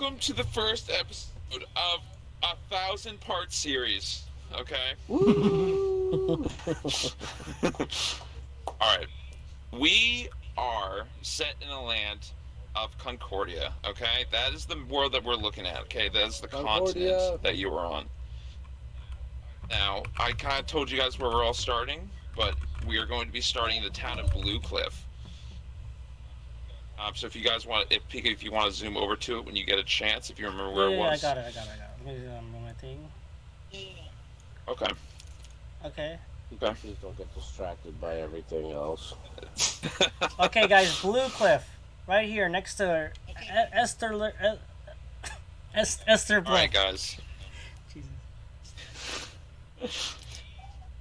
welcome to the first episode of a 1,000-part series. Okay. Woo! All right. We are set in a land of Concordia. Okay, that is the world that we're looking at. Okay, that is the continent Concordia. that you are on. Now, I kind of told you guys where we're all starting, but we are going to be starting in the town of Blue Cliff. So if you guys want, if Pika, if you want to zoom over to it when you get a chance, if you remember Yeah, where it yeah, I was. got it. Let me move my thing. Okay. Okay. Okay. Please don't get distracted by everything else. Okay, guys, Blue Cliff, right here next to Esther All right, Bluff. guys. Jesus.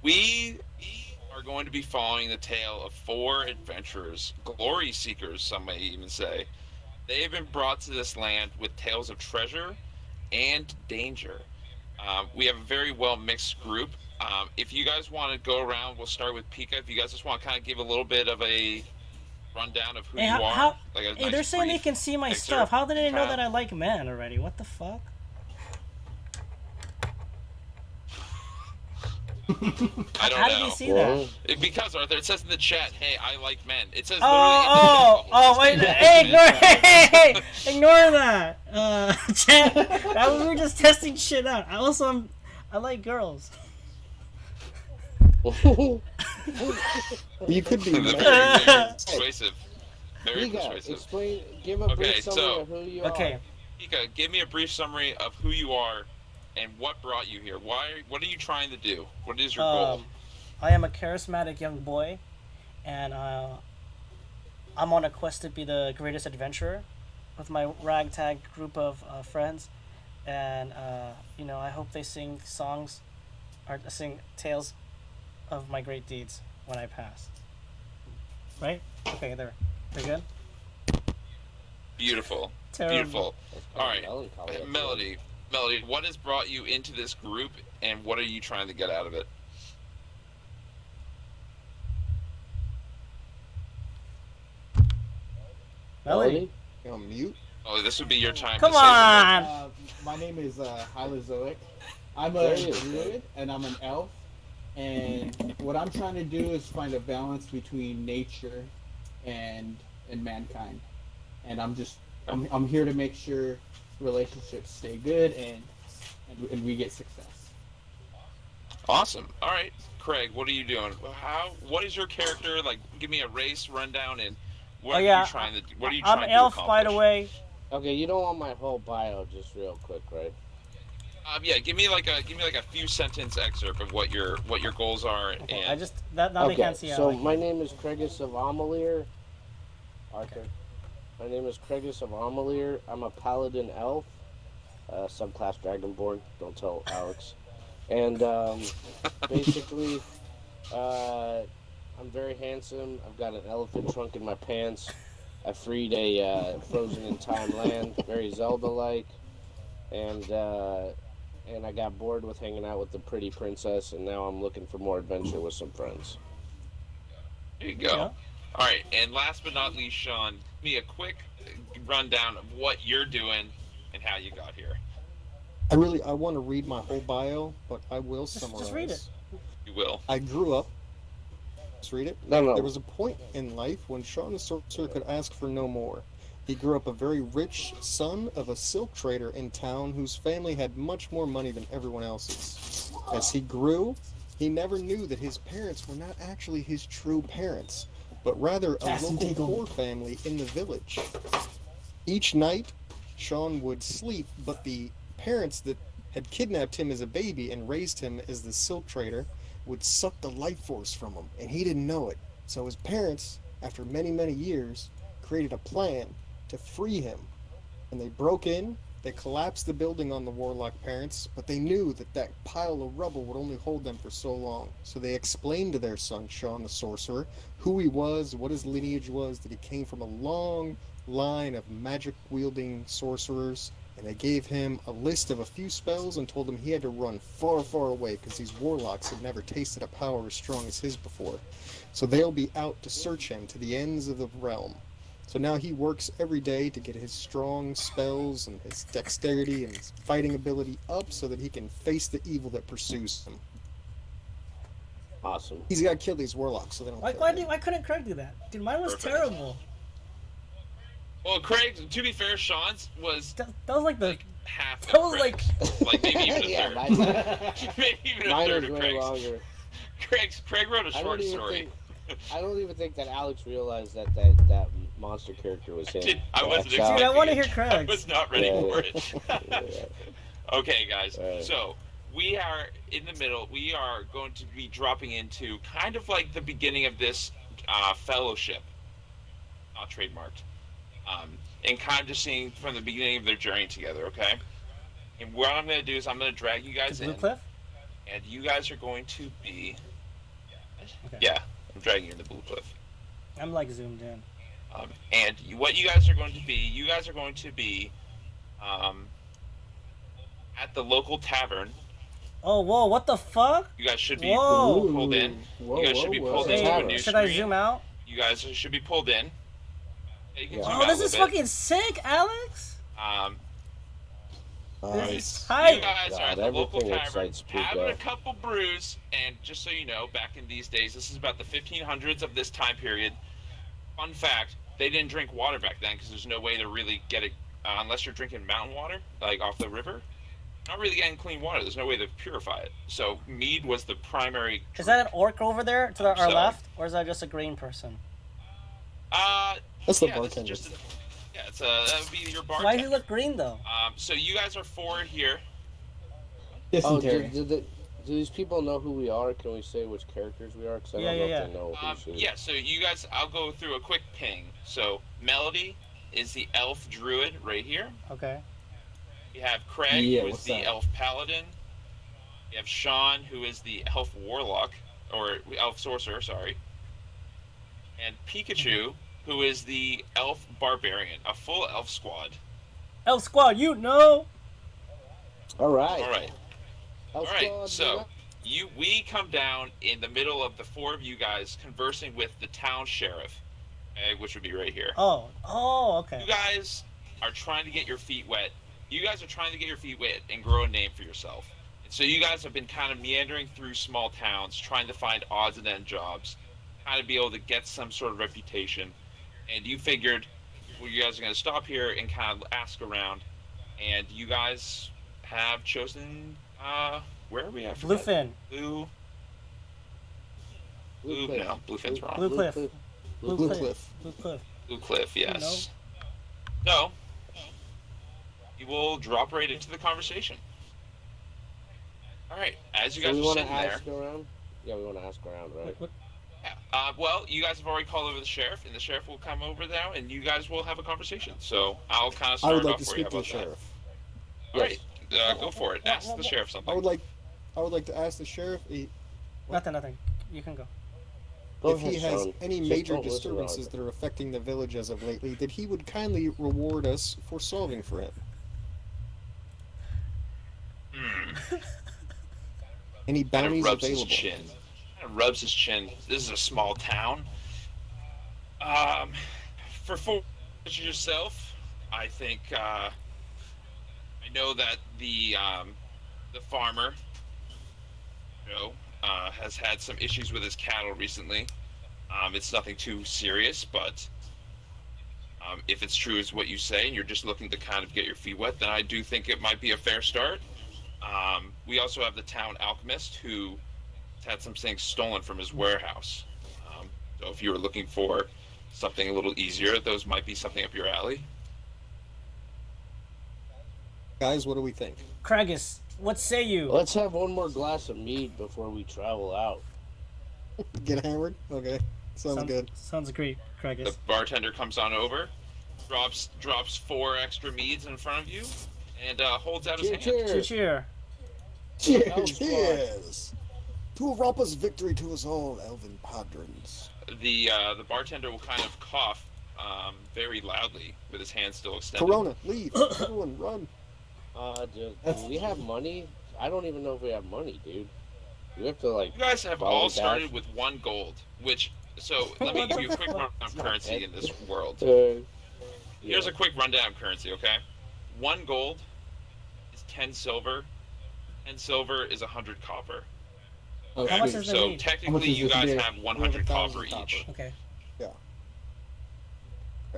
We are going to be following the tale of four adventurers, glory seekers, some may even say. They have been brought to this land with tales of treasure and danger. We have a very well mixed group. If you guys want to go around, we'll start with Pika. If you guys just want to kind of give a little bit of a rundown of who Hey, you are, like a hey, nice they're saying they brief can see my stuff. excerpt, How did they know kind that of- I like men already? What the fuck? I don't How know. did they see that? Because Arthur, it says in the chat, "Hey, I like men." It says Oh, literally in the wait, chat hey, bubble. ignore that. Chat, we were just testing shit out. I like girls. You could be Very, mad. very persuasive. Very Pika, persuasive. explain. Give a Okay, brief summary so- of who you Okay, are. Pika, give me a brief summary of who you are and what brought you here. What are you trying to do? What is your goal? I am a charismatic young boy, and I'm on a quest to be the greatest adventurer with my ragtag group of friends, and I hope they sing songs or sing tales of my great deeds when I pass. Right? Okay, they're good. Beautiful. Terrible. Beautiful. That's All kinda right, melancholy, I feel. Melody, what has brought you into this group, and what are you trying to get out of it? Melody. You on mute? Oh, this would be your time Come to say something. on. My name is Hylozoic. I'm There a you go. druid and I'm an elf. And what I'm trying to do is find a balance between nature and mankind. And I'm here to make sure relationships stay good and we get success. Awesome. All right, Craig, what are you doing? What is your character like? Give me a race rundown and what Oh are yeah, you trying to? What are you I'm trying elf, to by the accomplish? way. Okay, you don't want my whole bio, just real quick, right? Yeah, give me like a few sentence excerpt of what your goals are Okay, and now they Okay, can't see. so how I my name is Kregus of Amelir. Arthur. My name is Kregus of Amelir. I'm a paladin elf, subclass dragonborn. Don't tell Alex. And basically, I'm very handsome. I've got an elephant trunk in my pants. I freed a frozen in time land, very Zelda-like, and I got bored with hanging out with the pretty princess, and now I'm looking for more adventure with some friends. there you go. Yeah. All right, and last but not least, Sean, give me a quick rundown of what you're doing and how you got here. I want to read my whole bio, but I will summarize. Just read it. You will. I grew up. Let's read it. No. There was a point in life when Sean the Sorcerer could ask for no more. He grew up a very rich son of a silk trader in town whose family had much more money than everyone else's. As he grew, he never knew that his parents were not actually his true parents, but rather a Cast and local take 'em. poor family in the village. Each night, Sean would sleep, but the parents that had kidnapped him as a baby and raised him as the silk trader would suck the life force from him, and he didn't know it. So his parents, after many, many years, created a plan to free him. And they broke in, they collapsed the building on the warlock parents, but they knew that that pile of rubble would only hold them for so long. So they explained to their son, Sean the Sorcerer, who he was, what his lineage was, that he came from a long line of magic-wielding sorcerers, and they gave him a list of a few spells and told him he had to run far, far away because these warlocks had never tasted a power as strong as his before. So they'll be out to search him to the ends of the realm. So now he works every day to get his strong spells and his dexterity and his fighting ability up so that he can face the evil that pursues him. Awesome. He's got to kill these warlocks so they don't kill him. Why couldn't Craig do that? Dude, mine was Perfect. terrible. Well, Craig, to be fair, Sean's was That was like the. like half. That was like. Like maybe even a Yeah, third. mine- Maybe even a Mine third was of way Craig's. longer. Craig wrote a I short don't even story. I don't even think that Alex realized that monster character was him. I wasn't That's how- Dude, I want to hear expecting it. I Craig. was not ready Yeah. for it. Yeah. Okay, guys. Right. So we are in the middle. We are going to be dropping into kind of like the beginning of this fellowship, not trademarked, and kind of just seeing from the beginning of their journey together. Okay. And what I'm going to do is I'm going to drag you guys To in, Blue Cliff? and you guys are going to be. Okay. Yeah, I'm dragging you in the Blue Cliff. I'm like zoomed in. And what you guys are going to be, at the local tavern. Oh, whoa, what the fuck? You guys should be Whoa. pulled in. Whoa, You guys should be whoa, pulled whoa. into a Tavern. new Should I screen. zoom out? You guys should be pulled in. Yeah, you can Yeah. zoom Oh, out this a is little bit. fucking sick, Alex! Nice. Hi! You guys are at God, the local everything tavern, excites having a Pika. couple brews, and just so you know, back in these days, this is about the 1500s of this time period. Fun fact, they didn't drink water back then because there's no way to really get it, unless you're drinking mountain water, like off the river. Not really getting clean water. There's no way to purify it. So mead was the primary. Is that an orc over there to our So- left? Or is that just a green person? That's the yeah, this is bartender. just yeah, that would be your bartender. Why does he look green, though? So you guys are four here. Oh, Dysentery. do these people know who we are? Can we say which characters we are? Because I Yeah, don't know yeah, if they know who she is. Yeah, so you guys, I'll go through a quick ping. So Melody is the elf druid right here. Okay. You have Craig, Yeah, who is what's the up? elf paladin. You have Sean, who is the elf warlock, or elf sorcerer, sorry. And Pikachu, who is the elf barbarian, a full elf squad. Elf Squad, you know! All right. All right. Elf All right, Squad, so we come down in the middle of the four of you guys conversing with the town sheriff, okay, which would be right here. Oh, okay. You guys are trying to get your feet wet. You guys are trying to get your feet wet and grow a name for yourself. And so you guys have been kind of meandering through small towns, trying to find odds and end jobs, kind of be able to get some sort of reputation. And you figured, well, you guys are going to stop here and kind of ask around. And you guys have chosen, where are we at? Bluefin. Blue. Blue Cliff. No, Bluefin's wrong. Blue Cliff. Blue Cliff. Blue Cliff. Blue Cliff, yes. No. You will drop right into the conversation. All right, as you So guys we are want to sitting there. ask around? Yeah, we want to ask around, right? What? Yeah. Well, you guys have already called over the sheriff, and the sheriff will come over now, and you guys will have a conversation. So I'll kind of I start would like off to for you. speak How to the about sheriff. that? All right, go for it. Ask the sheriff something. I would like to ask the sheriff Nothing. You can go. Go if he ahead, has Sean. any Just major don't listen to disturbances us. that are affecting the village as of lately, that he would kindly reward us for solving for him. Any Kind of bounties rubs available? his chin. Kind of rubs his chin. This is a small town. For yourself, I think I know that the farmer, has had some issues with his cattle recently. It's nothing too serious, but if it's true as what you say, and you're just looking to kind of get your feet wet, then I do think it might be a fair start. We also have the town alchemist who had some things stolen from his warehouse. So if you were looking for something a little easier, those might be something up your alley. Guys, what do we think? Kragus, what say you? Let's have one more glass of mead before we travel out. Get hammered? Okay, sounds good. Sounds great, The Kragus. bartender comes on over, drops 4 extra meads in front of you, and holds out his hand. Cheers. Cheer. Cheers! To Arapa's victory to us all, elven padrons. The bartender will kind of cough very loudly with his hand still extended. Corona, leave! Everyone, run! Do we have money? I don't even know if we have money, dude. We have to You guys have Follow all the started dash. with 1 gold, which So let me give you a quick rundown of currency in this world. Here's Yeah. a quick rundown of currency, okay? 1 gold is 10 silver. 10 silver is 100 copper. Oh, How much sweet. is the So meat? How much technically, is you this guys beer? have We have 100 copper 1,000 each. copper. Okay. Yeah.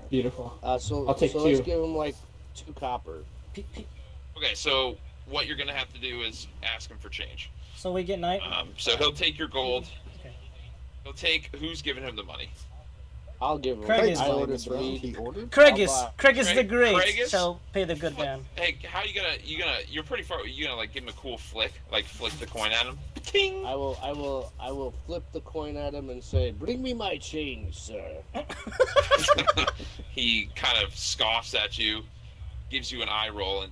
Beautiful. So I'll take let's two. give him like 2 copper. Okay, so what you're gonna have to do is ask him for change. So we get night. So he'll take your gold. Okay. He'll take who's giving him the money. I'll give him. Craig is I fine ordered this the round. meat. He ordered. Craigus, I'll Craigus the Great Craigus? shall pay the good What? man. Hey, how you're pretty far. You gonna like give him a cool flick, like flick the coin at him? Ting. I will flip the coin at him and say, "Bring me my change, sir." He kind of scoffs at you, gives you an eye roll, and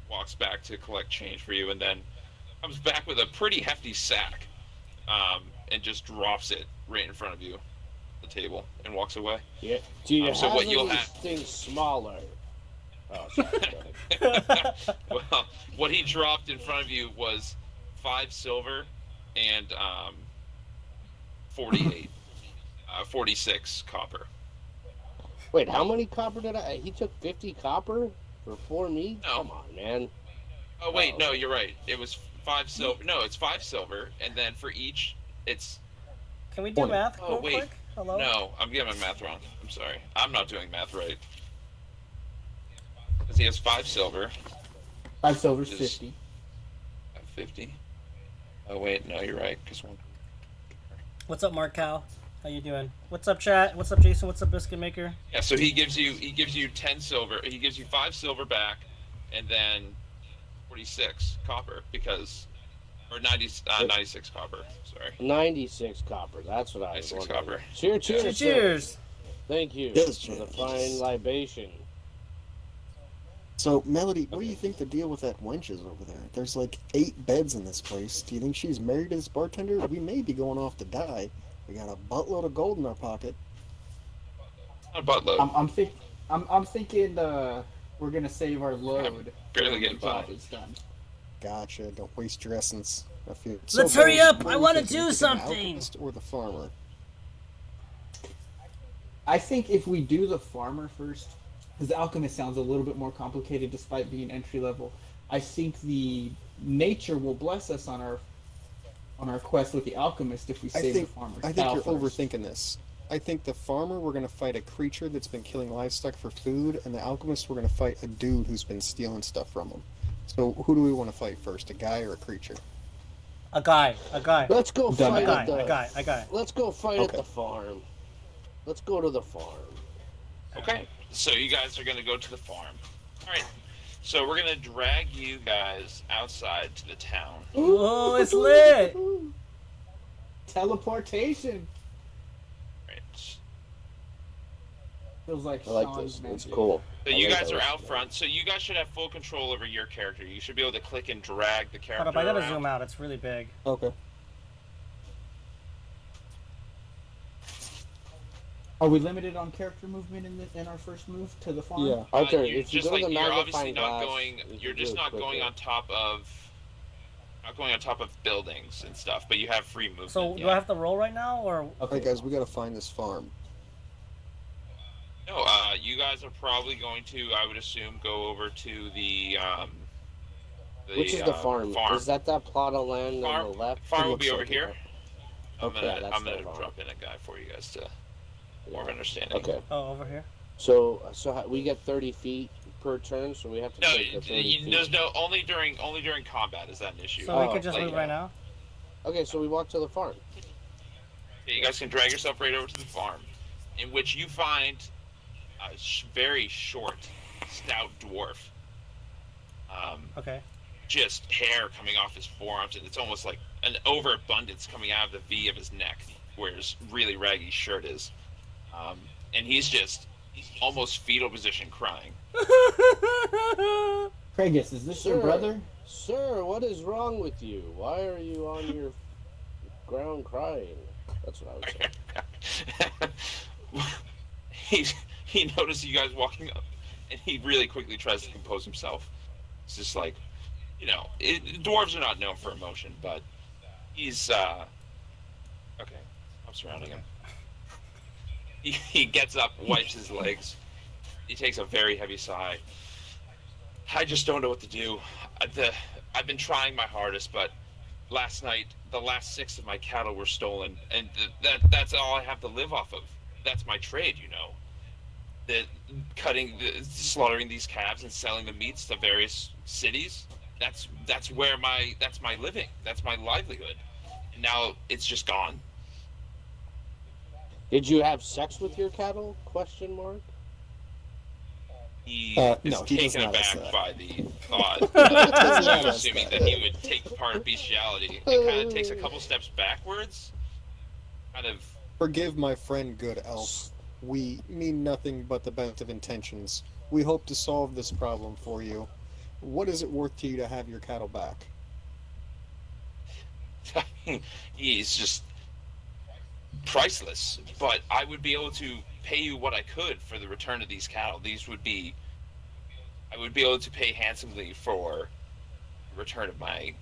walks back to collect change for you, and then comes back with a pretty hefty sack, and just drops it right in front of you, the table, and walks away. Yeah. Do you So have what you'll anything smaller? Oh, sorry. go ahead. Well, what he dropped in front of you was 5 silver and 48, 46 copper. Wait, how many copper did I? He took 50 copper for 4 meat. No. Come on, man. Oh wait, Oh, no, okay. you're right. It was 5 silver. No, it's 5 silver, and then for each, it's Can we do math Oh, real wait. quick? Hello? no. I'm getting my math wrong. I'm sorry. I'm not doing math right. Because he has 5 silver, 5 silver's Just- 50. 50. Oh wait, no, you're right. Because one. What's up, Mark Cow? How you doing? What's up, chat? What's up, Jason? What's up, Biscuit Maker? Yeah, so he gives you 10 silver. He gives you 5 silver back, and then 46 copper because, or 96 copper. Sorry. 96 copper. That's what I was 96 wondering. copper. Cheers, cheers, Cheers! sir. Cheers! Thank you Yes, for the cheers. fine libation. So, Melody, what do you think the deal with that wench is over there? There's like 8 beds in this place. Do you think she's married to this bartender? We may be going off to die. We got a buttload of gold in our pocket. Not a buttload. I'm thinking we're gonna save our load. barely when getting the job by. is done. Gotcha. Don't waste your essence. I feel Let's hurry up! what I do you wanna think? do You think the something! alchemist or the farmer? I think if we do the farmer first, because the alchemist sounds a little bit more complicated despite being entry level. I think the nature will bless us on our quest with the alchemist if we save the farmer. I think you're overthinking this. I think the farmer, we're going to fight a creature that's been killing livestock for food, and the alchemist, we're going to fight a dude who's been stealing stuff from him. So who do we want to fight first, a guy or a creature? A guy. A guy. Let's go Done. fight A guy. at the. A guy. A guy. Let's go fight at Okay. the farm. Let's go to the farm. Okay, so you guys are gonna go to the farm. All right. So we're gonna drag you guys outside to the town. Oh, it's lit! Teleportation Right. feels like I like Sean's this. It's magic. cool. So I you like guys how are it's out done. front. So you guys should have full control over your character. You should be able to click and drag the character Hold up, I gotta around. zoom out. It's really big. Okay. Are we limited on character movement in our first move to the farm? Yeah. Arthur, You're if you just go to like the you're obviously magnifying not glass, going. you You're can just do it not going quicker. on top of. Not going on top of buildings and stuff, but you have free movement. So, yeah. do I have to roll right now, or Okay. Alright, guys, we got to find this farm. No, you guys are probably going to, I would assume, go over to the Which is the farm? Farm. Is that plot of land Farm- on the left? farm will looks be over like it. here. Okay, that's I'm gonna the farm. drop in a guy for you guys to more of Yeah. understanding. Okay. oh, over here? So we get 30 feet per turn, so we have to No, take the 30 feet. there's no only during combat is that an issue. So we Oh, could just like, move right now. Okay, so we walk to the farm. Yeah, you guys can drag yourself right over to the farm, in which you find a very short, stout dwarf. Okay. Just hair coming off his forearms, and it's almost like an overabundance coming out of the V of his neck, where his really raggy shirt is. And he's almost fetal position crying. Craigus, is this your Sir. brother? Sir, what is wrong with you? Why are you on your ground crying? That's what I would say. he notices you guys walking up, and he really quickly tries to compose himself. It's just like, dwarves are not known for emotion, but he's okay. I'm surrounding him. He gets up, wipes his legs. He takes a very heavy sigh. I just don't know what to do. I've been trying my hardest, but last night the last 6 of my cattle were stolen, and that's all I have to live off of. That's my trade, you know. The slaughtering these calves and selling the meats to various cities. That's my living. That's my livelihood. And now it's just gone. Did you have sex with your cattle? Question mark. He No, is he does taken not ask aback that. by the thought. does not I'm ask assuming that. that he would take part of bestiality. It kind of takes a couple steps backwards. Kind of. Forgive my friend, good elf. We mean nothing but the best of intentions. We hope to solve this problem for you. What is it worth to you to have your cattle back? He's just priceless. But I would be able to pay you what I could for the return of these cattle. I would be able to pay handsomely for the return of my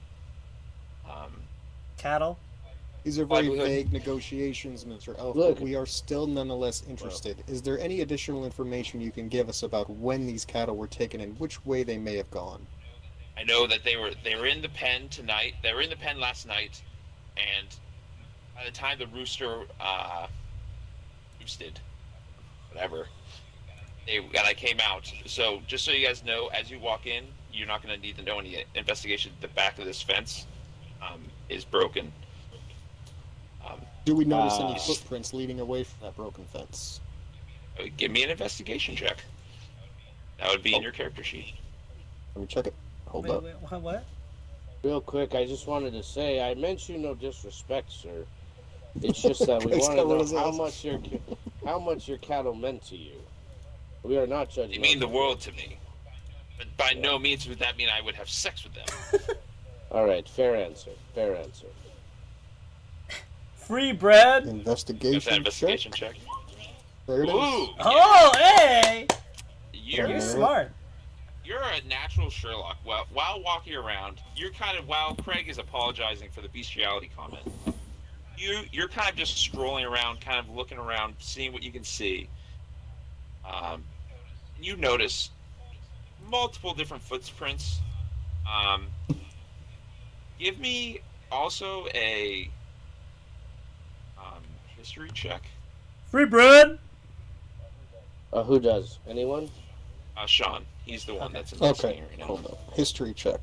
Cattle. These are very livelihood. vague negotiations, Mr. Elf, Look. but we are still nonetheless interested. Is there any additional information you can give us about when these cattle were taken and which way they may have gone? I know that they were in the pen tonight. They were in the pen last night, and by the time the rooster roosted, whatever, and I came out. So just so you guys know, as you walk in, you're not going to need to know any investigation. The back of this fence is broken. Do we notice any Uh, footprints leading away from that broken fence? Give me an investigation check. That would be in your character sheet. Let me check it. Hold Wait, up. wait, what? Real quick, I just wanted to say, I meant you no disrespect, sir. It's just that we Chris want to got his know ass. how much your cattle meant to you. We are not judging. They mean the world to me. But by no means would that mean I would have sex with them. All right, fair answer. Fair answer. Free bread. Got that Investigation, investigation check. check. There it is. Ooh, Oh, hey! you're You're Yeah. smart. You're a natural Sherlock. Well, while walking around, while Craig is apologizing for the bestiality comment, you're kind of just strolling around, kind of looking around, seeing what you can see. You notice multiple different footprints. Give me also a history check. Free bread. Who does? Anyone? Sean, he's the one Okay. that's investigating Okay, right now. hold up. History check.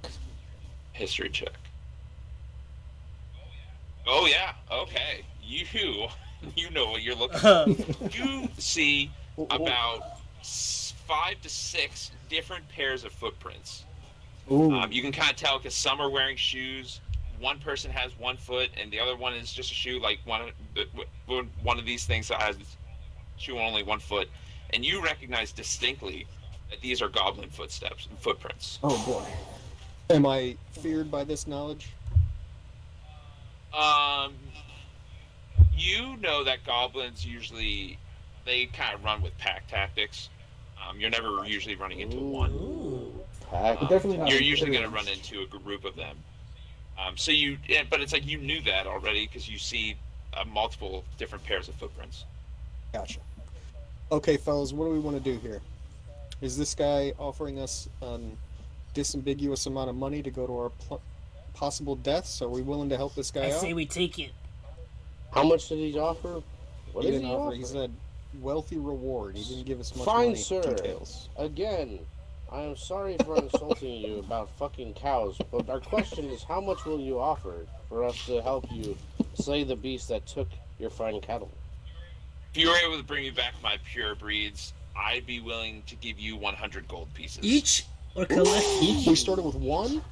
History check. Oh yeah, okay. You know what you're looking for. You see about 5 to 6 different pairs of footprints. Ooh. You can kind of tell because some are wearing shoes. One person has one foot, and the other one is just a shoe. Like one of these things that has shoe on only one foot, and you recognize distinctly that these are goblin footprints. Oh boy. Am I feared by this knowledge? You know that goblins usually they kind of run with pack tactics. You're never usually running into one. Ooh. Pack. Definitely not You're usually going to experienced. run into a group of them. But it's like you knew that already because you see multiple different pairs of footprints. Gotcha. Okay, fellas, what do we want to do here? Is this guy offering us an disambiguous amount of money to go to our possible deaths? Are we willing to help this guy I out? say we take it. How much did he offer? What He did didn't he offer. offer? He said wealthy reward. He didn't give us much Fine, money sir. details. Again, I am sorry for insulting you about fucking cows, but our question is, how much will you offer for us to help you slay the beast that took your fine cattle? If you were able to bring me back my pure breeds, I'd be willing to give you 100 gold pieces. Each or collect? We started with one.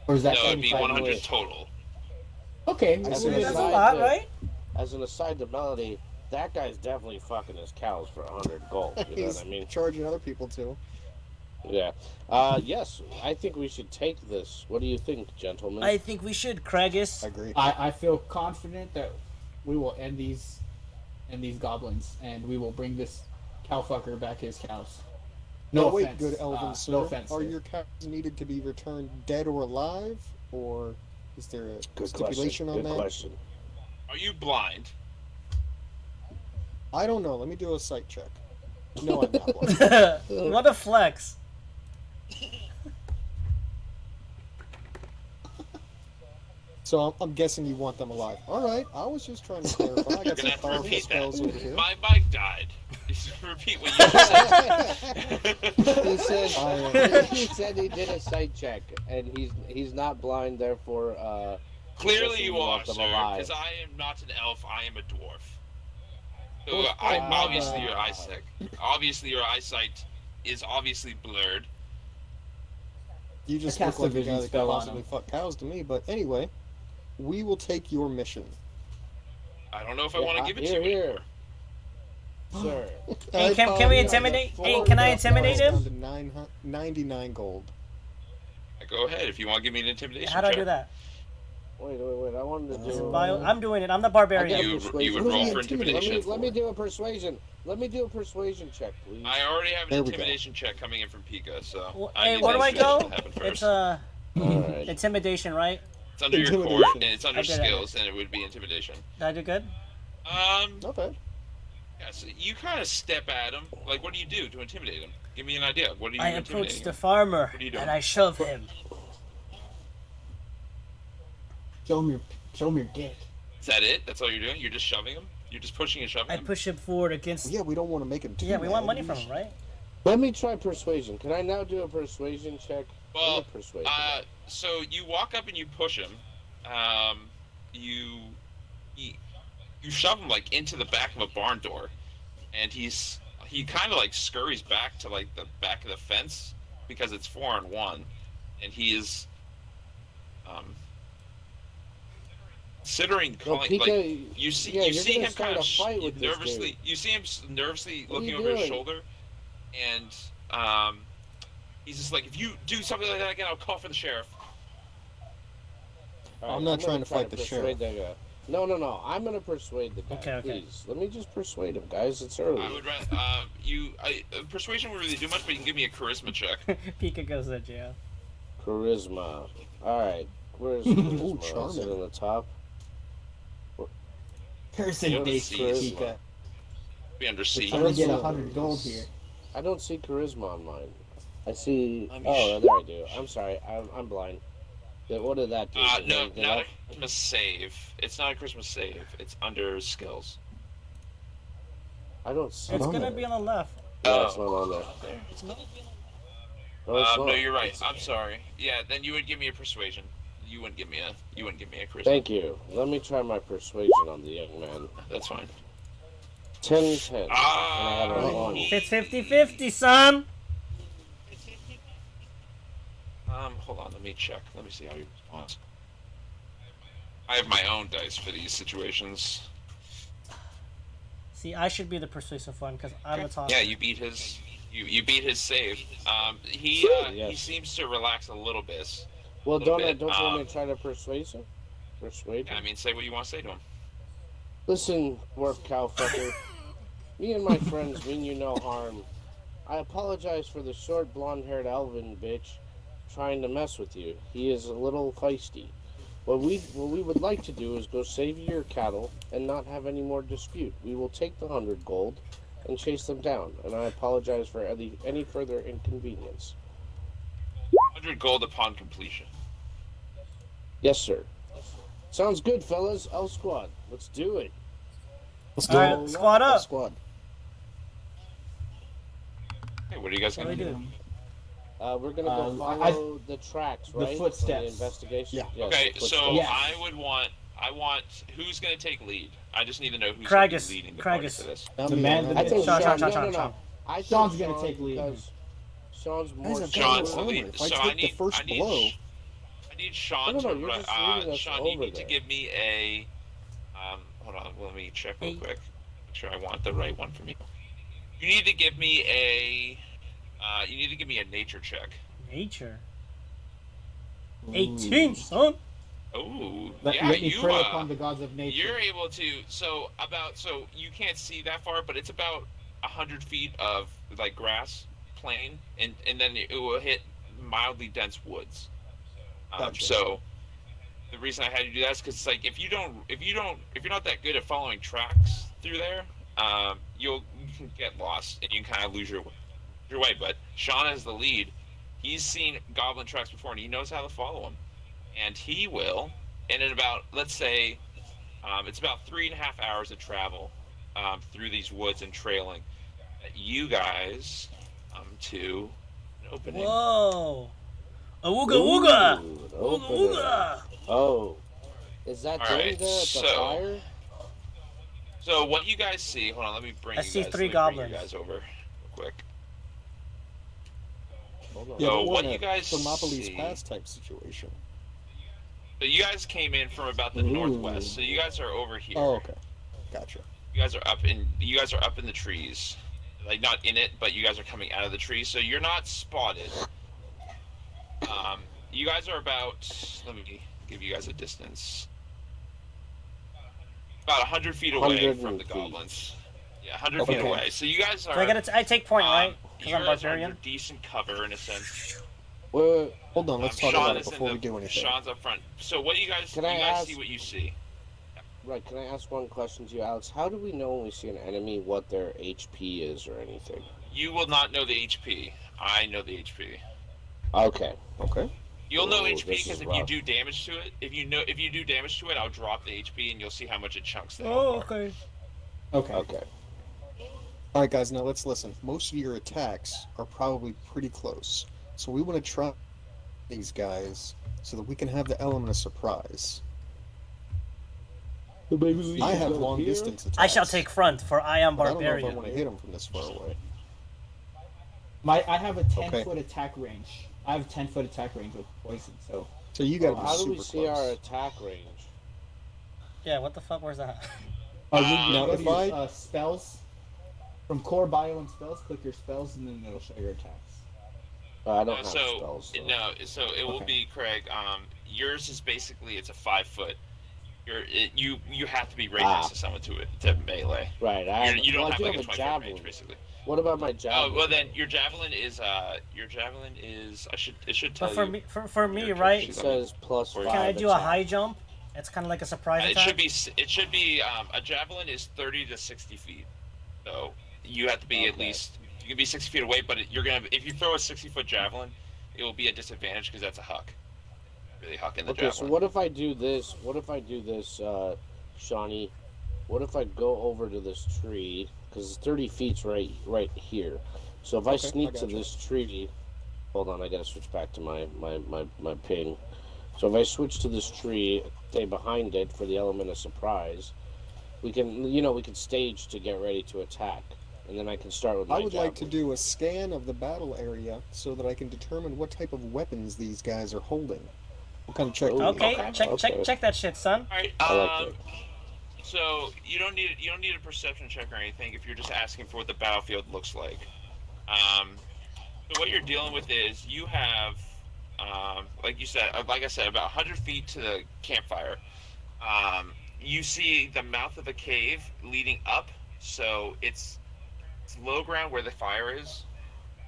Or is that No, it'd be By the 100 way. total. okay? As That's an That's a aside lot, to- right? As an aside to Melody, that guy's definitely fucking his cows for 100 gold. You know He's what I mean? charging other people too. Yeah. Yes, I think we should take this. What do you think, gentlemen? I think we should, Craggus. I agree. I feel confident that we will end these goblins and we will bring this cow fucker back his cows. No Now, wait, offense. good elven sir. No offense. Are sir. your cows needed to be returned dead or alive, or is there a Good stipulation question. on Good that? question. Are you blind? I don't know. Let me do a sight check. No, I'm not blind. What a flex. So I'm guessing you want them alive. All right. I was just trying to clarify. I You're got gonna some have to powerful repeat spells that. over here. My mic died. Repeat what you just said. He said he did a sight check, and he's not blind. Therefore, Clearly you are, want them sir, alive. because I am not an elf. I am a dwarf. So Oh, I'm wow. obviously your eyesight. Obviously your eyesight is obviously blurred. You just I look cast like a a guy vision that could spell on possibly him. fuck cows to me. But anyway, we will take your mission. I don't know if I Yeah, want to give it to here, you here. anymore. Sir. Hey, I can we apologize. intimidate? Four Hey, can I gold intimidate Down him? to 99 gold. Go ahead if you want to give me an intimidation How do I check. do that? Wait. I wanted to Is it do. bio? I'm doing it. I'm the I barbarian. got a You persuasion. would What are roll you for intimidating? intimidation. Let me do a persuasion. Let me do a persuasion check, please. I already have an There we go. intimidation check coming in from Pika, so Well, I hey, need where do the I intimidation go? to happen It's first. Alright. intimidation, right? It's under your Intimidation. court, and it's under I did it. skills, and it would be intimidation. Did I do good? Not bad. Yeah, so you kind of step at him. Like, what do you do to intimidate him? Give me an idea. What are you I intimidating approach him? the farmer What are you doing? and I shove him. Show him your dick. Is that it? That's all you're doing? You're just shoving him? You're just pushing and shoving I him? push him forward against. Yeah, we don't want to make him too Yeah, we want mad. money from him, right? Let me try persuasion. Can I now do a persuasion check? Well, Let me persuade the guy. so you walk up and you push him. You shove him like into the back of a barn door, and he kind of like scurries back to like the back of the fence because it's 4-on-1, and he is considering No, calling Pika, like you see yeah, you you're see gonna him start kind of a fight with this nervously dude. you see him nervously What are looking you over his doing? shoulder, and he's just like, if you do something like that again, I'll call for the sheriff. All I'm not gonna trying to try fight the persuade that guy. No. I'm gonna persuade the guy. Okay. Please, let me just persuade him, guys. It's early. I would rather persuasion won't really do much, but you can give me a charisma check. Pika goes to jail. Charisma. All right. Where's Ooh, charisma? Is it charming. on the top? Person What dick, is charisma? Pika. Be under C. I'm gonna get Charisma 100 gold here. I don't see charisma on mine. I see. Let me Oh, there I do. I'm sorry. I'm blind. Yeah, what did that do? Did No, anything not a else? Christmas save. It's not a Christmas save. It's under skills. I don't see. It's on gonna there. be on the left. No, it's not on there. No, it's No, not. you're right. I'm sorry. Yeah, then you would give me a persuasion. You wouldn't give me a charisma. Thank you. Let me try my persuasion on the young man. That's fine. 10. Ah, And I have a 1. It's 50-50, son. Hold on. Let me check. Let me see how he responds. I have my own dice for these situations. See, I should be the persuasive one because I'm the top. Yeah, you beat his. You beat his save. He Yes. seems to relax a little bit. Well, Little don't bit, you want me to try to persuade him? Persuade him? I mean, say what you want to say to him. Listen, dwarf cow fucker. Me and my friends mean you no harm. I apologize for the short blonde-haired elven bitch trying to mess with you. He is a little feisty. What we would like to do is go save your cattle and not have any more dispute. We will take the 100 gold and chase them down, and I apologize for any further inconvenience. 100 gold upon completion. Yes, sir. Sounds good, fellas. L squad, let's do it. Let's All right, squad up. Squad. Hey, what are you guys What do gonna we do? do? We're gonna go follow the tracks, the right? For footsteps. The investigation. Yeah. Yes, Okay, the so footsteps. Yeah. I want who's gonna take lead. I just need to know who's Kragus. gonna be leading the party Kragus. for this. Not The me, man man. that I think Sean, Sean. Sean, no, Sean, no, no. Sean. I think Sean's gonna take lead. because Sean's more. Guys, I've got Sean's the armor. lead. If I So take I the need first blow, I need Sean No, to you're just leading us Sean, you over need to there. give me a hold on, let me check real Hey. quick. Make sure I want the right one from you. You need to give me a nature check. Nature. 18, son. Oh, Let, yeah, let me you pray upon the gods of nature. you're able to so you can't see that far, but it's about 100 feet of like grass plain, and then it will hit mildly dense woods. Gotcha. So the reason I had you do that is because it's like if you're not that good at following tracks through there, you can get lost and you can kind of lose your way. But Sean is the lead. He's seen goblin tracks before and he knows how to follow them. And he will. And in about, let's say, it's about 3.5 hours of travel through these woods and trailing. You guys to an opening. Whoa! Awooga Ooh, wooga! an Wooga opening. wooga! Oh, is that All during right, the so fire? so what you guys see? Hold on, let me bring I you see guys. three Let me bring goblins. you guys over real quick. Hold on. Yeah, So but we're what in you a guys Thermopylae see? Pass type situation. So you guys came in from about the Ooh. northwest. So you guys are over here. Oh, okay. Gotcha. You guys are up in the trees. Like not in it, but you guys are coming out of the trees. So you're not spotted. You guys are about, let me give you guys a distance. About 100 feet away 100 from the feet. goblins. Yeah, 100 Okay. feet away. So you guys Do I are get I take point, right? Because you I'm guys are under barbarian. decent cover in a sense. Wait, Hold on, let's talk Sean about it is in before the, we do anything. Sean's up front. So what you guys Can I ask- see what you see. right, can I ask one question to you, Alex? How do we know when we see an enemy what their HP is or anything? You will not know the HP. I know the HP. Okay. Okay. You'll know Ooh, HP this because is if you rough. do damage to it, if you do damage to it, I'll drop the HP and you'll see how much it chunks the Oh, health bar. okay. Okay. Okay. All right, guys. Now let's listen. Most of your attacks are probably pretty close, so we want to try these guys so that we can have the element of surprise. I have long distance attacks. I shall take front, for I am but I don't know if I barbarian. want to hit them from this far away. I have a 10-foot Okay. attack range. I have 10-foot attack range with poison, so So you got to be How do super we see close. our attack range? Yeah, what the fuck? Where's that? you Now, go if to your, I- spells from core bio and spells, click your spells, and then it'll show your attacks. I don't No, have so spells. So. no, so it will Okay. be Craig. Yours is basically it's a 5 foot. You have to be right next to someone to melee. Right, I have, You don't well, I have do like a have 20 foot javelin. range basically. What about my Oh javelin? well, then your javelin is it should tell But for you. me, for me, Your right? It character sheet. says plus Can 5. Can I do a attack. high jump? It's kind of like a surprise It attack. should be a javelin is 30 to 60 feet. So you have to be at Okay. least you can be 60 feet away, but you're gonna if you throw a 60-foot javelin, it will be a disadvantage because that's a huck. Really huck in the Okay, javelin. so what if I do this? Shawnee? What if I go over to this tree? Because 30 feet's right here. So if I Okay, sneak I to gotcha. this tree, hold on, I gotta switch back to my ping. So if I switch to this tree, stay behind it for the element of surprise, we can stage to get ready to attack, and then I can start with my I would like to javelin. do a scan of the battle area so that I can determine what type of weapons these guys are holding. What kind of check? do we Okay, have? check that shit, son. All right. I like it. So you don't need a perception check or anything if you're just asking for what the battlefield looks like. So what you're dealing with is you have, like I said, about 100 feet to the campfire. You see the mouth of a cave leading up, so it's low ground where the fire is,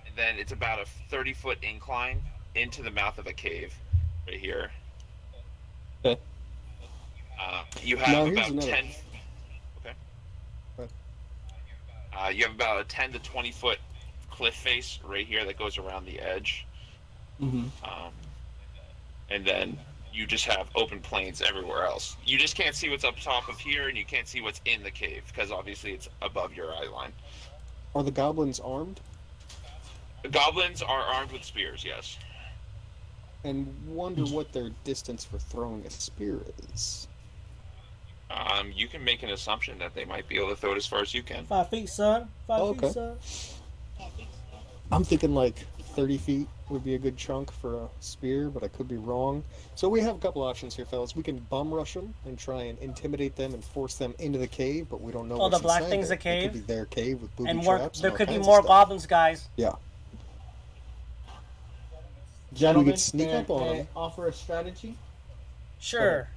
and then it's about a 30-foot incline into the mouth of a cave, right here. Okay. You Now, have here's about another- 10. Okay. You have about a 10 to 20-foot cliff face right here that goes around the edge, Mm-hmm. and then you just have open plains everywhere else. You just can't see what's up top of here, and you can't see what's in the cave because obviously it's above your eye line. Are the goblins armed? The goblins are armed with spears, yes. And wonder what their distance for throwing a spear is. You can make an assumption that they might be able to throw it as far as you can. 5 feet, son. 5 Okay. feet, son. I'm thinking like 30 feet would be a good chunk for a spear, but I could be wrong. So we have a couple options here, fellas. We can bum rush them and try and intimidate them and force them into the cave, but we don't know Oh, what's the black inside thing's there. a cave? It could be their cave with booby And more, traps. there and all could be kinds of more stuff. goblins, guys. Yeah. Gentlemen, sneak can up on I them. offer a strategy? Sure.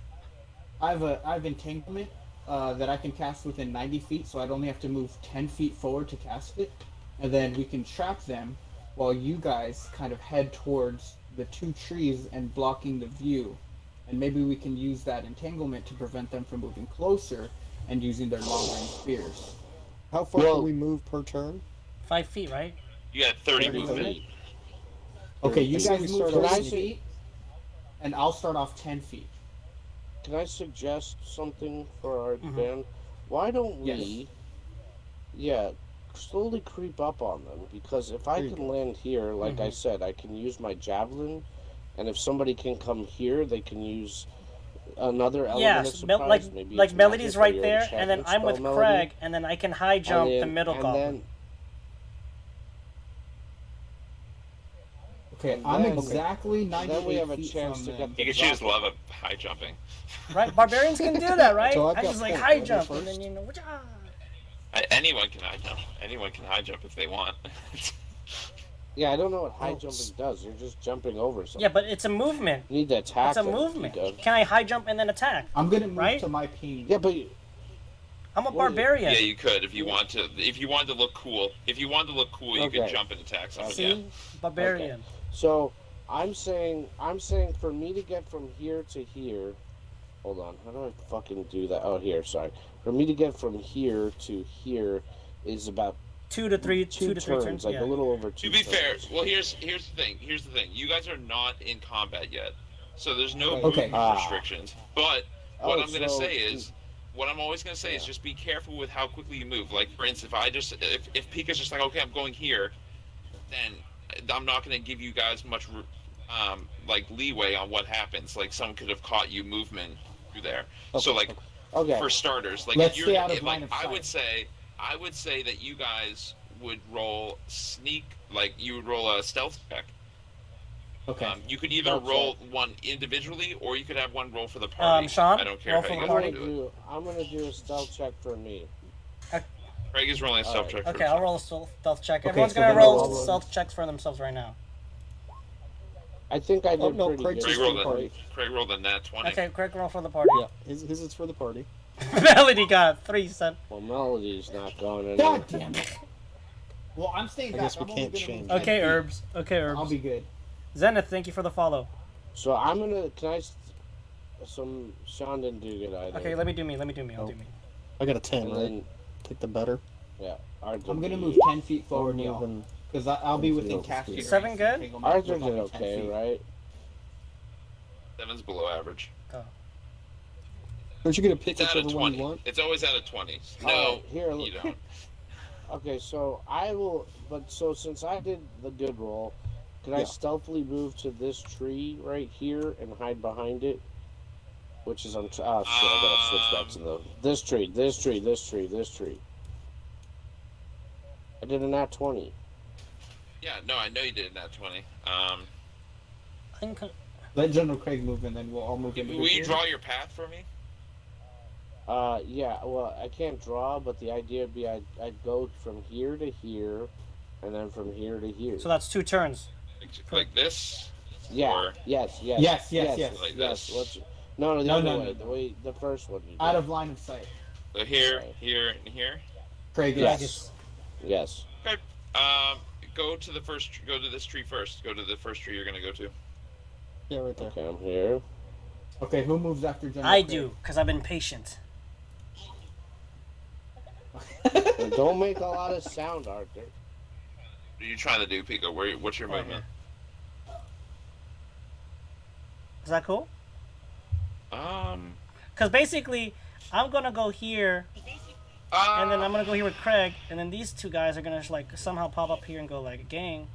I have entanglement that I can cast within 90 feet, so I'd only have to move 10 feet forward to cast it, and then we can trap them while you guys kind of head towards the two trees and blocking the view, and maybe we can use that entanglement to prevent them from moving closer and using their long-range spears. How far Well- can we move per turn? 5 feet, right? You got 30 30 movement. feet. Okay, you I say guys we move start 30 off- feet, and I'll start off 10 feet. Can I suggest something for our Mhm. band? Why don't we, Yes. slowly creep up on them? Because if I There you can go. land here, like I Mhm. said, I can use my javelin, and if somebody can come here, they can use another element of Yes, surprise. Maybe like it's Melody's magic or right your there, and then enchantment I'm with spell, Melody. Craig, and then I can high jump the middle and goblin. then Okay, And I'm then- exactly 98 then we have a feet chance from to them. get You can choose love of high jumping. Right? Barbarians can do that, right? So I've I got just like point. high I'll go jump, and first. then wah-cha. Anyone can high jump. Anyone can high jump if they want. Yeah, I don't know what high Oh, jumping does. You're just jumping over something. Yeah, but it's a movement. You need to attack It's a them, movement. Pika. Can I high jump and then attack? I'm gonna move Right? to my ping. Yeah, but I'm a Well, barbarian. Yeah, you could if you want to. If you wanted to look cool. If you wanted to look cool, you could Okay. jump and attack someone. See? Yeah. Barbarian. so I'm saying for me to get from here to here. Hold on, how do I fucking do that? Oh, here, sorry. For me to get from here to here is about 2 to 3 turns, turns. like Yeah. a little over two. To be fair, turns. well, here's the thing. Here's the thing. You guys are not in combat yet, so there's no Okay. movement Ah. restrictions. But what Oh, I'm gonna so- say is, what I'm always gonna say is Yeah. just be careful with how quickly you move. Like for instance, if Pika's just like, okay, I'm going here, then I'm not gonna give you guys much like leeway on what happens. Like someone could have caught you movement through there. So like Okay. for starters, like Let's if stay you're out of if, line like of I would sight. say that you guys would roll sneak, like you would roll a stealth check. Okay. You could either Stealth roll one individually, or you could have one roll for the party. Sean, I don't care roll how for you the guys party. want to do it. I'm gonna do a stealth check for me. Craig is rolling a stealth check. Okay, I'll roll a stealth check. Okay, Everyone's so gonna then roll I'll roll- stealth checks for themselves right now. I think I did Oh, no, pretty Craig's good. Craig just rolled for the a party. Craig rolled a nat 20. Okay, Craig, roll for the party. Yeah, his is for the party. Melody got 3 cent. Well, Melody's not going anywhere. God damn it. Well, I'm staying I back. guess we I'm only can't gonna change move it. 10 Okay, feet. Herbs. Okay, I'll Herbs. be good. Zenith, thank you for the follow. So I'm gonna. Sean didn't do good either. Okay, let me do me. I'll Oh. do me. I got a 10, And right? then Take the better. ours I'm will gonna be- move 10 feet forward, y'all. Moving- Because I'll be within Feels casting good. range. 7 good? Entanglement Ours will did be 10 okay, feet. right? 7's below average. Don't you get to It's pick out of whichever one 20. you want? It's always out of 20. No, Alright, here, you don't. Okay, so I will. But so since I did the good roll, can I Yeah. stealthily move to this tree right here and hide behind it? Which is on. Oh shit! I gotta switch back to this tree. This tree. I did a nat 20. Yeah, no, I know you did nat 20. Let General Craig move, and then we'll all move in. Will you draw your path for me? Yeah. Well, I can't draw, but the idea would be I'd go from here to here, and then from here to here. So that's 2 turns. Like this? Yeah. Or- Yes. Yes. Like this. Let's, no, the No, other no, way. no, The no. way the first one. You Out did. of line of sight. So here, Right. here, and here. Craig, Yes. Yes. Go to the first. Go to this tree first. Go to the first tree you're gonna go to. Yeah, right there. Okay, I'm here. Okay, who moves after General I Craig? do, because I've been patient. And don't make a lot of sound, Arthur. What are you trying to do, Pika? What's your Right movement? Is that cool? Um. Because basically, I'm going to go here, and then I'm going to go here with Craig, and then these 2 guys are going to like somehow pop up here and go like, gang.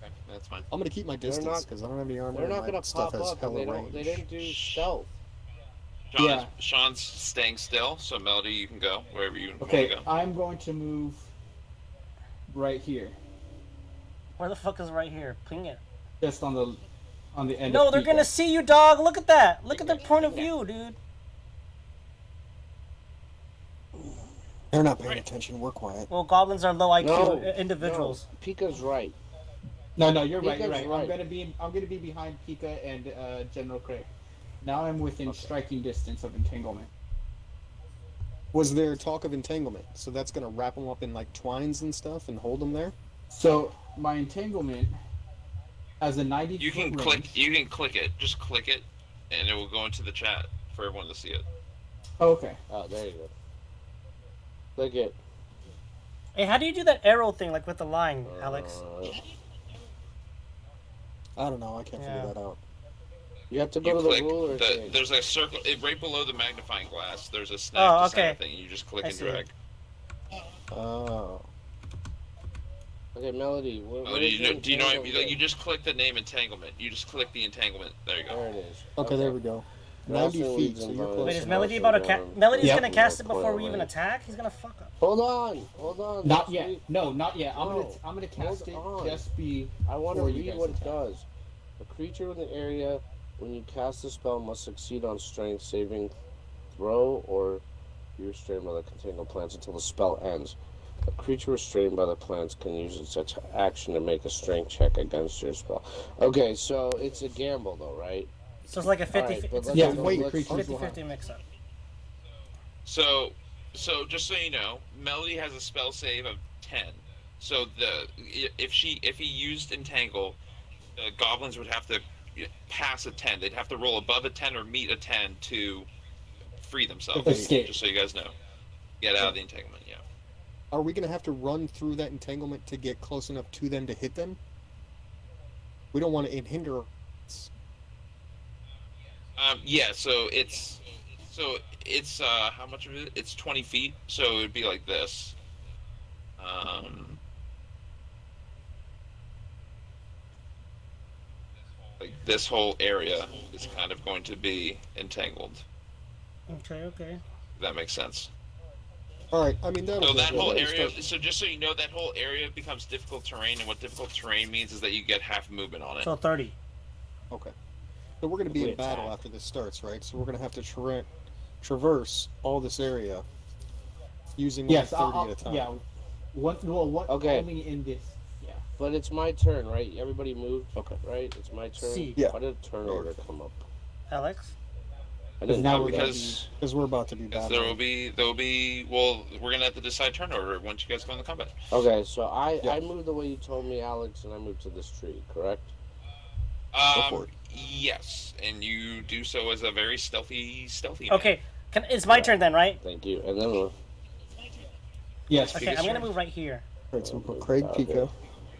Okay, that's fine. I'm gonna keep my They're distance not- because I don't have any armor. They're not and my gonna stuff pop has up. And hella they range. didn't do stealth. Sean's staying still, so Melody, you can go wherever you Okay, want to go. I'm going to move right here, Where the fuck is right here? Ping it. just on the end. No, of they're Pika. going to see you, dog. Look at that. Look at their point of view, dude. They're not paying attention. We're quiet. Well, goblins are low IQ No, individuals. No, Pika's right. No, you're right. Pika's You're right. right. I'm gonna be behind Pika and General Craig. Now I'm within striking distance of entanglement. Was there talk of entanglement? So that's gonna wrap them up in like twines and stuff and hold them there. So my entanglement has a 90 You can foot click. range. You can click it. Just click it, and it will go into the chat for everyone to see it. Oh, okay. Oh, there you go. Click it. Hey, how do you do that arrow thing, like with the line, Alex? I don't know. I can't Yeah. figure that out. You have to You go to the click ruler thing. there's a circle right below the magnifying glass. There's a snap to center okay. thing. You just click I and see. drag. Oh. Okay, Melody. Oh, do you know? You just click the name entanglement. You just click the entanglement. There you go. There it is. Okay, there we go. 90 feet, so you're Wait, close is enough. Melody about to Melody's Yep. gonna cast it before we even attack? He's gonna fuck up. Hold on. Not yet. No, not yet. I'm No. gonna cast it Hold on. just be. I want to before you read guys what it attack. does. A creature in the area, when you cast the spell, must succeed on strength saving throw or be restrained by the contangled plants until the spell ends. A creature restrained by the plants can use its action to make a strength check against your spell. Okay, so it's a gamble, though, right? So it's like a 50 Alright, but it's a let's- Yeah, 50 wait, let's- creatures will 50 mix up. So just so you know, Melody has a spell save of 10. So if he used entangle, the goblins would have to pass a 10. They'd have to roll above a 10 or meet a 10 to free themselves. Escape. Just so you guys know, get out of the entanglement. Yeah. Are we gonna have to run through that entanglement to get close enough to them to hit them? We don't want to hinder. Yeah. So it's how much of it? It's 20 feet. So it'd be like this. Like this whole area is kind of going to be entangled. Okay. If that makes sense. All right. I mean that'll. So do that it. whole We'll area. start- So just so you know, that whole area becomes difficult terrain, and what difficult terrain means is that you get half movement on it. So 30. Okay. So we're gonna be We in battle attack. after this starts, right? So we're gonna have to traverse all this area using Yes, like 30 at a time. yeah. What Okay. only in this? Yeah. But it's my turn, right? Everybody moved? Okay. Right? It's my turn? See. Yeah. Why did a turn order come up? Alex? I didn't now know we're gonna because Because we're about to be because battling. there will be. Well, we're gonna have to decide turn order once you guys go in the combat. Okay, so I Yeah. moved the way you told me, Alex, and I moved to this tree, correct? for it. Yes, and you do so as a very stealthy. Man. Okay. It's my turn then, right? Thank you. And then Yes. Okay, Biggest I'm gonna turn. move right here. All right, so we'll put Craig, Okay. Pika.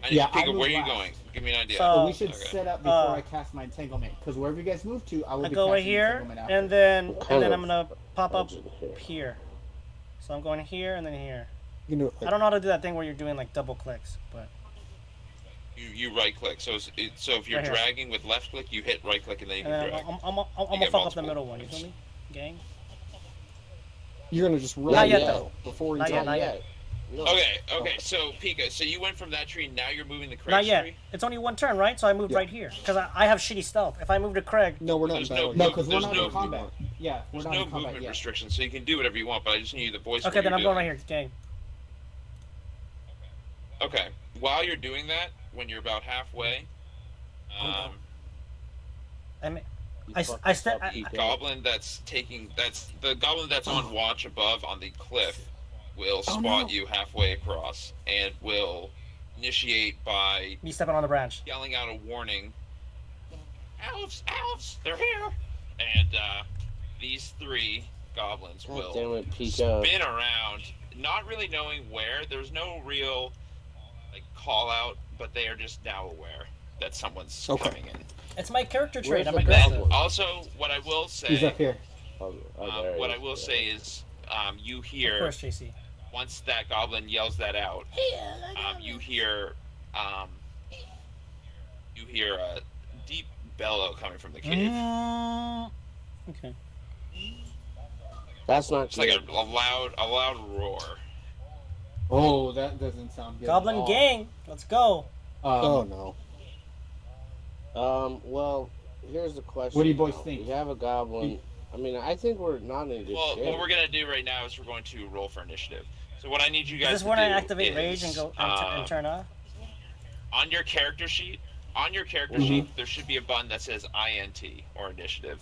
Yeah, I Pika, moved where are you last. going? Give me an idea. So- So we should Okay. set up before I cast my entanglement, because wherever you guys move to, I will I be go right casting here, entanglement after. and then What kind I'm of gonna pop up legend here? here. So I'm going here and then here. You know, I don't know how to do that thing where you're doing like double clicks, but You right click. So if you're Right here. dragging with left click, you hit right click and then you and can then drag. I'm gonna get fuck up the multiple. middle one. You feel me, gang? you're gonna just run Not yet, out though. before you Not yet, die. not yet. No. Okay. So Pika, so you went from that tree. Now you're moving the Craig Not yet. tree. It's only one turn, right? So I moved Yeah. right here because I have shitty stealth. If I move to Craig, No, we're not There's in no battle No, yet. because we're There's not no in combat. Yeah, we're There's not no in combat movement yet. restrictions, so you can do whatever you want. But I just need the voice. okay, then I'm going right here, gang. Okay. While you're doing that, when you're about halfway, I mean, You I s- fucked I us sta- up, I- Pika. that's the goblin that's on watch above on the cliff will Oh, spot no. you halfway across and will initiate by me stepping on the branch. yelling out a warning. Elves, they're here! And these three goblins God will damn it, Pika. spin around, not really knowing where. There's no real like call out, but they are just now aware that someone's Okay. coming in. It's my character Where's trait. I'm the aggressive. goblin? Also, what I will say, He's up here. Oh, there he what is. I will say is, you Of hear course, JC. once that goblin yells that out, you hear a deep bellow coming from the cave. Okay. That's not It's like good. a loud roar. Oh, that doesn't sound good. Goblin at all. gang, let's go. Oh no. Well, here's the question. What do you boys now. think? We have a goblin. I mean, I think we're not in good Well, shape. what we're gonna do right now is we're going to roll for initiative. So what I need you guys Is this to when do I activate is, rage and go and turn off? on your character sheet. On your character Mhm. sheet, there should be a button that says INT or initiative.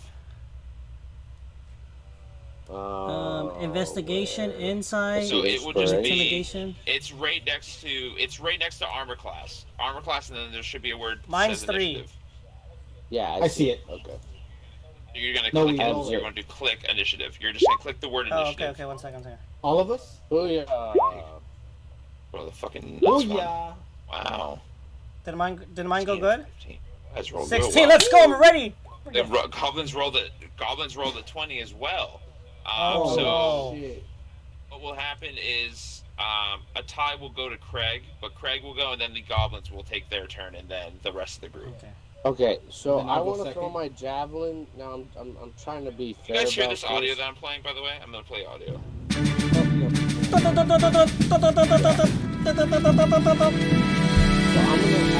Investigation, where? insight, So it will just be. intimidation. It's right next to armor class. Armor class, and then there should be a word. that Mine's says 3. initiative. Yeah, I see it. Okay. You're gonna No, click we it. roll You're it. going to click initiative. You're just gonna click the word Oh, initiative. okay. 1 second. All of us? Booyah! Oh, the fucking Oh next one. yeah. Wow. Did mine go good? 15. Let's roll 16. Well. Let's go. I'm ready. Goblins rolled a 20 as well. Oh, so no. Shit. what will happen is a tie will go to Craig, but Craig will go, and then the goblins will take their turn, and then the rest of the group. Okay. Okay, so Then I I'll go want to throw second. my javelin. Now I'm trying to be You fair. guys hear about this audio that I'm playing, by the way? I'm gonna play audio. So I'm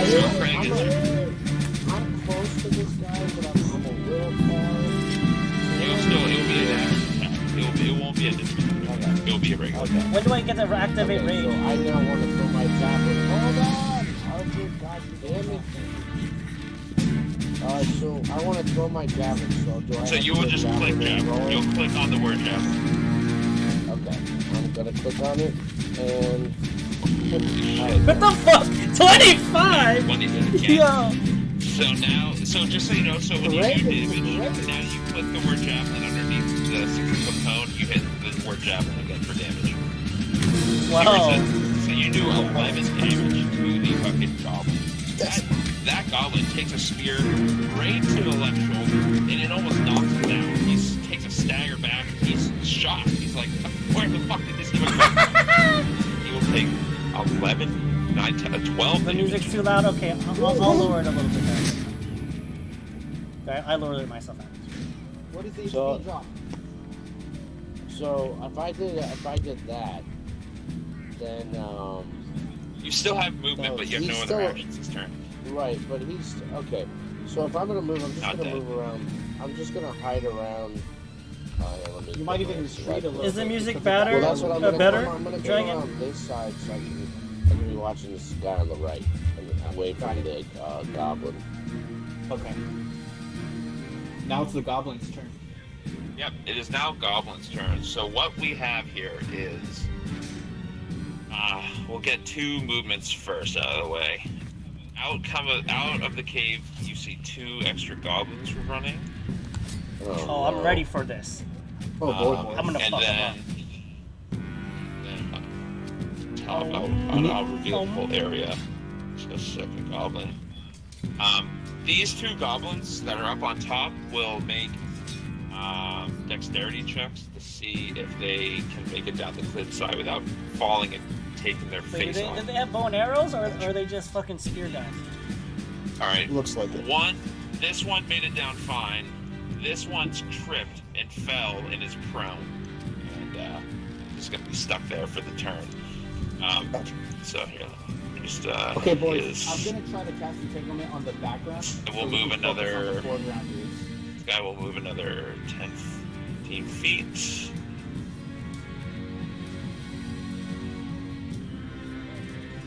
So Craig is I'm close to this guy, but I'm a little far. it'll be a damage attack. It won't be a disadvantage. Okay. It'll be a regular. Okay. When do I get to activate Okay, so rage? I now want to throw my javelin. Hold on! Arthur, god damn it. So I want to throw my javelin. So do I? So have you to will hit just click and roll? javelin. You'll click on the word javelin. Okay, I'm gonna click on it and. What the fuck? 25? When you did it again. Yo. So just so you know, so when you do damage, now you click the word javelin underneath the 6-foot cone, you hit the word javelin again for damage. Wow. So you do 11 damage to the fucking goblin. That goblin takes a spear right to the left shoulder, and it almost knocks him down. He takes a stagger back. He's shocked. He's like, where the fuck did this even come from? He will take 11, 9, 10, 12 The damage. music's too loud? Okay, I'll lower it a little bit then. Okay, I lowered it myself out. What is the So- HP drop? So if I did that, then You still have movement, No, but you have he's no still- other actions this turn. right, but he's okay. So if I'm gonna move, I'm just Not gonna dead. move around. I'm just gonna hide around. Let me You might get even my retreat a select- little Is the bit music because of better? Well, that's what I'm gonna better? do. I'm gonna go Dragon? around this side so I can be watching this guy on the right and away from the goblin. Okay. Now it's the goblin's turn. Yep, it is now Goblin's turn. So what we have here is, we'll get 2 movements first out of the way. Out of the cave, you see 2 extra goblins running. Oh, I'm ready for this. Oh boy. I'm gonna and fuck then, I'll reveal the whole area. Just a second, goblin. These 2 goblins that are up on top will make dexterity checks to see if they can make it down the cliffside without falling and taking their Wait, face off. did they have bow and arrows, or are they just fucking spear guys? All right. Looks like it. This one made it down fine. This one's tripped and fell and is prone, and is gonna be stuck there for the turn. Gotcha. So here, let me just Okay, boys. is- I'm gonna try to cast entanglement on the background. And we'll so we move can focus on another- the foreground dudes. This guy will move another 10, 15 feet.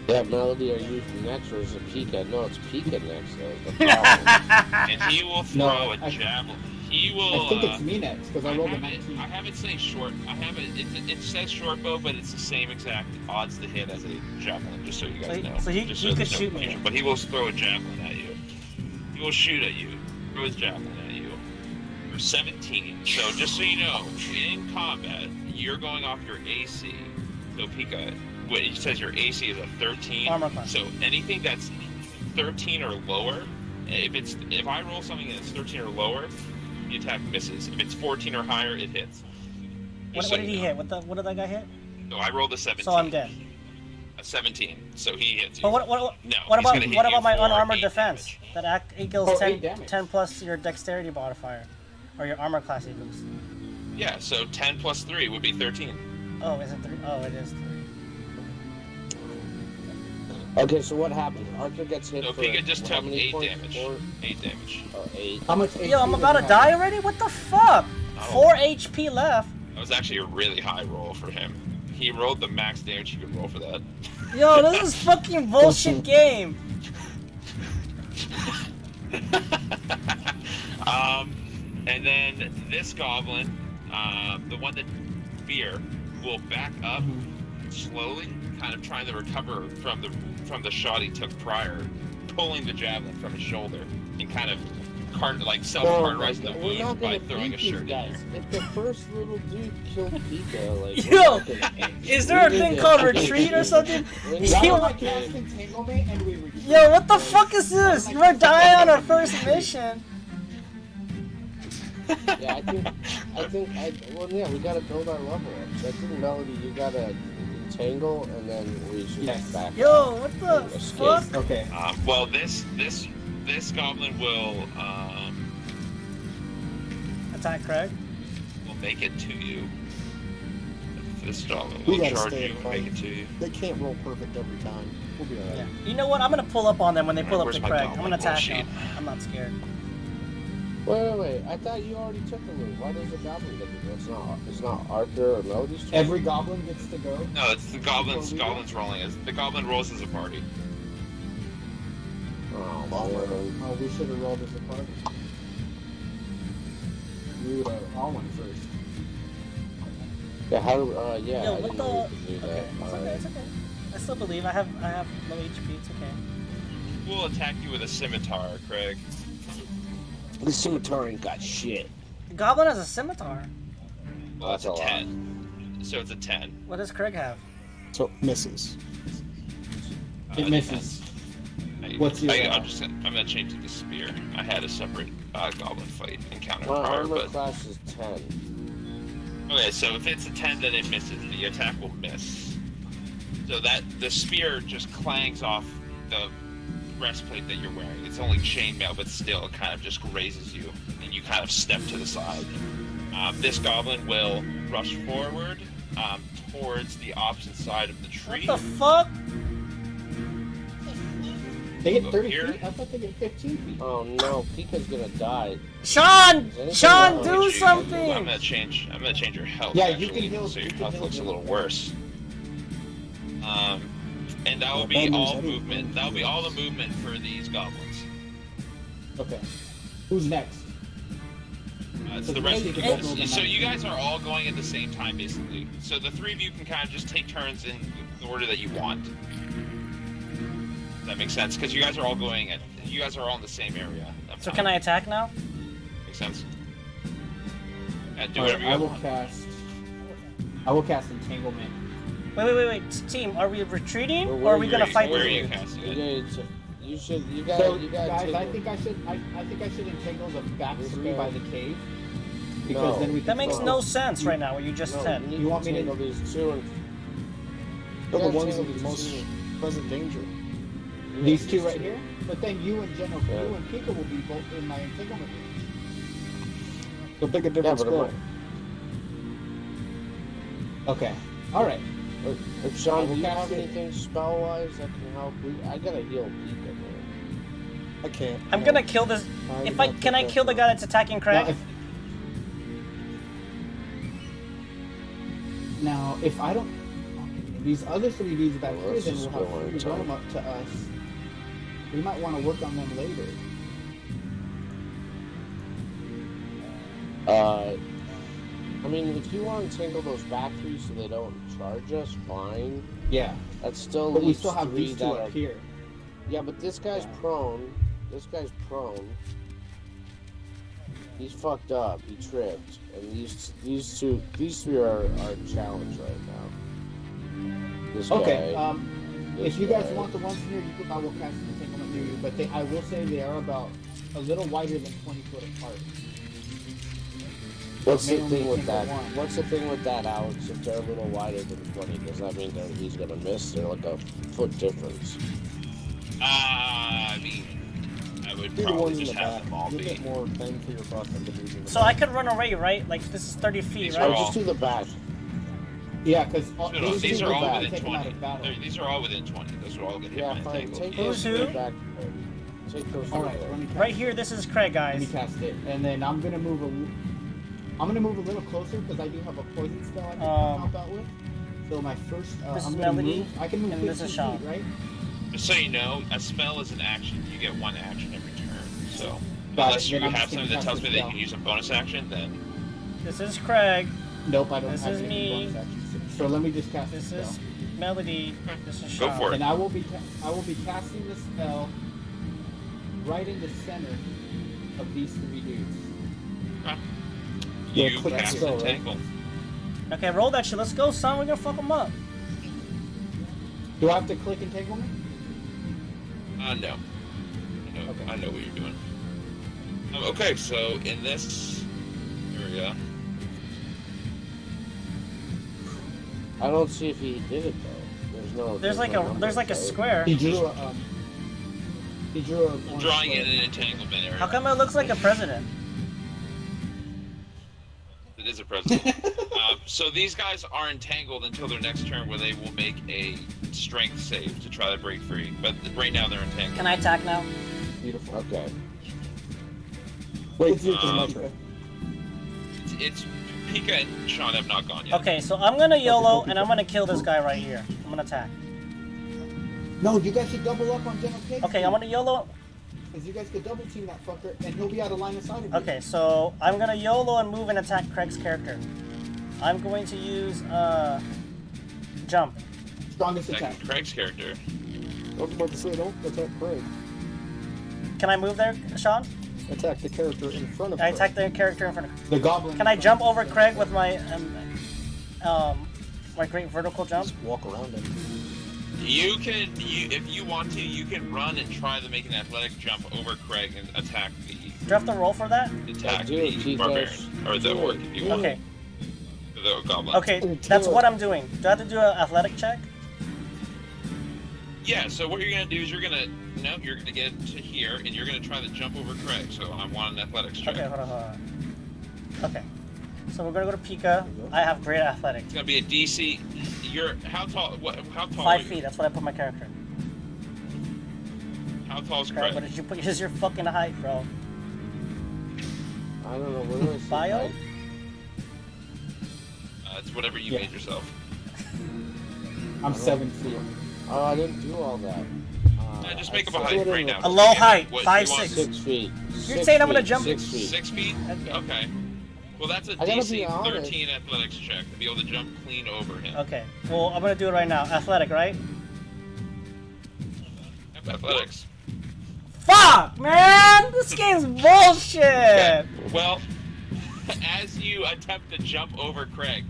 Yeah, Melody, are you next or is it Pika? No, it's Pika next. Though. The problem. And he will No, throw a I- javelin. He will. I think it's me next because I rolled a I 19. have it say short. I have it. It says short bow, but it's the same exact odds to hit as a javelin. Just so you guys know. So he Just could there's no shoot me. confusion. But he will throw a javelin at you. He will shoot at you. Throw his javelin at you. For 17. So just so you know, in combat, you're going off your AC. So Pika, what it says your AC is a 13. Armor class. So anything that's 13 or lower, if I roll something that's 13 or lower, the attack misses. If it's 14 or higher, it hits. What Just so did you he know. hit? What did that guy hit? So I rolled a 17. So I'm dead. A 17. So he hits you. But what No, what he's about gonna hit you my for unarmored 8 defense? damage. That equals Oh, 10, 8 damage. 10 plus your dexterity modifier, or your armor class equals. Yeah, so 10 plus 3 would be 13. Oh, is it 3? Oh, it is 3. Okay, so what happened? Arthur gets hit So for Pika just how took many 8 points? damage. 4? 8 damage. 8. How much HP Yo, I'm does about he to have? die already? What the fuck? Oh. 4 HP left. That was actually a really high roll for him. He rolled the max damage you could roll for that. Yo, this is fucking bullshit game. And then this goblin, the one that fear, will back up slowly, kind of trying to recover from the shot he took prior, pulling the javelin from his shoulder and kind of like Oh, self-cauterize the we're wound not by gonna throwing beat a these shirt in guys. there. If the first little dude killed Pika, like, we're Yo, not gonna- is there a we thing need called to- retreat or something? we need Why to don't I Yo, cast entanglement and we retreat? yo, what the Yes. fuck is this? We're dying on our first mission. Yeah, well, yeah, we gotta build our level up. So I think, Melody, you gotta entangle, and then we should Yes. back Yo, up what and the escape. fuck? Okay. Well, this goblin will Attack Craig. make it to you. This goblin We will gotta charge stay you and and make fight. it to you. They can't roll perfect every time. We'll be alright. Yeah. You know what? I'm gonna pull up on them when they pull up Where's to my Craig. goblin I'm gonna attack bullshit? them. I'm not scared. Wait. I thought you already took a move. Why does the goblin get to go? It's not Arthur or Melody's turn? Every goblin gets to go. No, it's the goblins. Goblins rolling as the goblin rolls as a party. Oh, Bummer. man. Oh, we should have rolled as a party. We would have all went first. Yeah, yeah, Yo, I what didn't the? know we could do Okay, that. it's okay. Alright. It's okay. I still believe. I have low HP. It's okay. We'll attack you with a scimitar, Craig. The scimitar ain't got shit. The goblin has a scimitar. Well, That's it's a a lot. 10. So it's a 10. What does Craig have? So misses. It misses. What's your, I'm gonna change it to spear. I had a separate goblin fight encounter My prior, armor but class is 10. okay. So if it's a 10, then it misses. The attack will miss. So that the spear just clangs off the breastplate that you're wearing. It's only chainmail, but still, it kind of just grazes you, and you kind of step to the side. This goblin will rush forward towards the opposite side of the tree. What the fuck? They get Over 30 here. feet? I thought they get 15 feet. Oh no, Pika's gonna die. Sean! Sean, wrong do with I'm something! gonna change your health. Yeah, you actually, can heal- so you your can health heal looks a him. little worse. And that will Well, be that means all anything. movement. That will be all the movement for these goblins. Okay. Who's next? It's So the rest of the maybe group. they So go you guys are all going at the same time, basically. So the three of you can kind of just take turns in the order that you want. Does that make sense? Because you guys are all going at. You guys are all in the same area. So can I attack now? Makes sense. And do Alright, whatever you I guys will want. cast entanglement. Wait. Team, are we retreating Well, or are we where gonna you- fight Where with are you you? casting You it? gotta, you should, you So, gotta, you gotta guys, take I it. think I should entangle the back This three guy. by the cave. Because No. then we can That makes focus. no sense right now what you just No, said. you need You want me to- entangle these two and They're the gotta ones entangle in these most two. present danger. Yeah, These two right here? But then you and General, Yeah. you and Pika will be both in my entanglement range. The big a Yeah, difference. but Squad. Okay. Alright. Sean, do you cast have it. anything spell wise that can help? I gotta heal Pika, man. I can't. I'm gonna kill this. I If I don't can, I think kill the guy that's attacking Craig. Now, if I don't... These other three dudes back Well, here, let's then just we'll have go on free time. roam up to us. We might want to work on them later. I mean, if you want to entangle those back three so they don't charge us, fine. Yeah. That still But we leaves still have three these two that up are. here. Yeah, but this guy's Yeah. prone. This guy's prone. He's fucked up. He tripped, and these three are a challenge right now. This Okay, guy. if you guys guy. want the ones here, I will cast an entanglement near you, but I will say they are about a little wider than 20 foot apart. What's the Maybe only thing with that? entangle one. What's the thing with that, Alex? If they're a little wider than 20, does that mean that he's gonna miss? They're like a foot difference. I mean, I would Do the probably ones in just the have back. them all You'll be. get more bang for your buck than the dudes in the So back. I could run away, right? Like this is 30 feet, These right? are Or all- just do the back. Yeah, because These are all back. within take them out 20. of battle. These are all within 20. Those are all gonna hit Yeah, my fine. entangle. Take Yeah. those Who's to who? the back. Take those. All to right, the let me cast Right here, this is Craig, Let me guys. cast it, and then I'm gonna move a little closer because I do have a poison spell I can help out with. So my first, This I'm is gonna Melody, move. I can move and 15 this is Sean. feet, right? Just so you know, a spell is an action. You get one action every turn. So Got unless it, you then I'm have just gonna something that cast tells a me that you spell. can use a bonus action, then This is Craig. Nope, I don't This have is any me. bonus actions. So let me just cast This the is spell. Melody. This is Go Sean. for it. And I will be casting the spell right in the center of these three dudes. Yeah, You click cast skill, right? entangle. Okay, roll that shit. Let's go, son. We're gonna fuck him up. Do I have to click entanglement? No. Okay. I know what you're doing. Okay, so in this area, I don't see if he did it though. There's like no a numbers, right? square. He drew a I'm orange drawing square. in an entanglement area. How come it looks like a president? It is a president. So these guys are entangled until their next turn, where they will make a strength save to try to break free. But right now they're entangled. Can I attack now? Beautiful. Okay. Wait, It's your turn, Um, Pika. It's Pika and Sean have not gone yet. Okay, so I'm gonna YOLO and I'm gonna kill this guy right here. I'm gonna attack. No, you guys should double up on General Cake. Okay, I'm gonna YOLO. Because you guys could double team that fucker, and he'll be out of line of sight of you. Okay, so I'm gonna YOLO and move and attack Craig's character. I'm going to use jump. Strongest attack. Attacking Craig's character. I was about to say, don't attack Craig. Can I move there, Sean? Attack the character in front of I Craig. attack the character in front of. The goblin. Can I jump over Craig with my my great vertical jump? Just walk around him. You can, if you want to, you can run and try to make an athletic jump over Craig and attack Do you have to roll for that? do it, the Jesus. barbarian or the orc if you want. Okay. The goblin. Okay, that's what I'm doing. Do I have to do an athletic check? Yeah. So what you're gonna do is you're gonna get to here and you're gonna try to jump over Craig. So I want an athletics check. Okay, hold on. Okay. So we're gonna go to Pika. I have great athletics. It's gonna be a DC. You're how tall? How tall? 5 are you? feet. That's what I put my character. How tall is Okay, Craig? what did you put? Use your fucking height, bro. I don't know. What do I see? Bio? It's whatever you Yeah. made yourself. I'm 7 feet. Oh, I didn't do all that. Just make up a I'd height say right now. A low height, What, 5'6". 6 feet. You're 6 saying I'm gonna feet, jump- 6 feet. 6 feet? Okay. Okay. Well, that's a I gotta DC be honest. 13 athletics check to be able to jump clean over him. Okay. Well, I'm gonna do it right now. Athletic, right? Athletics. Fuck, man! This game's bullshit. Well, as you attempt to jump over Craig,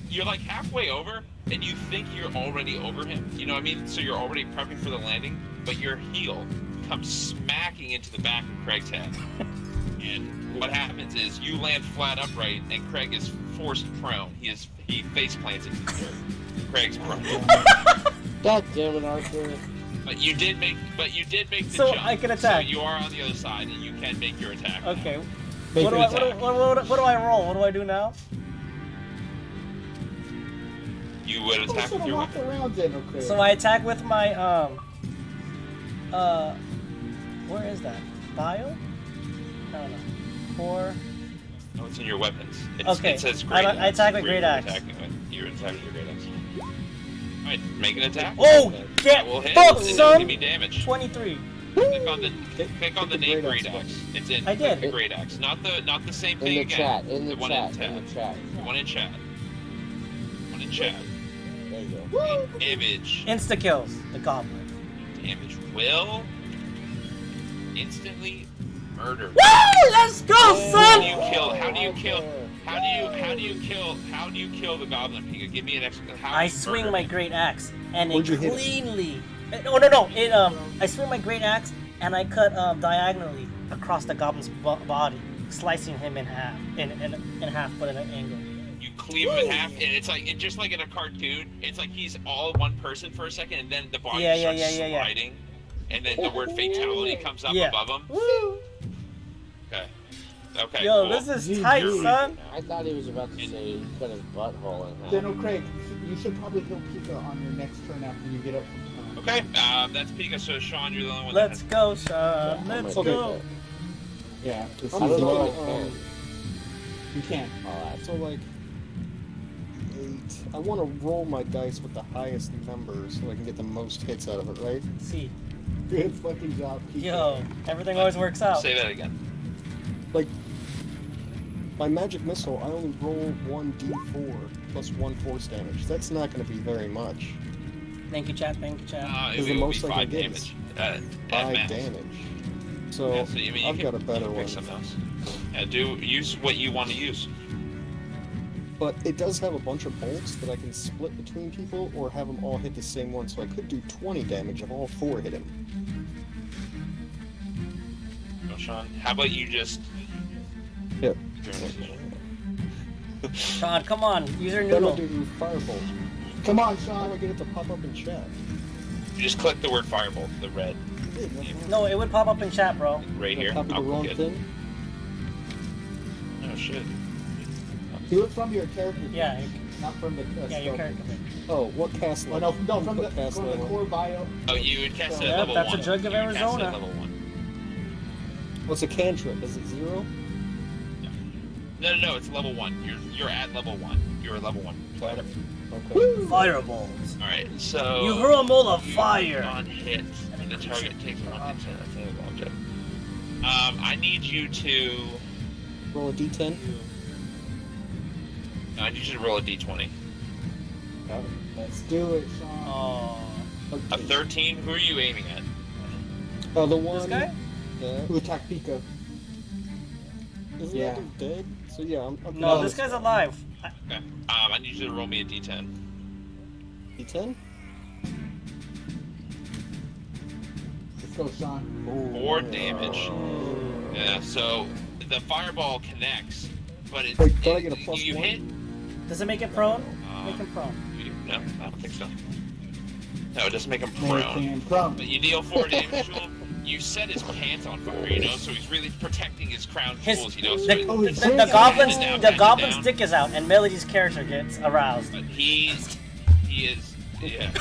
you're like halfway over, and you think you're already over him. You know what I mean? So you're already prepping for the landing, but your heel comes smacking into the back of Craig's head. And what happens is you land flat upright, and Craig is forced prone. He face plants into the dirt. Craig's prone. God damn it, Arthur. But you did make the So jump. I can attack. So you are on the other side, and you can make your attack. Okay. Make What an do, I, attack. what do I roll? What do I do now? You would Oh, attack so with your walk weapon. around, General Craig. So I attack with my where is that? Bio? I don't know. 4. Oh, it's in your weapons. Okay. It says I great axe. attack with Where great you're axe. attacking with. You're attacking with great axe. Alright, make an attack. Oh, That get will hit. fucked, It's son! give me damage. 23. Click on the the name great great axe axe. It's in. I did. Click the great axe. Not the same In thing the again. chat. In the one chat. in In the chat. The one in chat. One in chat. There you go. Image. Insta kills the goblin. Damage will instantly murder. Woo! Let's go, How do son! you kill? How do you kill? How do you kill the goblin? Pika, give me an extra. How I do you swing murder my him? great axe and it Where'd you hit it? cleanly. Oh no! It I swing my great axe and I cut diagonally across the goblin's body, slicing him in half, in half, but at an angle. You cleave him in half, and it's just like in a cartoon. It's like he's all one person for a second, and then the body Yeah, starts yeah. sliding, and then the word fatality comes up Yeah. above him. Woo! Okay. Okay. Yo, cool. this is GG. tight, son. I thought he was about to say he cut his butthole in half. General Craig, you should probably heal Pika on your next turn after you get up from time. Okay. That's Pika. So Sean, you're the only one. Let's that go, Sean. I'm Let's gonna do go. that. Yeah, this I is don't know low. if I can. You can. Alright. So like 8. I want to roll my dice with the highest numbers so I can get the most hits out of it, right? See, Good fucking job, Pika. yo, everything always works out. Say that again. Like my magic missile, I only roll 1d4 plus 1 force damage. That's not going to be very much. Thank you, chat. Thank you, chat. It Is the will be most I can 5 get damage. is At 5 max. damage. So, Yeah, so you mean I've got a you better can one. pick something else. Yeah, use what you want to use. But it does have a bunch of bolts that I can split between people or have them all hit the same one, so I could do 20 damage if all 4 hit him. Go, Sean. How about you just? Yep. Sean, come on, use your Then I'll noodle. do Firebolt. Come on, How do Sean. I get it to pop up in chat? You just click the word firebolt, the red No, it would pop up in chat, bro. right here. Copy the I'll wrong click it. thing? Oh shit. Do it from your character. Yeah, Not from the yeah, your spell. character. Oh, what cast Oh, level? no, from the What cast level? core bio. Oh, you would cast it Yeah, at level that's a 1. jug of You would cast it Arizona. at level 1. What's a cantrip? Is it 0? No, it's level 1. You're at level 1. You're a level 1 player. Okay. Fireballs. Alright, so You hurl a mole of you- fire. On hit, the target takes 1d10 of the object. I need you to Roll a d10. I need you to roll a d20. Let's do it, Sean. Oh, A 13. Who are you aiming at? The one. this guy? That. Who attacked Pika? Isn't Yeah. that dude dead? So yeah, I'm No, this guy's alive. Okay. I need you to roll me a d10. D10? Let's go, Sean. 4 damage. Yeah. So the fireball connects, but it. Wait, don't I get a plus you 1? hit. Does it make it prone? Make him prone. No, I don't think so. No, it doesn't make him Make prone. him prone. But you deal 4 damage to him. You set his pants on fire, you know, so he's really protecting his crown His, jewels, you know. So the, Oh, the, he's the, doing goblin's it. the goblin's Down. dick is out, and Melody's character gets aroused. But he is, yeah.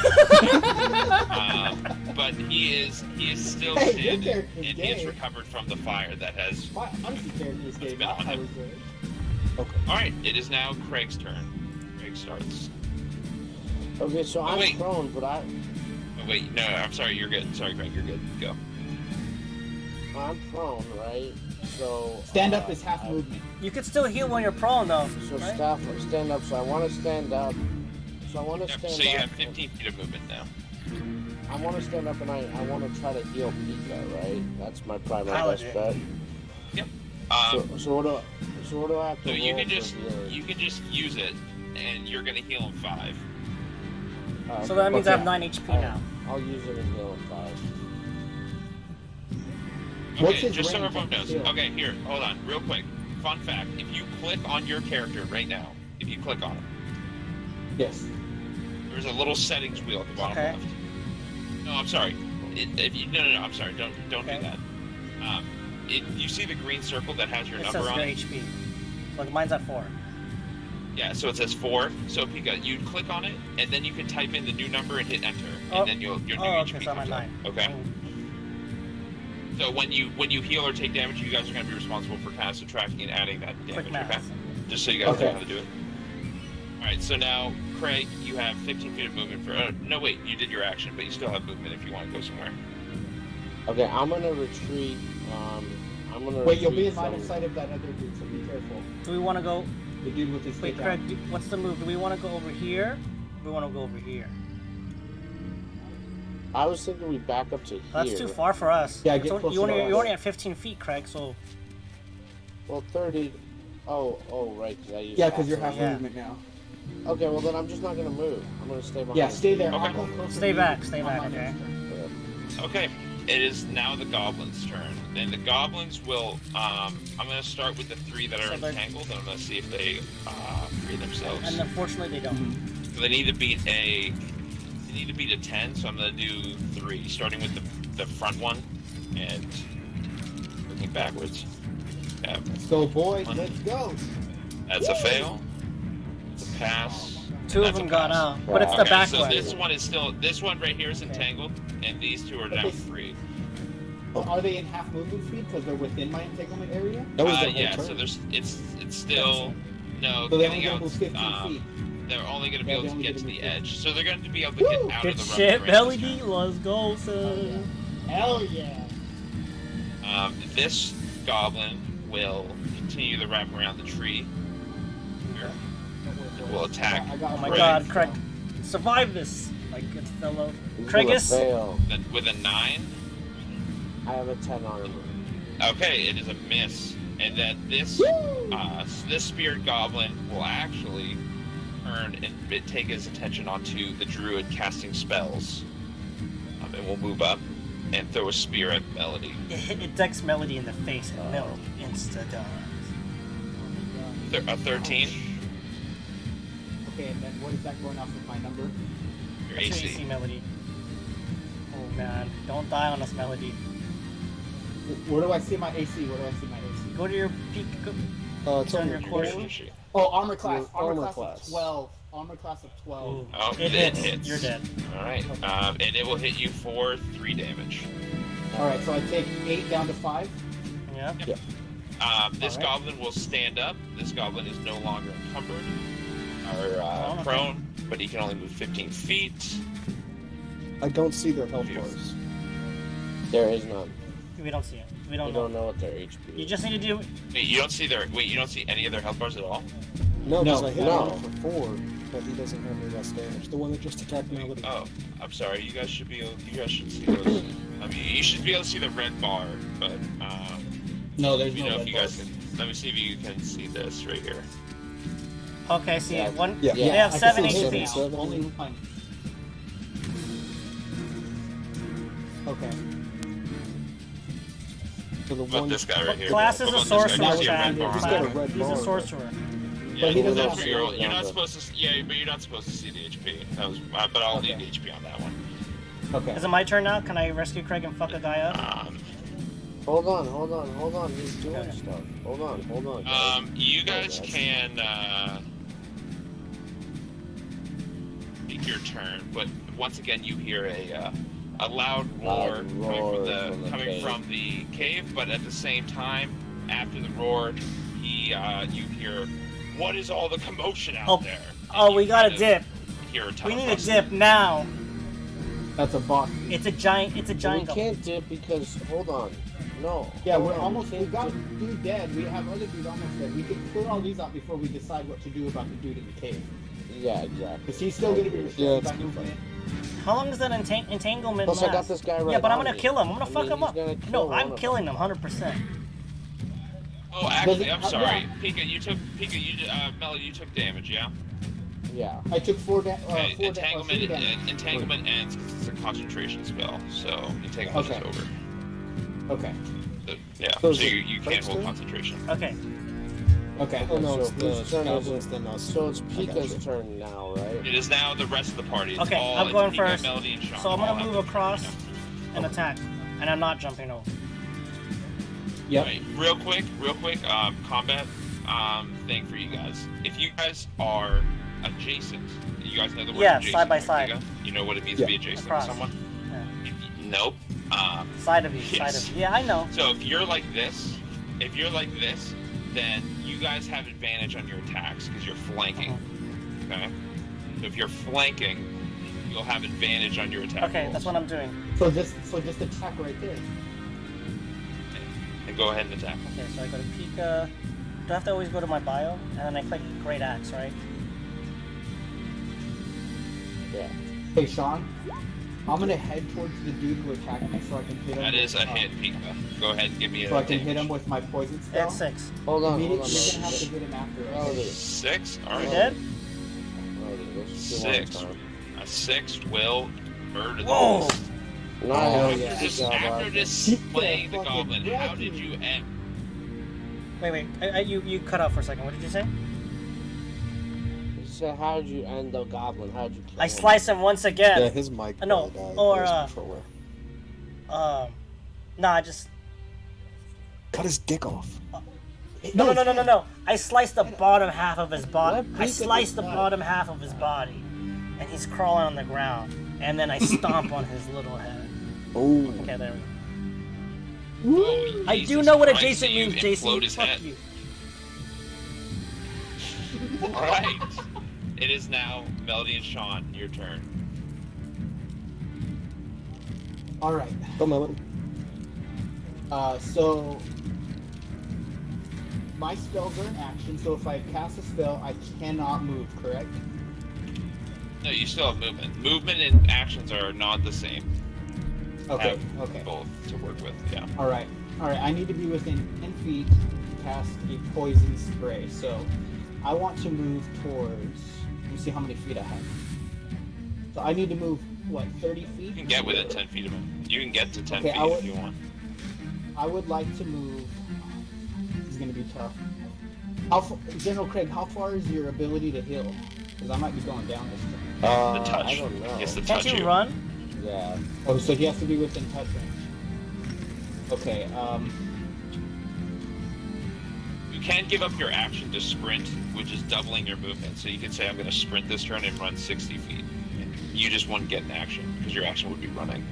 But he is still Hey, your standing, character's and he has gay. recovered from the fire that has. My honesty character is gay, been not on how him. he's doing. Okay. All right, it is now Craig's turn. Craig starts. Okay, so Oh, I'm wait. prone, but Oh, wait, no, I'm sorry, you're good. Sorry, Craig, you're good. Go. I'm prone, right? So Stand up is half I- movement. You can still heal when you're prone, though. So right? stand up. So I want to stand up. So I want to Yep, stand so you up. have 15 feet of movement now. I want to stand up and I want to try to heal Pika, right? That's my primary Paladin. best bet. Yep. So what do I have to So you roll can just for healing? you can just use it, and you're gonna heal him 5. So that means I have Okay. 9 HP Alright, now. I'll use it and heal him 5. What's Okay, his just so range everyone on the knows. shield? Okay, here, hold on, real quick. Fun fact: if you click on your character right now, if you click on him, Yes. there's a little settings wheel at the bottom Okay. left. No, I'm sorry. If you no, I'm sorry. Don't Okay. do that. You see the green circle that has your It says number your on it? HP. Like mine's at 4. Yeah, so it says 4. So Pika, you click on it, and then you can type in the new number and hit enter, Oh. and then your new Oh, HP okay, so I'm at comes up. 9. Okay. So when you heal or take damage, you guys are going to be responsible for kind of subtracting and adding that damage. Quick math. Okay. Just so you guys Okay. know how to do it. All right. So now, Craig, you have 15 feet of movement for. No, wait, you did your action, but you still have movement if you want to go somewhere. Okay, I'm gonna retreat. I'm gonna. Wait, you'll be in retreat line from- of sight of that other dude, so be careful. Do we want to go? The dude with his Wait, stick Craig, out. what's the move? Do we want to go over here? Or do we want to go over here? I was thinking we back up to here. That's too far for us. Yeah, It's get only- closer you only, to us. you're only at 15 feet, Craig. So Well, 30. Oh, right. 'Cause I used Yeah, because you're half Yeah. movement now. Okay, well then I'm just not gonna move. I'm gonna stay behind. Yeah, stay there. Okay. I'll go closer Stay to you. back, stay I'm back, on okay. next turn. Okay. It is now the goblins' turn. And the goblins will. I'm going to start with the 3 that are So they're- entangled, and I'm going to see if they free themselves. and unfortunately they don't. So they need to beat a 10, so I'm gonna do 3, starting with the front one and working backwards. Yeah, Let's go, boys. One. Let's go. that's a fail. It's a pass. Two of That's a them got pass. out, but it's the Okay, back so one. this one right here is Okay. entangled, and these 2 are now Okay. free. Are they in half movement speed because they're within my entanglement area? That was their whole Yeah, turn. so it's still no So they're only getting gonna out. move 15 feet. They're only gonna be Yeah, able they to only get get to to the move edge, so they're going to be able to Woo! get out Good of the shit, rough Belly terrain D. this turn. Let's go, son. Hell yeah. This goblin will continue to wrap around the tree. Here. Will attack. I got Oh my Craig. God, Craig, survive this, my good fellow. He's gonna Craigus? fail. Then with a 9, I have a 10 armor. Okay, it is a miss, and then this spirit goblin will actually turn and take his attention onto the druid casting spells, and will move up and throw a spear at Melody. It decks Melody in the face, and Melody insta dies. A 13. Okay, and then what is that going off of my number? Your That's your AC. AC, Melody. Oh man, don't die on us, Melody. Where do I see my AC? Where do I see my AC? Go to your peak. It's on your core. core. Oh, armor class. Your Armor armor class class. of 12. Armor class of 12. Ooh. Oh, It hits. You're dead. All right, and it will hit you for 3 damage. Alright, so I take 8 down to 5. Yeah. This Alright. goblin will stand up. This goblin is no longer encumbered or okay. prone, but he can only move 15 feet. I don't see their health bars. There is none. We don't see it. We We don't don't know. know what their HP You is. just need to do. Wait, you don't see any of their health bars at all? No, because I hit No. him for 4, but he doesn't have any less damage. The one that just attacked Melody. Oh, I'm sorry. You guys should see those. I mean, you should be able to see the red bar, but No, there's you no know red if you guys bars. can. Let me see if you can see this right here. Okay, see Yeah. one. Yeah. They have I can 7 see HP. now. Seven. Only 1. Okay. So the What about one this guy right here? Class is What a about this guy? sorcerer, You see a Chad. red bar? He's got a red He's a bar. sorcerer. Yeah, But he doesn't that's have for the you're red not number. supposed to. Yeah, but you're not supposed to see the HP. That was, but I'll leave Okay. the HP on that one. Okay. Is it my turn now? Can I rescue Craig and fuck a guy up? Hold on. He's doing Okay. stuff. Hold on. guys. You guys Oh, that's- can take your turn, but once again you hear a loud roar, coming from the cave. But at the same time, after the roar, you hear, "What is all the commotion out Oh, there?" Oh, And we you got a kind of dip. hear a ton We of need a rustling. dip now. That's a boss. It's a giant. It's a we giant. goblin. can't dip because hold on. No. Yeah, hold we're on, almost. We can't got dip. dude dead. We have other dude almost dead. We can clear all these out before we decide what to do about the dude in the cave. Yeah, exactly. Because he's still gonna be Yeah, restricted it's by movement. How long does that entanglement Plus, I last? got this guy right Yeah, but I'm on gonna me. kill him. I'm gonna I fuck mean, him he's up. gonna kill No, one I'm of killing him 100%. Oh, actually, Does it- I'm sorry, yeah. Pika. Melody, you took damage, yeah. Yeah. I took 4 Okay, damage. entanglement ends because it's a concentration spell, so entanglement Okay. is over. Okay. So, yeah, So so is it you can't Frank's hold turn? concentration. Okay. Okay. Oh no, So it's whose the turn is goblins it? then us. So it's I got Pika's you. turn now, right? It is now the rest of the party. It's Okay, all, I'm it's going Pika, first. Melody, and Sean. So I'm All gonna have move to- across yeah. and attack, and I'm not jumping over. Yep. Right. Real quick, combat thing for you guys. If you guys are adjacent, you guys know the word Yeah, adjacent. side by right, side. Pika? You know what it means Yeah. to be adjacent Across. to someone? Yeah. Nope. Side of you, Yes. side of you. Yeah, I know. So if you're like this, then you guys have advantage on your attacks because you're flanking. Uh-huh. Okay. So if you're flanking, you'll have advantage on your attack. Okay, rolls. that's what I'm doing. So just attack right there. And go ahead and attack. Okay, so I go to Pika. Do I have to always go to my bio? And then I click Great Axe, right? Yeah. Hey, Sean. I'm gonna head towards the dude who attacked me so I can hit him. That is a with, hit, Pika. Go ahead and give me a So I can hit damage. him with my poison spell. It's 6. Hold on. You're gonna have to Melody. hit him after. Melody. 6. All You right. dead? Melody, let's just do one 6. time. A 6 will murder Whoa! this. Nice. Oh, After yeah. just, Good job, after Bob. just Keep slaying the the fucking goblin, how dragon. did you end? Wait. You cut out for a second. What did you say? You said, how did you end the goblin? How did you kill I him? slice him once Yeah, again. his mic No, probably died, or, his uh, controller. No, I just. Cut his dick off. No. I sliced the bottom half of his body. Let I Pika sliced the decide. bottom half of his body. And he's crawling on the ground. And then I stomp on his little head. Oh, Okay, there we go. Oh, I do Jesus know what Christ, adjacent you means, Jason. implode his Fuck head. you. Alright. It is now Melody and Sean, your turn. All right. go Melody. So my spells are in action. So if I cast a spell, I cannot move. Correct? No, you still have movement. Movement and actions are not the same. Okay. Have Okay. both to work with, yeah. All right. All right, I need to be within 10 feet to cast a poison spray. So I want to move towards. Let me see how many feet I have. So I need to move what, 30 feet? You can get within 10 feet of him. You can get to 10 Okay, feet if you want. I would like to move. This is gonna be tough. General Craig, how far is your ability to heal? Because I might be going down this turn. The touch. I don't know. It's the Can't touch you run? Yeah. Oh, so he has to be within touch range. Okay. You can give up your action to sprint, which is doubling your movement. So you can say, I'm going to sprint this turn and run 60 feet. You just won't get an action, because your action would be running.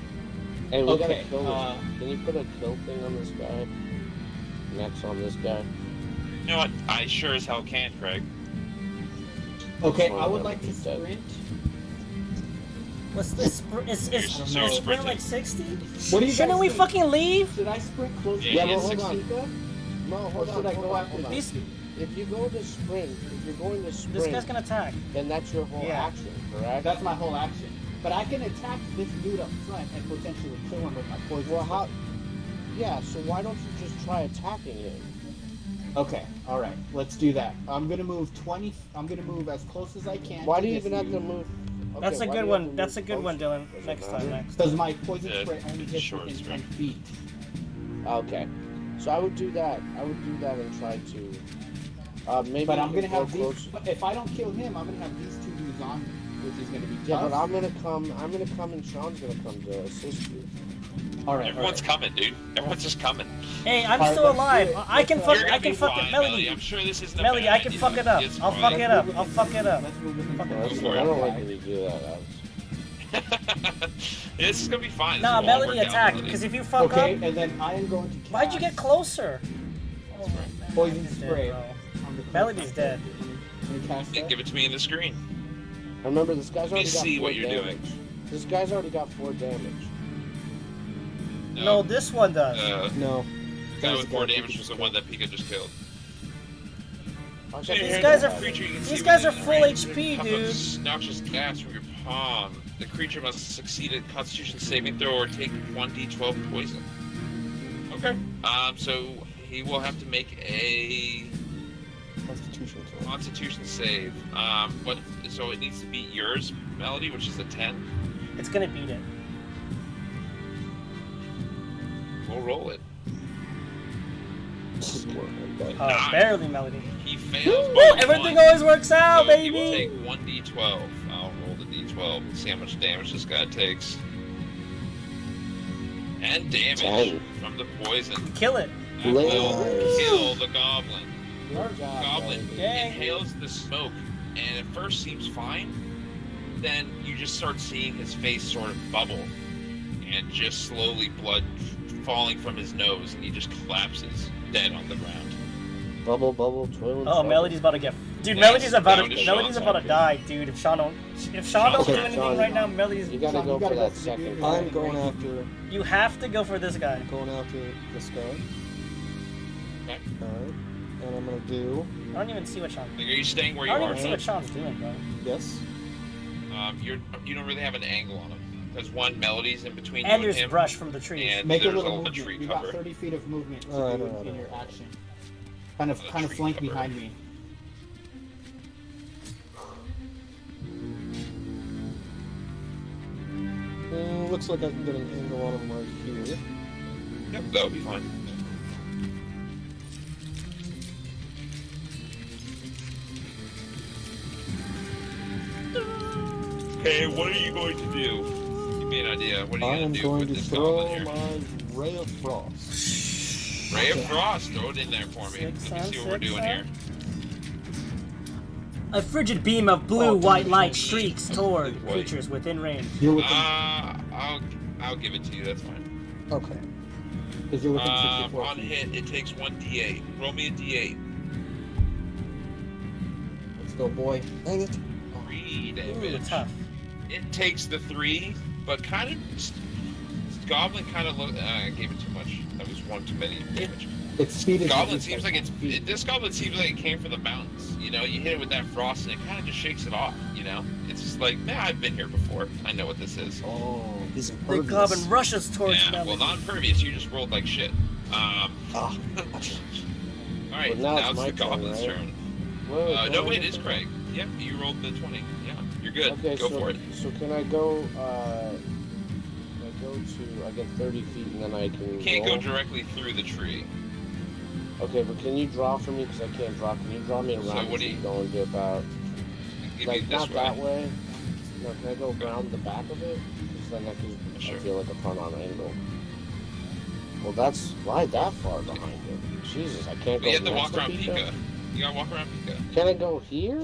Hey, we Okay, gotta kill this. Can you put a kill thing on this guy? Next on this guy? You know what? I sure as hell can, Craig. Okay, Well, I would that like would to be dead. sprint. What's this? Is You're sprint sprinting. like 60? What do you Shouldn't guys we think? fucking leave? Should I sprint close Yeah, to yeah, the hold 60. on. Pika? No, Or hold should on. I go after hold on. These- If you go to sprint, if you're going to sprint, This guy's gonna attack. then that's your whole Yeah. action, correct? That's my whole action. But I can attack this dude up front and potentially kill him with my poison. Well, spray. how? Yeah. So why don't you just try attacking him? Okay, all right, let's do that. I'm gonna move 20. I'm gonna move as close as I can. Why to do you this even have to dude, move? Okay, That's a why do good you have one. to That's a move good one, closer? Dylan. Does it Next matter? time, next. Because my poison Yeah, spray only it's hits short within spray. 10 feet. Okay. So I would do that. I would do that and try to. Maybe. But I'm you gonna can have go these. closer. If I don't kill him, I'm gonna have these two dudes on me, which is gonna be Yeah, tough. but I'm gonna come. I'm gonna come, and Sean's gonna come to assist you. All right, Everyone's coming, dude. Everyone's just coming. Hey, I'm Alright, still let's alive. do it. I can Let's fuck. You're I gonna can be fuck fine, it, Melody. I'm sure this isn't a Melody, bad I can idea. fuck it up. It's I'll fine. fuck it up. I'll Let's fuck it up. Let's move within Fuck it touch. up. That's, for it. I don't like when you do that. This is gonna be fine. This Nah, will all Melody work out, attack. Melody. Because if you fuck Okay, up, and then I am going to. Cast why'd you get closer? Oh, man, Poison Melody's dead, spray. bro. on the Melody's dead. Can you cast Yeah, that? give it to me in the screen. Remember, this guy's Let me already got see 4 what you're damage. doing. This guy's already got 4 damage. No, this one does. No. The guy That was with the 4 guy damage Pika was the just one that Pika just killed. I So got These you're guys the are- creature, you can these see guys within are full range of HP, a puff dude. of noxious gas from your palm. The creature must succeed a Constitution saving throw or take 1d12 poison. Okay. So he will have to make a Constitution. Constitution save. What? So it needs to beat yours, Melody, which is a 10. It's gonna beat it. We'll roll it. Nice. Barely, Melody. He fails Woo! by Everything 1. always works out, So he will baby. take 1d12. I'll roll the d12 and see how much damage this guy takes. And damage 10. from the poison. Kill it. That Nice. will kill the goblin. Good job, Goblin Melody. Dang. inhales the smoke and at first seems fine. Then you just start seeing his face sort of bubble and just slowly blood falling from his nose, and he just collapses dead on the ground. Bubble, bubble, twirl. Oh, Melody's about to get. Dude, Next, Melody's about down to. to Melody's Sean's about to turn. die, dude. If Sean don't do Okay, anything Sean, right now, Melody's. You gotta Sean, go you gotta for go that for the second. dude. I'm going after You have to go for this guy. this guy. Okay. Alright. And I'm gonna do I don't even see what Sean. Like, are you staying where you I don't are? even see what Sean's doing, bro. yes. You don't really have an angle on him because one Melody's in between And you and there's him, brush from the trees. and Make a there's little a tree movement. You got cover. 30 feet of movement to Alright, do alright, in your alright. action. Kind of tree flank cover. behind me. Looks like I can get an angle on him right here. Yep, that would be fine. Okay, what are you going to do? Give me an idea. What are I you am going to do going with to this throw goblin here? my Ray of Frost. Ray of Frost, throw it in there for me. Six Let me cents, see what we're 6 doing here. cents. A frigid beam of blue-white light streaks toward Blue-white. creatures within range. You're within, I'll give it to you. That's fine. Okay. because you're within 64 On feet. hit, it takes 1d8. Roll me a d8. Let's go, boy. Dang it. 3 Ooh, damage. tough. It takes the 3, but kind of. Goblin kind of looked. I gave it too much. That was one too many damage. Its speed is Goblin reduced seems by like it's. 10 feet. This goblin seems like it came from the mountains. You know, you hit it with that frost and it kind of just shakes it off. You know, it's just like, man, I've been here before. I know what this is. Oh, he's The impervious. goblin rushes towards Yeah, well, Melody. not impervious. You just rolled like shit. All right, Well, now now it's it's my the turn, goblin's right? turn. Wait, No, wait, it is Craig. Yep, you rolled the 20. Yeah, you're good. Okay, Go so for it. so can I go? I get 30 feet and then I can. You can't roll? go directly through the tree. Okay, but can you draw for me? Because I can't draw. Can you draw me around? So what the do you- tree going to about? Give Like you not this that way. way. No, can I go around the back of it? Because then that gives Sure. I feel like a front-on angle. Well, that's why that far behind it. Jesus, I can't But go. you have to next walk around Pika? Pika. You gotta walk around Pika. Can I go here?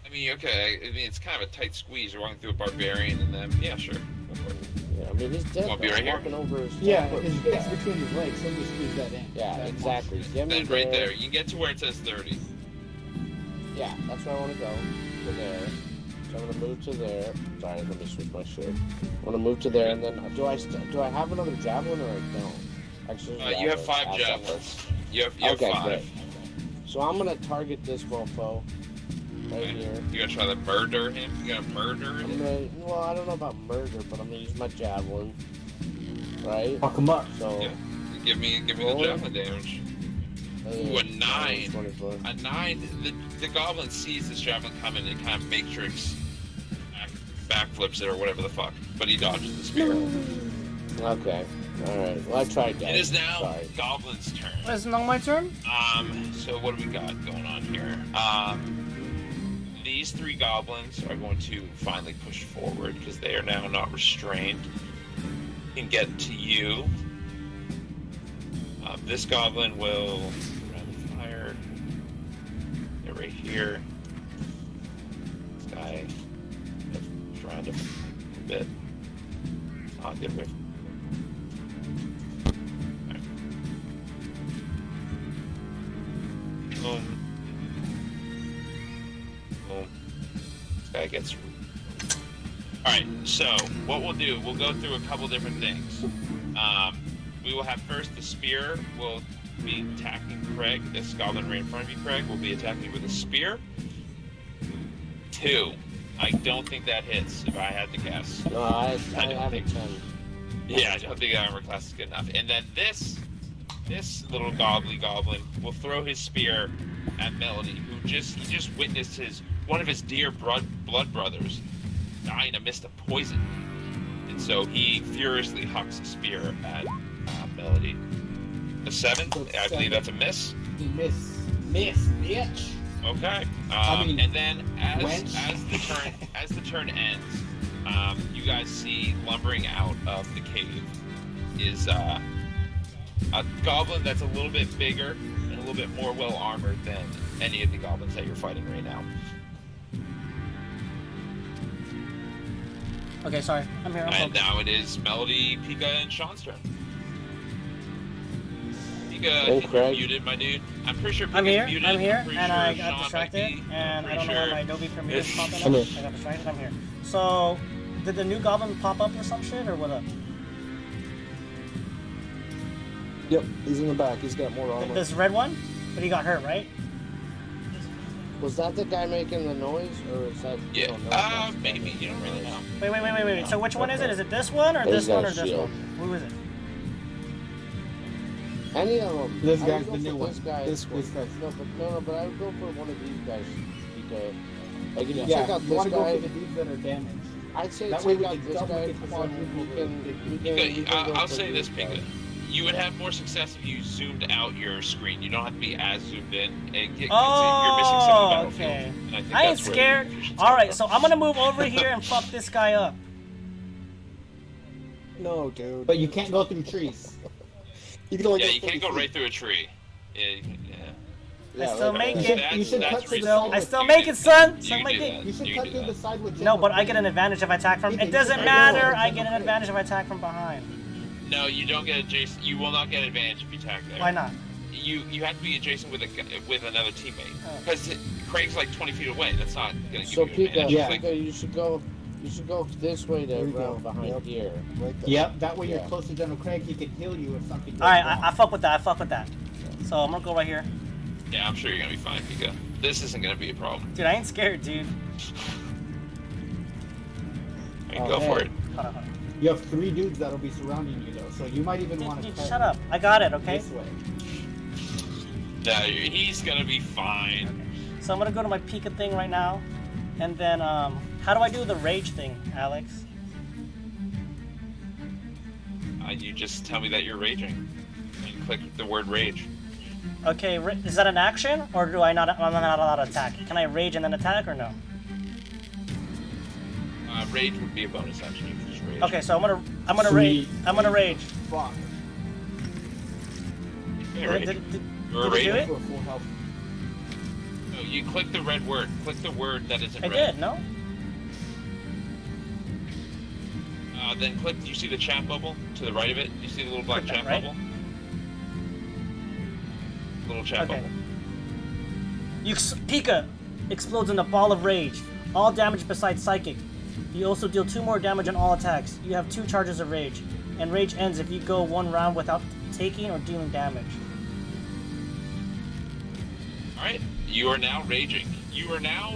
I mean, okay. I mean, it's kind of a tight squeeze. You're walking through a barbarian, and then yeah, sure. Go for it. Yeah, I mean he's dead. Wanna be though. right I'm here? walking over his. Yeah, dead it's, corpse. it's between his legs. Somebody squeeze that in. Yeah, That exactly. monster. Get me Then right there, you can get to where it says 30. Yeah, that's where I want to go. To there. So I'm gonna move to there. Sorry, let me switch my shirt. I want to move to there, and then do I have another javelin or I don't? Actually, You have 5 I'll javelins. You have Okay, 5. great. So I'm gonna target this mofo right Okay. here. You gonna try to murder him? You gonna murder I'm him? well, I don't know about murder, but I'm gonna use my javelin. Right? Fuck him up. So Yeah. Give me the Roll. javelin damage. Ooh, a 9. 24. A 9. The goblin sees this javelin coming and kind of matrix backflips it or whatever the fuck, but he dodges the spear. Okay. Alright. Well, I tried that. It is now Sorry. Goblin's turn. Is it not my turn? So what do we got going on here? These 3 goblins are going to finally push forward because they are now not restrained. Can get to you. This goblin will rapid fire. Get right here. This guy trying to a bit. I'll get away. Boom. Boom. This guy gets. Alright, so what we'll do, we'll go through a couple different things. We will have first the spear will be attacking Craig. This goblin right in front of you, Craig, will be attacking you with a spear. 2. I don't think that hits, if I had to guess. No, I don't have a think- 10. Yeah, I don't think the armor class is good enough. And then this little gobbly goblin will throw his spear at Melody, who he just witnessed one of his dear blood brothers die in a mist of poison. And so he furiously hucks a spear at Melody. A 7? So I believe 7. that's a miss. He miss, bitch. Okay. I mean, and then wench. as the turn ends, you guys see lumbering out of the cave is a goblin that's a little bit bigger and a little bit more well armored than any of the goblins that you're fighting right now. Okay, sorry. I'm here. I'm And focused. now it is Melody, Pika, and Sean's turn. Pika, Oh, I think you're Craig. muted, my dude. I'm pretty sure Pika's I'm here. muted. I'm here, pretty and sure I Sean got might distracted, be. and I I'm don't know pretty why my sure. Adobe Premiere is popping I'm up. here. I got distracted. I'm here. So, did the new goblin pop up or some shit, or what up? Yep, he's in the back. He's got more armor. This red one, but he got hurt, right? Was that the guy making the noise, or is that? you Yeah, don't know if that's the guy maybe. making You don't the really noise? know. Wait. So which one is it? Is it this one or He's this one got or a this shield. one? Who is it? Any of them. This I would guy's go the for new one. This guy. This guy's. No, but I would go for one of these guys. Because, like, if you check Yeah, out you this want to go guy, for the dudes that are damaged. I'd say That way check we out can this double guy. it, because quadruple we it. can Pika, go I'll for say this, these guys. Pika. You would have more success if you zoomed out your screen. You don't have to be as zoomed in. And you're missing some Oh, of the battlefield. okay. And I think I ain't that's where scared. the confusion's All coming right, from. so I'm gonna move over here and fuck this guy up. No, dude. But you can't go through trees. You can only Yeah, go you can't 30 go feet. right through a tree. Yeah, Yeah, I still right make there. You it. should, you should That's cut to the reasonable. side I with, still You make can it, son. You Still can make do it. that. you should You cut can to do the that. side with No, but I get an advantage if I attack from. You It can doesn't just- matter. Oh, I get an okay. advantage if I attack from behind. No, you don't get adjacent. You will not get advantage if you attack there. Why not? You have to be adjacent with another teammate Oh. because Craig's like 20 feet away. That's not gonna give So you Pika, advantage. Yeah. Like, Pika, you should go this way to There you go. around behind Yep. here. Right there. Yep, that way you're Yeah. close to General Craig. He can heal you if something goes All right, wrong. I fuck with that. I fuck with that. So I'm gonna go right here, yeah, I'm sure you're gonna be fine, Pika. This isn't gonna be a problem. dude. I ain't scared, dude. I mean, Oh, go hey. for it. Hold on. You have 3 dudes that'll be surrounding you though, so you might even want to Shut up. I got it, okay? this way. No, he's gonna be fine. Okay. So I'm gonna go to my Pika thing right now. And then, how do I do the rage thing, Alex? You just tell me that you're raging, and click the word rage. Okay, is that an action, or do I'm not allowed to attack? Can I rage and then attack, or no? Rage would be a bonus action. You can just rage. Okay, so I'm gonna rage. I'm gonna rage. Fuck. Yeah, rage. Did You're it do raging. it? For full health. No, you click the red word. Click the word that is in I red. did, no? Then click. You see the chat bubble to the right of it? You see the little black Click that, chat right? bubble? Little chat Okay. bubble. Pika explodes in a ball of rage. All damage besides psychic. You also deal 2 more damage on all attacks. You have 2 charges of rage. And rage ends if you go 1 round without taking or dealing damage. Alright, you are now raging. You are now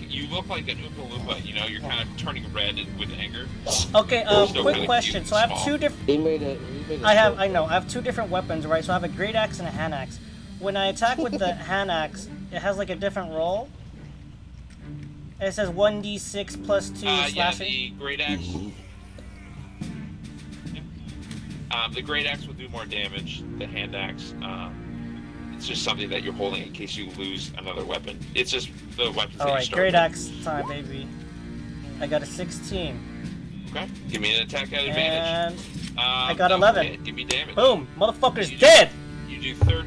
you look like an Oompa Loompa, you know, you're kind of turning red with anger. Okay, Still quick really question. cute So I have and 2 different... He made a I know, I have 2 different weapons, right? So I have a great axe and a hand axe. When I attack with the hand axe, it has like a different roll. It says 1d6 plus 2 Yeah, slashing. the great axe. The great axe will do more damage. The hand axe, it's just something that you're holding in case you lose another weapon. It's just the weapons that you Alright, start great with. axe time, baby. I got a 16. Okay, give me an attack at advantage. And I got that 11. will hit. Give me damage. boom, motherfucker's You do- dead! You do 13.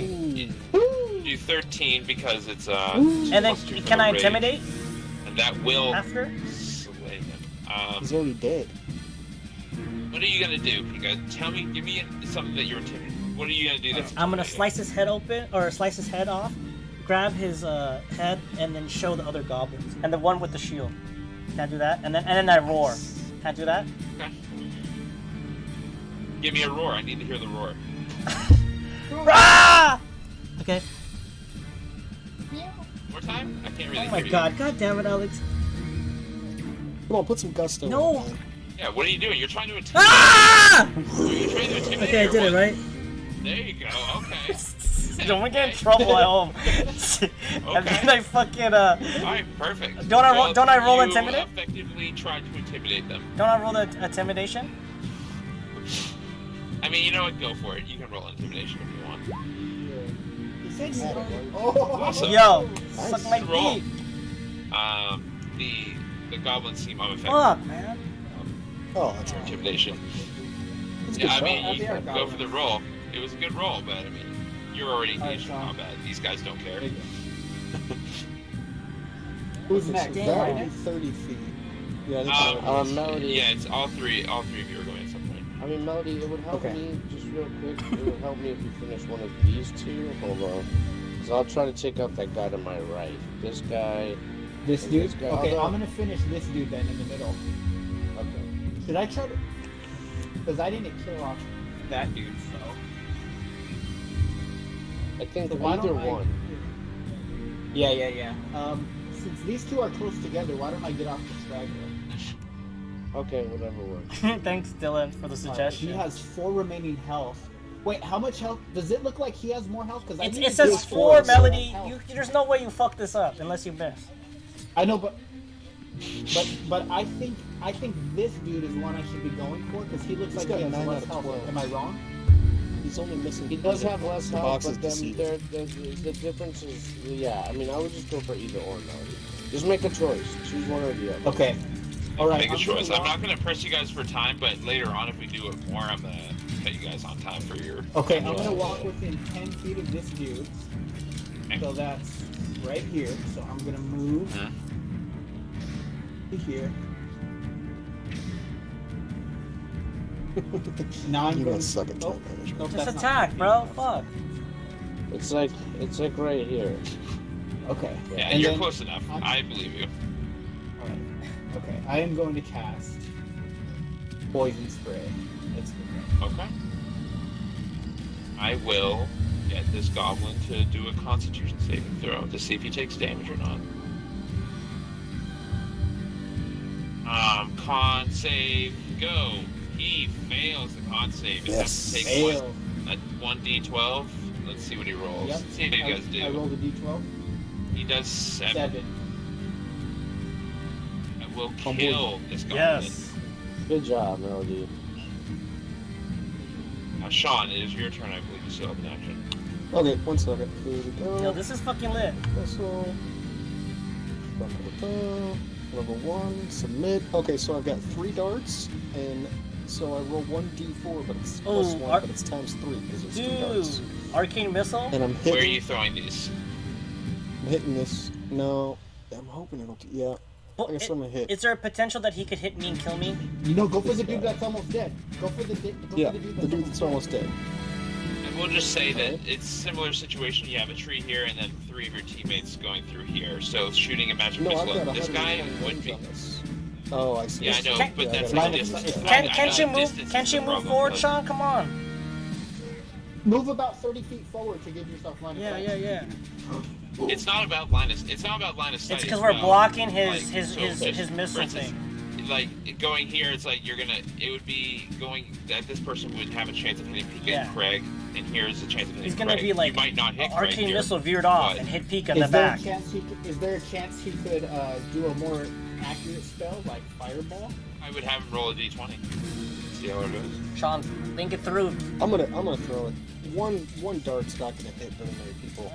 13. You do 13 because it's And then, plus 2 for can the I rage, intimidate and that will after? slay him. He's already dead. What are you gonna do, Pika? Tell me, give me something that you're intimidating. What are you gonna do that's I'm gonna intimidating? slice his head open, or slice his head off, grab his head, and then show the other goblins. And the one with the shield. Can I do that? And then I roar. Can I do that? Okay. Give me a roar. I need to hear the roar. Rah! Okay. More time? I can't really Oh hear my you. god. God damn it, Alex. Come on, put some gusto. No. in it, man. Yeah, what are you doing? You're trying to intimidate. Ah! Are you trying to intimidate? Okay, I or did it, what? right? There you go. Okay. Don't get in trouble at home. And then I fucking All right, perfect. Don't I roll you intimidate? effectively tried to intimidate them. don't I roll the intimidation? I mean, you know what? Go for it. You can roll intimidation if you want. He said so. Awesome. Yo, suck my Good roll. dick. The goblins seem unaffected. Fuck, man. Oh, that's for right. intimidation. That's Yeah, I good. mean, Well, you they are can go for the goblins. roll. It was a good roll, but I mean, you're already engaged in Sean. combat. These guys don't care. Who's next? Damn. That would Right? be 30 feet. Yeah, I think Melody. Yeah, it's all three of you are going at some point. I mean, Melody, it would help Okay. me, just real quick, it would help me if you finish one of these 2. Hold on. Because I'll try to take out that guy to my right. This guy. This And dude? this guy. Okay, Although- I'm gonna finish this dude then in the middle. Okay. Should I try to... Because I didn't kill off that dude, so... I think So why either don't I- one. Yeah. Since these 2 are close together, why don't I get off the straggler? Okay, whatever works. Thanks, Dylan, for the He suggestion. has 4 remaining health. Wait, how much health? Does it look like he has more health? Because It says 4, Melody. There's no way you fuck this up unless you miss. I know, but I think this dude is one I should be going for because he looks He's like got he a has 9 less out of health. 12. Am I wrong? He's only missing. He does have less the health, box is but then deceived. the difference is, yeah, I mean, I would just go for either or, Melody. Just make a choice. Choose one or the other. Okay. All right. Make a I'm choice. gonna I'm walk- not going to press you guys for time, but later on, if we do it more, I'm going to cut you guys on time for your. Okay, I'm gonna walk within 10 feet of this dude. Okay. So that's right here. So I'm gonna move Mhm. to here. Now I'm You going guys suck at oh, time management. nope, Just that's not attack, me. bro. Fuck. It's like right here. Okay. Yeah, And you're then- close enough. I believe you. Alright. Okay. I am going to cast poison spray. Let's do that. Okay. I will get this goblin to do a Constitution saving throw to see if he takes damage or not. con save, go. He fails the con save. It has to take Fail. a 1d12. Let's see what he rolls. Yep. See what you guys do. I rolled a d12. He does 7. 7. I will kill this goblin. Yes. Good job, Melody. Now, Sean, it is your turn. I believe you still have an action. Okay, 1 second. Here we go. Yo, this is fucking lit. Missile. Level 1, submit. Okay, so I've got 3 darts, and so I roll 1d4, but it's plus 1, but it's times 3 because it's 2 darts. Dude, arcane missile. And I'm Where are hitting. you throwing these? I'm hitting this. No, I'm hoping it'll. Yeah, Well, I guess I'm gonna hit. is there a potential that he could hit me and kill me? You know, go for the dude that's almost dead. Go for the dude The dude that's almost dead. And we'll just say that it's a similar situation. You have a tree here, and then 3 of your teammates going through here. So shooting a magic No, I've missile. got This guy 120 wouldn't range be. on this. Oh, I see. Yeah, I know, Can- but Yeah, that's I not gotta the get distance. this It's guy. not- Can't you move? distance Can't is you the move problem, forward, but- Sean? Come on. Move about 30 feet forward to give yourself line of Yeah, sight. yeah, yeah. It's not about line of. It's not about line of sight. It's because we're about, blocking like, his so his for missile instance, thing. Like going here, it's like you're gonna. It would be going that this person would have a chance of hitting Pika Yeah. and Craig, and here's a chance of hitting He's gonna Craig. be like you might not hit Craig arcane here, missile veered off but and hit Pika in the Is there back. a chance he could? Is there a chance he could do a more accurate spell like fireball? I would have him roll a d20. See how it goes. Sean, think it through. I'm gonna throw it. One dart's not gonna hit very many people.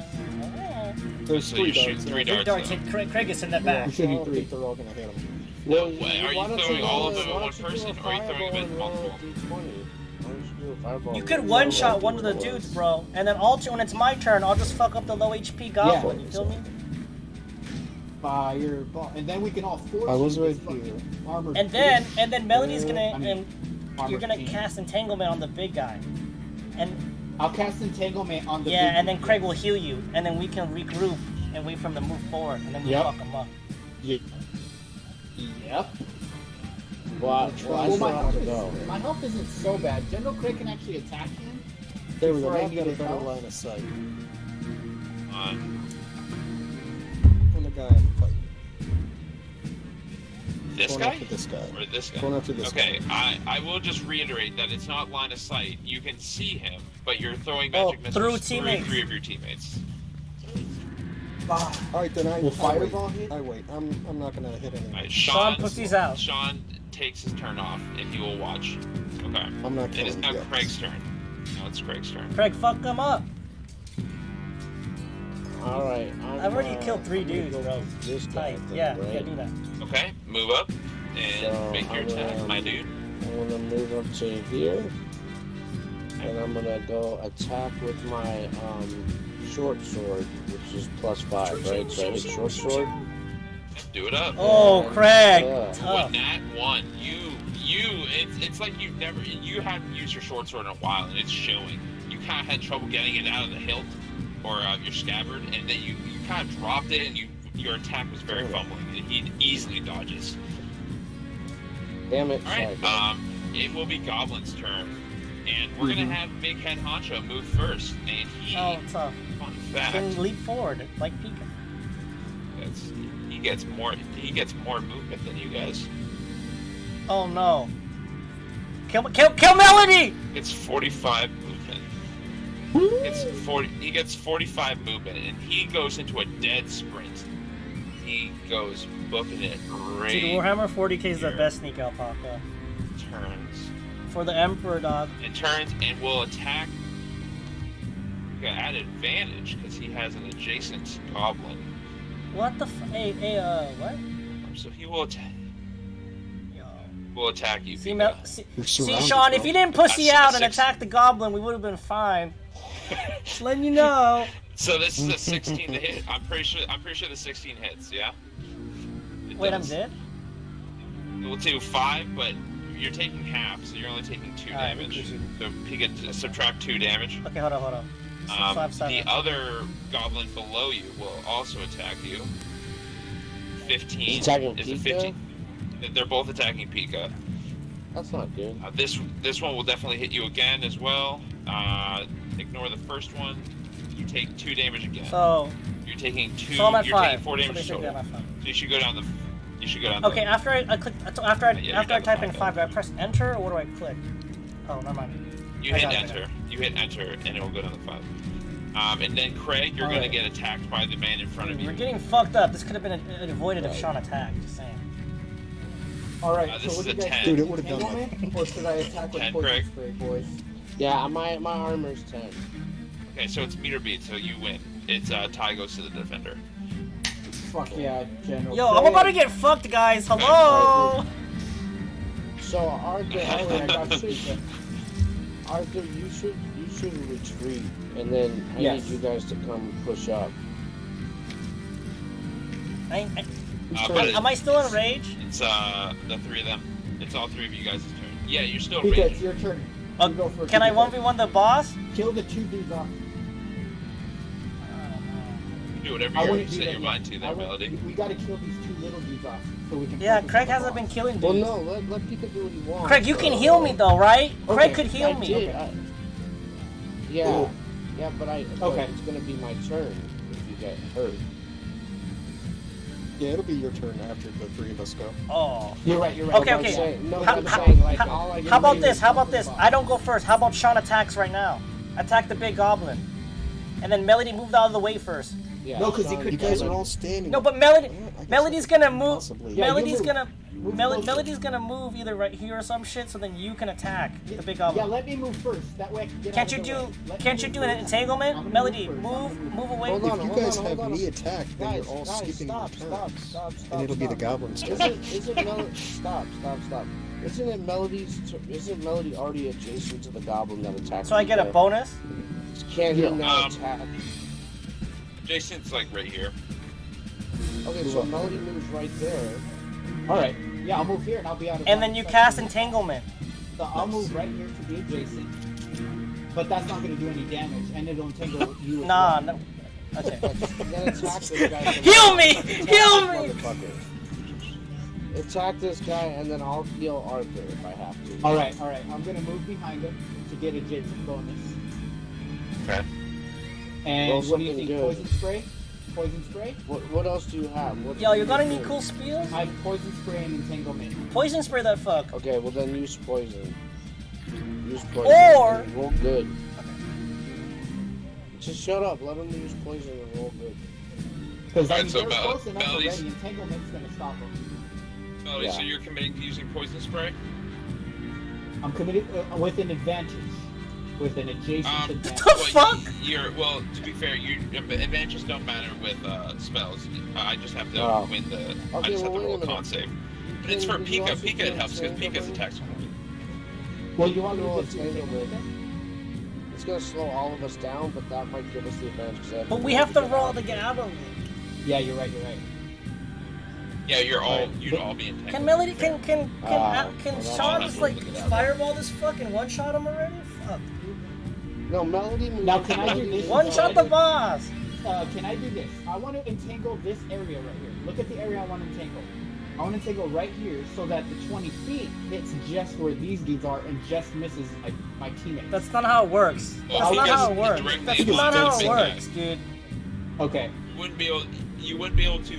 There's So 3 you darts. shoot and 3 I think- Big darts. darts though. hit Craig is in the Yeah, back. I'm shooting I don't 3. think they're all gonna hit him. No Well, way. Are why you don't throwing all of do- them at why one don't you do person, a or are you throwing them fireball at and roll a multiple? D20? Why don't you do a fireball You and could roll one a shot one of the D20? dudes, bro, and then also when it's my turn, I'll just fuck up the low HP goblin. Yeah. You feel me? Fireball, and then we can all force. I was him right to fucking here. armored And then Melody's gonna I mean, and you're armored gonna team. cast entanglement on the big guy, and I'll cast entanglement on the. yeah, big and then dude. Craig will heal you, and then we can regroup and wait for him to move forward, and then we Yep. fuck him up. Yep. Well, I Well, still my have health, to go. my health isn't so bad. General Craig can actually attack him. There we go. Before I Now I've got a needed better help. line of sight. On On the guy I'm fighting. this Going guy after this guy. or this guy? Going after this Okay, guy. I will just reiterate that it's not line of sight. You can see him, but you're throwing Oh, magic through missiles teammates. 3 of your teammates. All right, then I Will I fireball wait. hit? I wait. I'm not gonna hit anyone. All right, Sean pussies out. Sean takes his turn off, and he will watch. Okay. I'm not It is killing now you yet. Craig's turn. No, it's Craig's turn. Craig, fuck him up. Alright, I've already killed 3 I'm gonna dudes, go bro. with This guy, Tight. then, Yeah, right? yeah, do that. Okay, move up and So, make your I'm attack, gonna- my dude. I'm gonna move up to here, and I'm gonna go attack with my short sword, which is +5, right? So I hit short sword. Do it up. Oh, Craig, Yeah. tough. Nat 1. It's like you haven't used your short sword in a while, and it's showing. You kind of had trouble getting it out of the hilt or your scabbard, and then you kind of dropped it, and your attack was very fumbling, and he easily dodges. Damn it! All right, sorry. it will be Goblin's turn, and we're gonna have Big Head Honcho move first, and he, Oh, tough. fun Can fact, leap forward like Pika. he gets more movement than you guys. Oh no. Kill Melody! It's 45 movement. He gets 45 movement, and he goes into a dead sprint. He goes booking it right. Dude, Warhammer 40k is the here. best sneak alpaca. Turns For the Emperor, dog. and turns and will attack. At advantage because he has an adjacent goblin. What the Hey, what? So he will attack. Yo. Will attack you. See, Pika. You're see, surrounded, Sean, bro. if you didn't pussy That's out and 6. attack the goblin, we would have been fine. Just letting you know. So this is a 16 to hit. I'm pretty sure the 16 hits. Yeah. It Wait, I'm does. dead? We'll do 5, but you're taking half, so you're only taking 2 Alright, damage. appreciate So Pika subtract 2 damage. Okay, hold on. 5, 7. The other goblin below you will also attack you. 15. He's attacking Is it Pika? 15? They're both attacking Pika. That's not good. This one will definitely hit you again as well. Ignore the first one. You take 2 damage again. So You're taking 2. I'm at You're 5. taking 4 So damage basically I'm total. at 5. So you should go down the. You should go down. Okay, after I click, after I Yeah, after I you type got in the 5, do I press enter or what do I click? Oh, never mind. You I hit got it, enter. You hit enter, and it will go down to 5. And then Craig, you're gonna get attacked by the man in front of you. We're getting fucked up. This could have been avoided if Sean attacked. Just saying. All right. This so what is do a you guys 10. think? Dude, it would've done that. Entanglement, or should I attack with 10, poison Craig? spray, boys? Yeah, my armor's 10. Okay, so it's meter beat, so you win. It's tie goes to the defender. Fuck yeah, General. Yo, I'm Craig. about to get fucked, guys. Hello. So Arthur, I got shit. Arthur, you should retreat, and then I Yes. need you guys to come push up. But Am I still in rage? It's the 3 of them. It's all 3 of you guys' turn. Yeah, you're still Pika, it's raging. your turn. Uh, You go first. Can I Pika. 1v1 the boss? Kill the 2 dudes off. Do whatever I you wouldn't do set that your yet. mind to there, Melody. We gotta kill these 2 little dudes off so we can. Yeah, focus Craig on the hasn't boss. been killing Well, dudes. no, let Pika do what he wants. Craig, you can heal me though, right? Craig could heal I me. did. Yeah, Ooh. yeah, but Okay. it's gonna be my turn if you get hurt. Yeah, it'll be your turn after the 3 of us go. Oh. You're right. Okay, I'm okay. saying- no, How- I'm how- saying, like, how- all I can How about do this? is How about help the this? boss. I don't go first. How about Sean attacks right now? Attack the big goblin. And then Melody moved out of the way first. Yeah, No, 'cause he Sean, could You guys Melody. are all standing. No, but Melody, Yeah, I guess Melody's that- gonna move. possibly. Yeah, you Melody's move. gonna. Move closer. Melody's gonna move either right here or some shit, so then you can attack the big Yeah, goblin. let me move first. That way I can get Can't out you of the do? way. Let Can't me you move do an first. I'm entanglement? gonna Melody, first. I'm move, gonna move away. Hold If on, you hold guys on, have hold on. me attacked, then Guys, you're all guys, skipping stop, your stop, turns. stop, stop, And it'll be the stop. goblin's turn. Isn't Melody? Stop. Isn't it Isn't Melody already adjacent to the goblin that attacked? So I get a Pika? bonus. Can he Yeah. now attack? Jason's like right here. Okay, so Melody moves right there. All right. Yeah, I'll move here and I'll be out of. And line then you of sight. cast entanglement. So I'll move right here to be adjacent. But that's not going to do any damage, and it'll entangle you. as Nah, well. no. Okay. Then attack this guy. Heal me! Attack Heal this me! motherfucker. Attack this guy, and then I'll heal Arthur if I have to. All right. I'm going to move behind him to get a adjacent bonus. Okay. And Roll what do you something think? good. Poison spray? Poison spray? What else do you have? Yo, you got any cool spells? I have poison spray and entanglement. Poison spray that fuck. Okay, well then use poison. Use poison. Or- and roll good. Just shut up. Let him use poison and roll good. Because Alright, so they're close enough Melody's- already. Entanglement's going to stop them. Melody, Yeah. so you're committing to using poison spray? I'm committed with an advantage. With an adjacent advantage. The fuck? Well, to be fair, advantages don't matter with spells. I just have to Oh. win the. I Okay, just well, have to roll wait a a con minute. save. But it's for Can you Pika. also Pika do it helps because entanglement? Pika's attacks more. Well, you want me Roll to just do entanglement. entanglement? It's gonna slow all of us down, but that might give us the advantage. 'Cause I But we have to roll to get out of it. Yeah, you're right. Yeah, you'd But- all be entangled. Can Melody, can well, Sean that's just like what we'll look at. fireball this fucking one shot him already? Fuck. No, Melody moves. Now, can I do Melody this? moves One shot the right- boss. Can I do this? I want to entangle this area right here. Look at the area I want to entangle. I want to entangle right here so that the 20 feet hits just where these dudes are and just misses my teammates. That's not how it works. Well, That's not because how it it's works. directly That's against not the how it big works, guy. dude. Okay. You wouldn't be able to.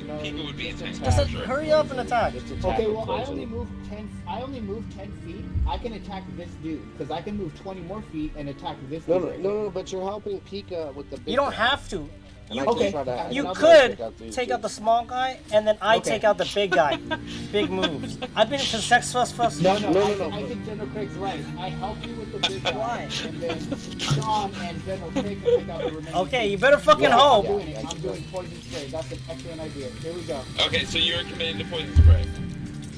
No, Pika would be just entangled. Just attack Sure. hurry up and attack. Just attack Okay, with well, I poison. only moved 10 feet. I can attack this dude because I can move 20 more feet and attack this No, dude. no, right no, here. no, but you're helping Pika with the big You don't guy. have to. And I You, can Okay. try to- you I'm gonna could these take out the dudes. small guy, and then I Okay. take out the big guy. Big moves. I've been to sex first. No, No, no, I no. think General Craig's right. I help you with the big guy, Why? and then Sean and General Craig can take out the remaining. Okay, two. you better fucking Yeah, I'm hope. yeah. doing it. I'm doing poison spray. That's an excellent idea. Here we go. Okay, so you're committing to poison spray.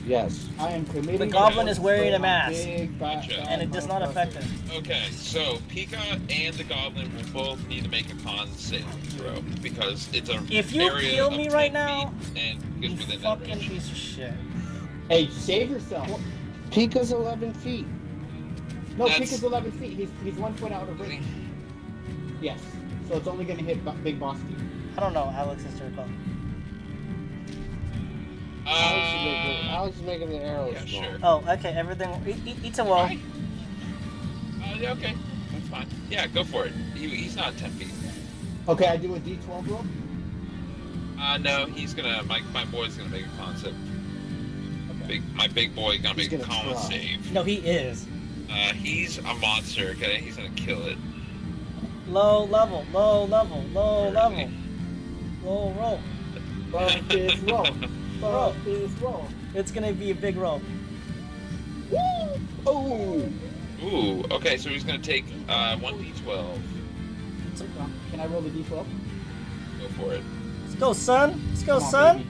Yes. I am committing. The to goblin poison is wearing spray a on mask. big Gotcha. And it does not affect him. Okay, so Pika and the Goblin will both need to make a con save throw because it's a If you area kill of me 10 right now, feet and You is within that fucking range. piece of shit. Hey, save yourself. Pika's 11 feet. No, That's- Pika's 11 feet. He's 1 foot out of range. Yes. So it's only going to hit big boss dude. I don't know, Alex is your call. Alex is making the arrows yeah, small. sure. Oh, okay, everything. It's a well. Right. Yeah, okay, that's fine. Yeah, go for it. He's not 10 feet. Okay, I do a D12 roll. No, he's gonna. My boy's gonna make a concept. My big boy gonna He's make a gonna con try. save. No, he is. He's a monster. Okay, he's gonna kill it. Low level, low level, low Where is level. he? Low roll. Fuck this roll. Roll. Fuck this roll. It's gonna be a big roll. Oh! Ooh. Okay, so he's gonna take 1d12. Can I roll the d12? Go for it. Let's go, son. Let's go, Come on, son. baby.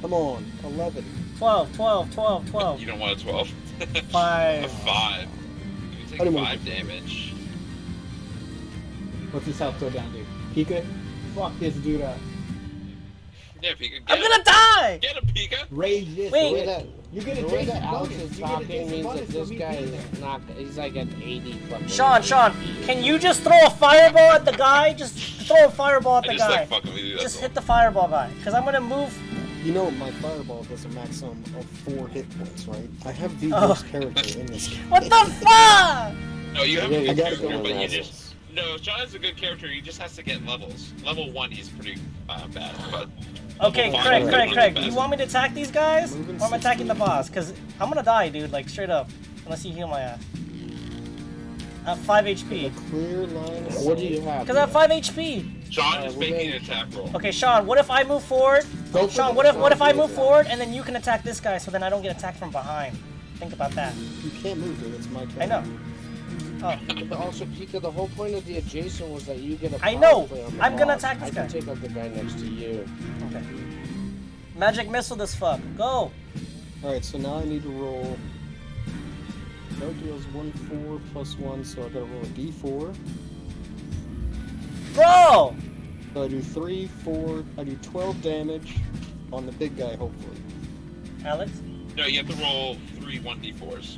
Come on, 11. 12, 12, 12, 12. You don't want a 12. A 5. 5. You can I don't take want 5 damage. What's his health go down, dude? Pika? Fuck this dude up. Yeah, Pika. I'm gonna die! Get him, Pika. Rage this. Wait. The way that, You get a the way Jason that Alex bonus. is You get a talking Jason means bonus that for this me guy being is there. not. He's like at 80 fucking. Sean, can you just throw a fireball at the guy? Just throw a fireball at I the just guy. like fucking with you. That's Just all. hit the fireball guy. Because I'm gonna move. You know, my fireball does a maximum of 4 hit points, right? I have the Oh. worst character in this game. What the fuck? No, you have I a good gotta go character, with but you assets. just. No, Sean is a good character. He just has to get levels. Level 1, he's pretty bad, but. Okay, level Craig, 5, Craig, he's Craig. the Do you best. want me to attack these guys? Moving Or am I attacking the 16. boss? Because I'm gonna die, dude. Like, straight up. Unless you heal my ass. I have 5 HP. Clear line of What do you sight. have? Because I have 5 HP. Sean Alright, is well making then- an attack roll. Okay, Sean, what if I move forward? Go for Sean, the- what if I do move it. forward and then you can attack this guy so then I don't get attacked from behind? Think about that. You can't move, dude. It's my turn. I know. Oh, But also, Pika, the whole point of the adjacent was that you get a I know. power play on the I'm gonna boss. attack this I can guy. take out the guy next to you. okay. Magic missile this fuck. Go. Alright, so now I need to roll. No deals 1, 4, plus 1, so I gotta roll a d4. Bro! So I do 3, 4, I do 12 damage on the big guy, hopefully. Alex? No, you have to roll 3 1d4s.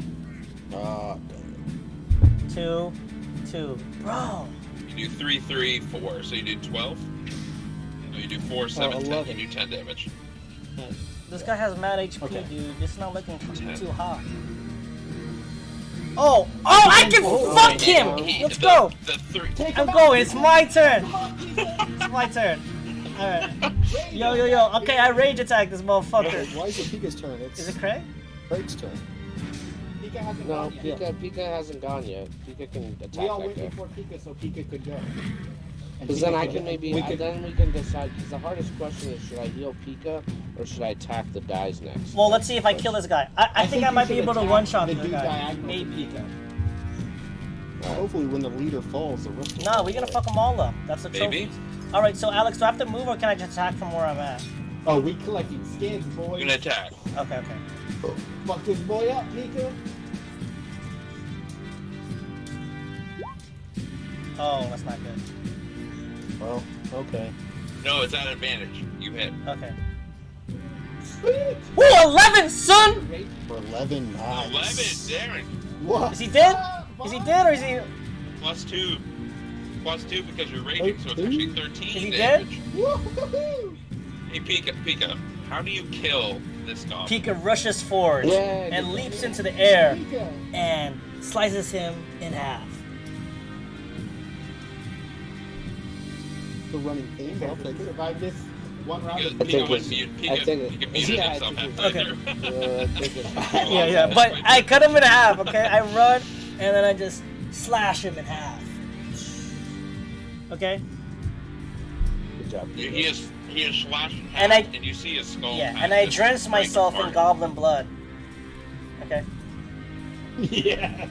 Ah, damn 2, 2. Bro! You do 3, 3, 4. So you do 12. No, you do 4, 7, 10. 11. You do 10 damage. This guy has mad HP, Okay. dude. It's not looking too hot. Oh! Oh, I can Oh, fuck yeah. him! Let's go! The 3. I'm going. It's my turn. It's my turn. Alright. Yo, yo, yo. Okay, I rage attack this it. motherfucker. Why is it Pika's turn? It's Is it Craig? Craig's turn. Pika hasn't No, gone yet. Pika hasn't gone yet. Pika can attack We all that went guy. before Pika so Pika could go. And Because Pika then I could- can maybe, we could- then we can decide. Because the hardest question is, should I heal Pika or should I attack the guys next? Well, let's That's see if the I kill this guy. I think I you might be should able to attack one-shot the the dude guy. diagonal to Maybe. Pika. Hopefully, when the leader falls, the rest will No, fall we're gonna away. fuck them all up. That's the Maybe. trophy. Alright, so Alex, do I have to move or can I just attack from where I'm at? Oh, we collecting skins, You're boys. gonna attack. Okay, okay. Fuck this boy up, Pika. Oh, that's not good. Well, okay. No, it's at advantage. You hit. Okay. Sweet. Ooh, 11, son! For 11, 11, nice. Darren. What? Is he dead? Is he dead or is he... Plus 2. Plus 2 because you're raging, so it's 13? actually 13 Is he damage. Woo-hoo-hoo. Hey, Pika, how do you kill this goblin? Pika rushes forward Yeah, and good leaps job. into the air Pika. and slices him in half. The running theme, I'll If take you it. survive this one round, Because I think Pika would it's- mute. I Pika, think Pika it- muted yeah, I himself think halfway it's- through. I think it's- Yeah, yeah, but I cut him in half, okay? I run and then I just slash him in half. Okay? Good job. He is slashed in half, And I- and you see his skull. Yeah, kind and of I just drench break myself in apart. goblin blood. Okay? yes.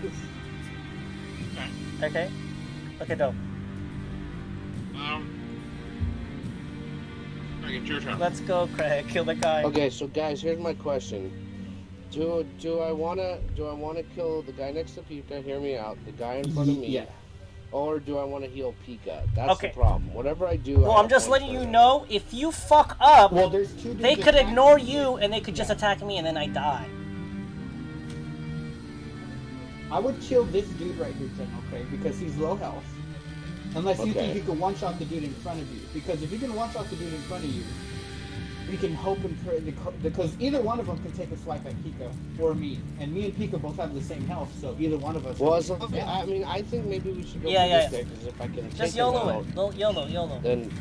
Okay? Okay, dope. Craig, it's your turn. Let's go, Craig. Kill the guy. Okay, so guys, here's my question. Do I wanna kill the guy next to Pika? Hear me out. The guy in front of me. Yeah. Or do I want to heal Pika? That's Okay. the problem. Whatever I do. Well, I I'm have just one letting you turn. know, if you fuck up, Well, there's two dudes they could attacking ignore me. you and they could just attack me and then I die. I would kill this dude right here, General Craig, because he's low health. Unless you Okay. think you can one-shot the dude in front of you. Because if you can one-shot the dude in front of you, we can hope and pray because either one of them can take a swipe at Pika or me, and me and Pika both have the same health, so either one of us. Well, I mean, I think maybe we should go Yeah, for yeah. this guy because if I can Just take him YOLO out, it. YOLO.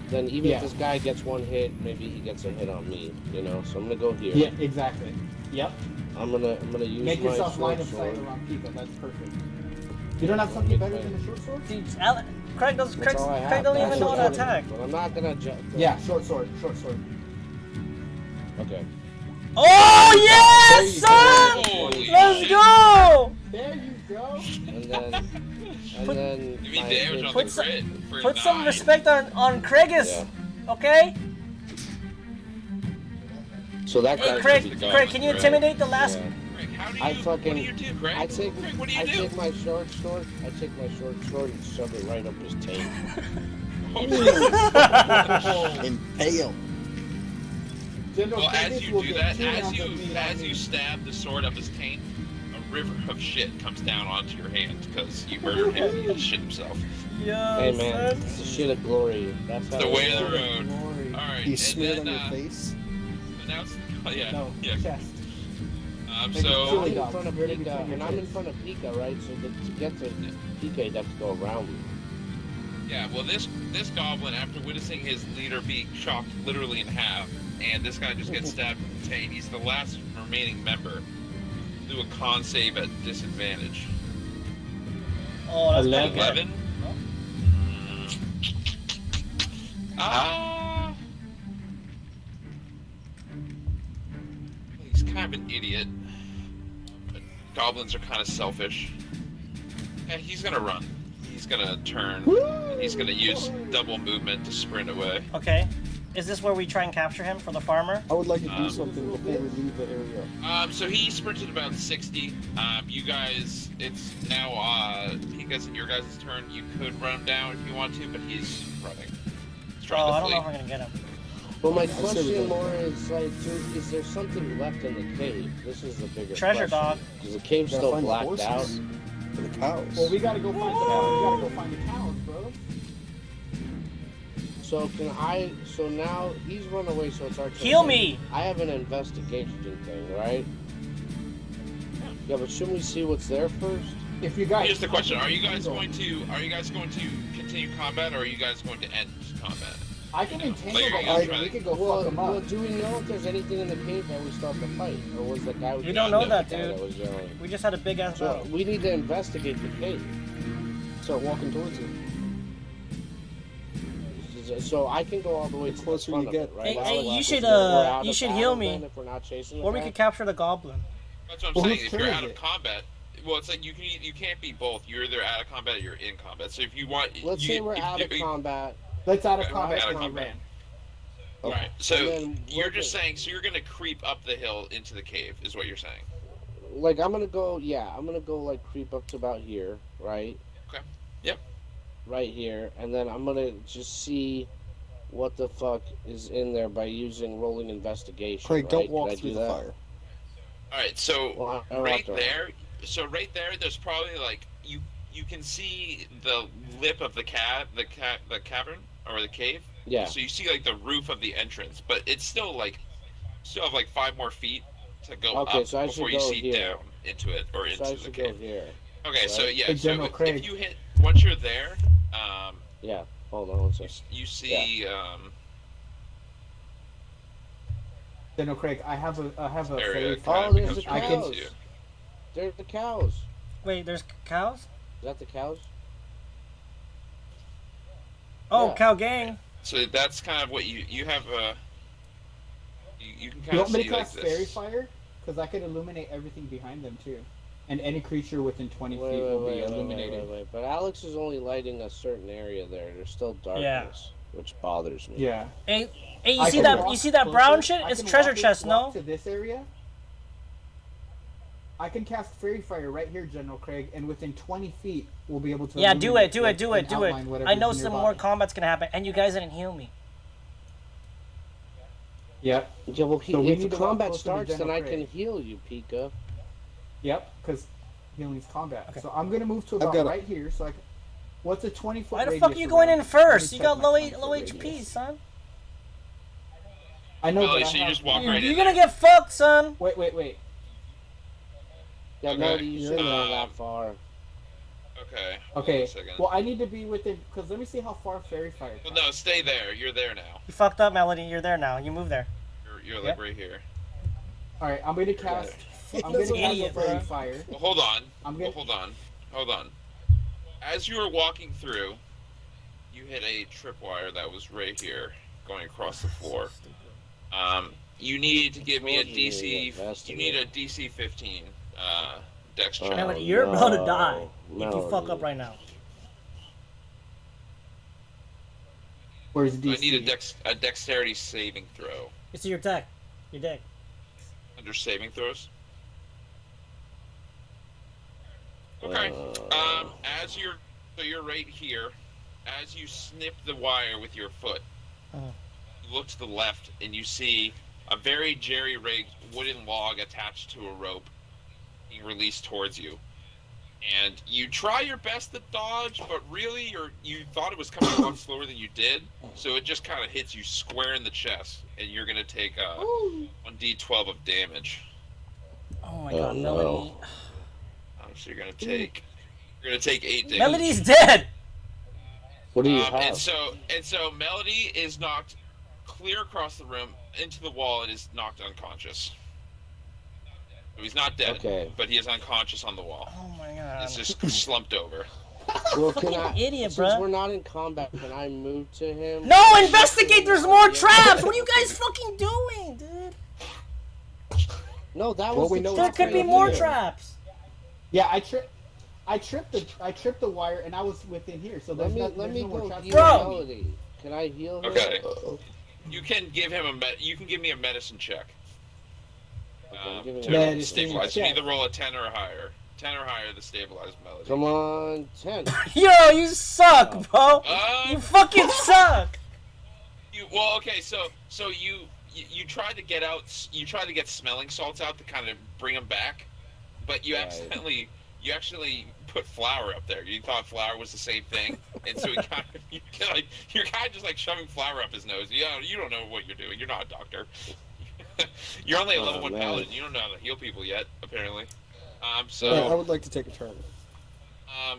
then even if this guy gets one hit, maybe he gets a hit on me. You know, so I'm gonna go here. Yeah, exactly. Yep. I'm gonna use Make my yourself line short of sight sword. around Pika. That's perfect. You don't have something better than a short sword? Dude, Craig That's all I have. Craig don't even know how to Short attack. But I'm not gonna. Yeah, short sword. Short sword. Okay. Oh yes, There you son! go. Holy Let's shit. go! There you go. And then Give me my damage hit- on Put the some- crit for Put some 9. respect on Craigus, Yeah. okay? So that Hey guy's Craig, gonna be Craig, can you Right. intimidate the last? Yeah. Craig, how do you, I what do fucking- you do, Craig? I take Craig, what do you do? take my short sword. I take my short sword and shove it right up his taint. Impale. General Well, as Credits you will do get that, 2 rounds of meat as on you me. stab the sword up his taint, a river of shit comes down onto your hand because you murdered him. He shit himself. Yo, Hey man, son. it's the shit of glory. That's how The it way of goes. the road. Glory. All right, You and smeared then on your face. now it's, oh, yeah, No, yeah. chest. Um, Maybe so I'm chili in dog. front of Ready Pika, between your and I'm in tits. front of Pika, right? So to get to Pika, you'd have to go around me. yeah, well, this goblin, after witnessing his leader be chopped literally in half, and this guy just gets stabbed in the taint, he's the last remaining member. Do a con save at disadvantage. Oh, that's pretty 11. good. 11. Ah. He's kind of an idiot. But goblins are kind of selfish. Yeah, he's gonna run. He's gonna turn. And he's gonna use double movement to sprint away. Okay. Is this where we try and capture him for the farmer? I would like to do something before we leave the area. So he sprinted about 60. You guys, it's now Pika's and your guys' turn. You could run him down if you want to, but he's running. He's trying Oh, to I don't know flee. if I'm gonna get him. Well, my I say we question go. more is like, dude, is there something left in the cave? This is the bigger Treasure question. dog. Is the cave Gotta still find the blacked out? horses for the cows. Well, we gotta go find the cows. We gotta go find the cows, bro. So can I? So now he's run away. So it's our turn. Heal me! I have an investigation thing, right? Yeah, but shouldn't we see what's there first? If you guys. Here's the question: Are you guys going to continue combat, or are you guys going to end combat? I can entangle Like, the are you guy. trying We to- can go Well, fuck him well, up. do we know if there's anything in the cave that we start the fight, or was the guy? We don't know that, the guy dude. that was yelling? We just had a big ass So battle. we need to investigate the cave. Start walking towards it. So I can go all the way The to closer the front you of get. it, right? Hey, Well, hey, well, you if should, we're out you of should battle, heal me. then if we're not chasing the Or we guy. could capture the goblin. That's what I'm Well, saying. whose If you're turn out is of it? combat, well, it's like you can't be both. You're either out of combat or you're in combat. So if you want, Let's you, say we're if- out of if- combat. Let's out of Okay, combat. out of and we combat. ran. Right. So And then you're what just the- saying. So you're gonna creep up the hill into the cave, is what you're saying. Like I'm gonna go, I'm gonna go like creep up to about here, right? Okay. Yep. Right here, and then I'm gonna just see what the fuck is in there by using rolling investigation. Craig, right? don't Could walk I through do the that? fire. All right. So Well, I don't right have to- there. So right there, there's probably like you can see the lip of the cavern or the cave. Yeah. So you see like the roof of the entrance, but it's still have like 5 more feet to go Okay, up so I before should you go see here. down into it or into So I the should go cave. here. Okay, so right? yeah, Hey, so General if Craig. you hit once you're there, Yeah. Hold on one you, second. you see Then, no, Craig, I have a area fairy kind fire. of there's becomes the I can- related to you. There's the cows. Wait, there's cows? Is that the cows? Oh, Yeah. cow gang. So that's kind of what you have. You can You kind of want me see to like cast fairy this. fire? Because I can illuminate everything behind them too, and any creature within 20 Wait, feet wait, will be wait, wait, illuminated. wait. But Alex is only lighting a certain area there. There's still darkness, which bothers me. Yeah. Hey, you I see can that? walk You see that closer. brown shit? I It's can treasure walk chest, no? to this area. I can cast fairy fire right here, General Craig, and within 20 feet we'll be able to. Yeah, do it, illuminate, do it, like, do it, and do it. outline I whatever's know some nearby. more combat's gonna happen, and you guys didn't heal me. Yep. Yeah, well, So we if need the to walk combat closer to starts, then General I can Craig. heal you, Pika. Yep. Because healing's combat. Okay. So I'm gonna move to I've about got it. right here. So I can. What's a 20-foot Why the radius fuck are you going around? in first? Let You me got check low my low 20-foot HP, radius. son. I know, Melody, but so I you have... just walk You're right in gonna there. get fucked, son. Wait. Yeah, Okay. Melody, you shouldn't go Um, that far. Okay. Hold on Okay. a second. Well, I need to be within, because let me see how far Fairy Fire Well, comes. no, stay there. You're there now. You fucked up, Melody. You're there now. You move there. You're like Yep. right here. All right, I'm gonna cast. I'm gonna That's cast idiot, Fairy bro. Fire. Well, hold on. I'm Well, gonna. hold on. As you were walking through, you hit a tripwire that was right here, going across the floor. You need to give me a Told you DC. to You investigate. need a DC 15 dex check. Melody, you're about to die if you fuck Melody. up right now. Where's I DC? need a dexterity saving throw. It's your deck. Your deck. Under saving throws. Okay. As you're right here. As you snip the wire with your foot, you look to the left and you see a very jerry-rigged wooden log attached to a rope being released towards you. And you try your best to dodge, but really you thought it was coming a lot slower than you did, so it just kind of hits you square in the chest, and you're going to take 1d12 of damage. Oh my god, Melody. So you're going to take 8 damage. Melody's dead! What do you have? And so Melody is knocked clear across the room into the wall and is knocked unconscious. So he's not dead, Okay. but he is unconscious on the wall. Oh my god. He's just slumped over. Well, can I, idiot, since bruh. we're not in combat, can I move to him? No, investigate! There's more traps! What are you guys fucking doing, dude? No, that Well, was we the know There trap could be right more here. traps. Yeah, I tripped the wire, and I was within here. So Let there's me no more go traps. heal Bro. Melody. Can I heal him? Okay. Uh-oh. You can give him you can give me a medicine check. Okay, I'm giving To him a Medicine stabilize. You check. need to roll a 10 or higher. 10 or higher to stabilize Melody. Come on, 10. Yo, you suck, bro. Um, You fucking suck. Well, okay, so you tried to get out. You tried to get smelling salts out to kind of bring them back, but you Right. actually put flour up there. You thought flour was the same thing, and so you're kind of just like shoving flour up his nose. You don't know what you're doing. You're not a doctor. You're only a level 1 man. paladin. You don't know how to heal people yet, apparently. I So would like to take a turn.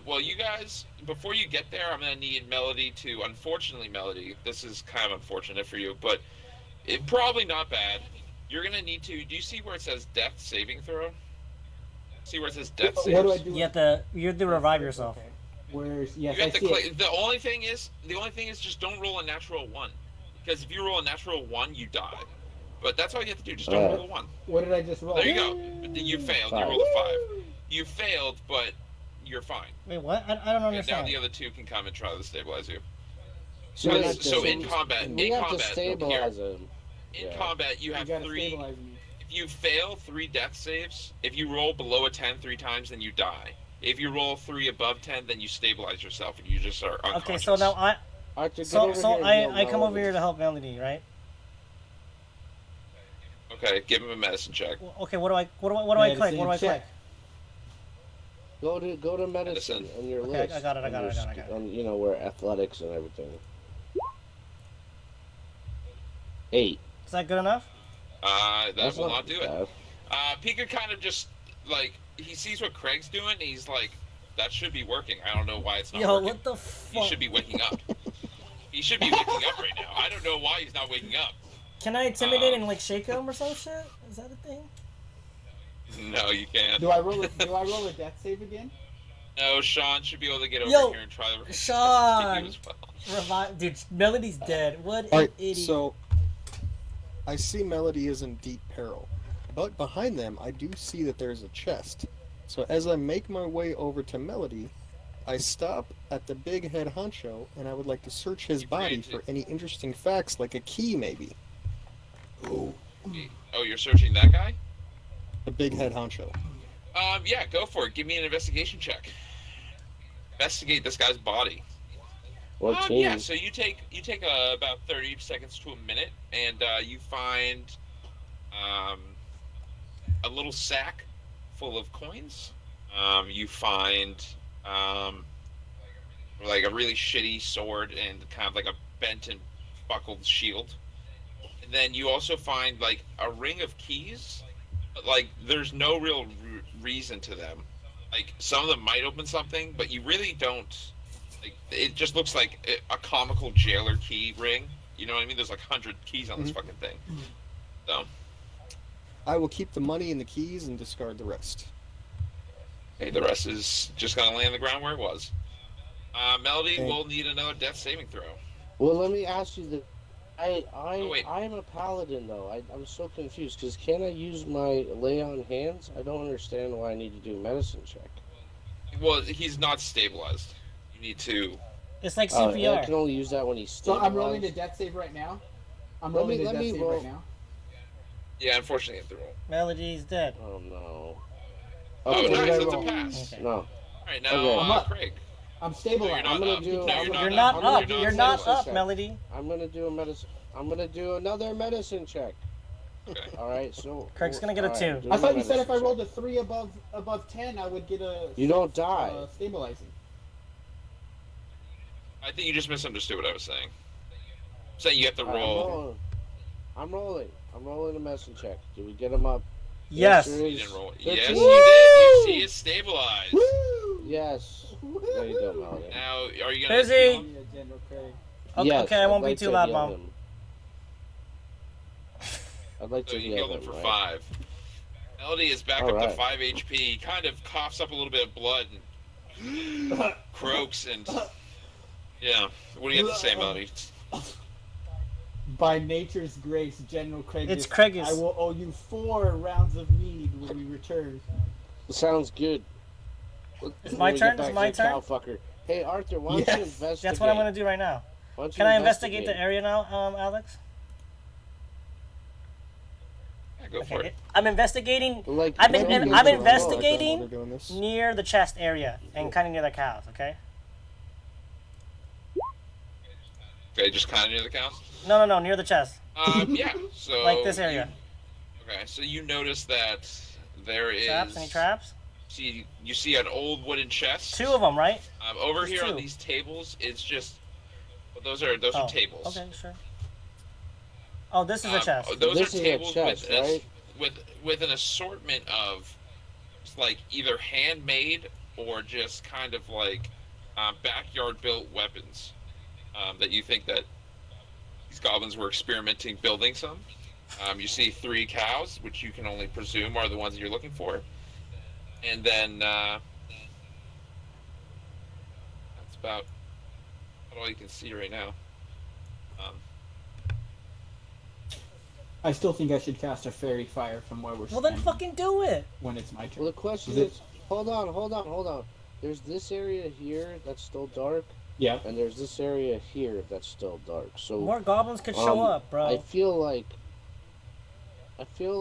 well, you guys, before you get there, I'm gonna need Melody to. Unfortunately, Melody, this is kind of unfortunate for you, but it probably not bad. You're gonna need to. Do you see where it says death saving throw? See where it says death saves? What do I do? You have to revive yourself. Okay. Where's yes, You I have to see click. it. The only thing is just don't roll a natural 1, because if you roll a natural 1, you die. But that's all you have to do. Just don't roll a 1. What did I just roll? There you go. You failed. You Five. rolled a 5. You failed, but you're fine. Wait, what? I don't And now understand. the other 2 can come and try to stabilize you. So, we So- have to- so in combat, we in have combat, to stabilize him. In Yeah. combat, you You have gotta 3. stabilize me. If you fail 3 death saves, if you roll below a 10 3 times, then you die. If you roll 3 above 10, then you stabilize yourself and you just are unconscious. Okay, so now Archer, get so over here and heal I come over Melody. here to help Melody, right? Okay, give him a medicine check. Well, okay, what do I click? Medicine What do I click? check. Go to medicine on your Okay, list. I got it. On, you know, where athletics and everything. 8. Is that good enough? That That's will not too do it. bad. Pika kind of just, like, he sees what Craig's doing, and he's like, that should be working. I don't know why it's not Yo, working. what the He fuck? should be waking up. He should be waking up right now. I don't know why he's not waking up. Can I intimidate and like shake him or some shit? Is that a thing? No, you can't. Do I roll a death save again? No, Sean should be able to get over Yo, here and try to Sean! you as well. Revive, dude. Melody's dead. What an Alright, idiot. so I see Melody is in deep peril. But behind them, I do see that there's a chest. So as I make my way over to Melody, I stop at the big head honcho, and I would like to search his You body create for it. any interesting facts, like a key maybe. Oh, you're searching that guy? The big head honcho. Yeah, go for it. Give me an investigation check. Investigate this guy's body. What team? Yeah, so you take about 30 seconds to a minute, and you find a little sack full of coins. You find like a really shitty sword and kind of like a bent and buckled shield. And then you also find like a ring of keys, but like there's no real reason to them. Like some of them might open something, but you really don't. Like it just looks like a comical jailer key ring. You know what I mean? There's like 100 keys on this Mhm. fucking thing. So I will keep the money and the keys and discard the rest. hey, the rest is just gonna lay on the ground where it was. Melody Okay. will need another death saving throw. Well, let me ask you the. I Oh I wait, I am a paladin though. I'm so confused because can I use my lay on hands? I don't understand why I need to do medicine check. well he's not stabilized. You need to. It's like Oh, and I CPR. can only use that when he's So I'm rolling the stabilized. death save right now. I'm Let rolling me- the let death me save roll. right now. Yeah, unfortunately, you have to roll. Melody's dead. Oh no. Oh, Okay, what nice, did I that's a roll? pass. Okay. No. All right, now Okay. I'm up. Craig. I'm No, stabilized. you're I'm not gonna up. do. No, I'm you're gonna- You're not not up. gonna up. do You're a not medicine up, check. Melody. I'm gonna do a medicine. I'm gonna do another medicine check. Okay. All right, so Craig's gonna get a all right, 2. I'm doing I a thought you said if I medicine rolled check. a 3 above 10, I would get a You don't die. stabilizing. I think you just misunderstood what I was saying. I'm saying you have to All right, I'm roll. rolling. I'm rolling a medicine check. Do we get him up? Yes. there You is. didn't roll. 13. Yes, you did. You see it stabilized. Woo! Yes. There you go, Melody. Now, are you gonna Busy. heal him? Yeah, General Craig. Okay, Yes, okay, I I'd won't be like too to loud, heal Mom. him. I'd like So to you heal healed him him, for right? 5. Melody is back All up to right. 5 HP. He kind of coughs up a little bit of blood and croaks and yeah. What do you have to say, Melody? By nature's grace, General Craig. It's Craigus. I will owe you 4 rounds of mead when we return. Sounds good. It's my When we turn? get back It's my to the turn? cow fucker. Hey, Arthur, why don't you Yes. investigate? That's what I'm gonna do right now. Why don't you Can I investigate the area now, Alex? Yeah, go for Okay. it. I'm investigating Like, I'm don't in- get I'm me wrong, investigating- While they're doing this. near the chest area and kind of near the cows, okay? Okay, just kind of near the cows. No, near the chest. Yeah. So Like this area. Okay, so you notice that there is Traps? Any traps? You see an old wooden chest. 2 of them, right? Over Just here on 2. these tables, it's just well, those are Oh, tables. okay, sure. Oh, this is a chest. Those This are is a tables chest, right? with an assortment of like either handmade or just kind of like backyard built weapons that you think that these goblins were experimenting building some. You see 3 cows, which you can only presume are the ones that you're looking for, and then that's about all you can see right now. I still think I should cast a fairy fire from where we're Well, then standing fucking do it. when it's my turn. Well, the question Is it- is, hold on. There's this area here that's still dark, Yeah. and there's this area here that's still dark. So More goblins could show up, bro. I feel like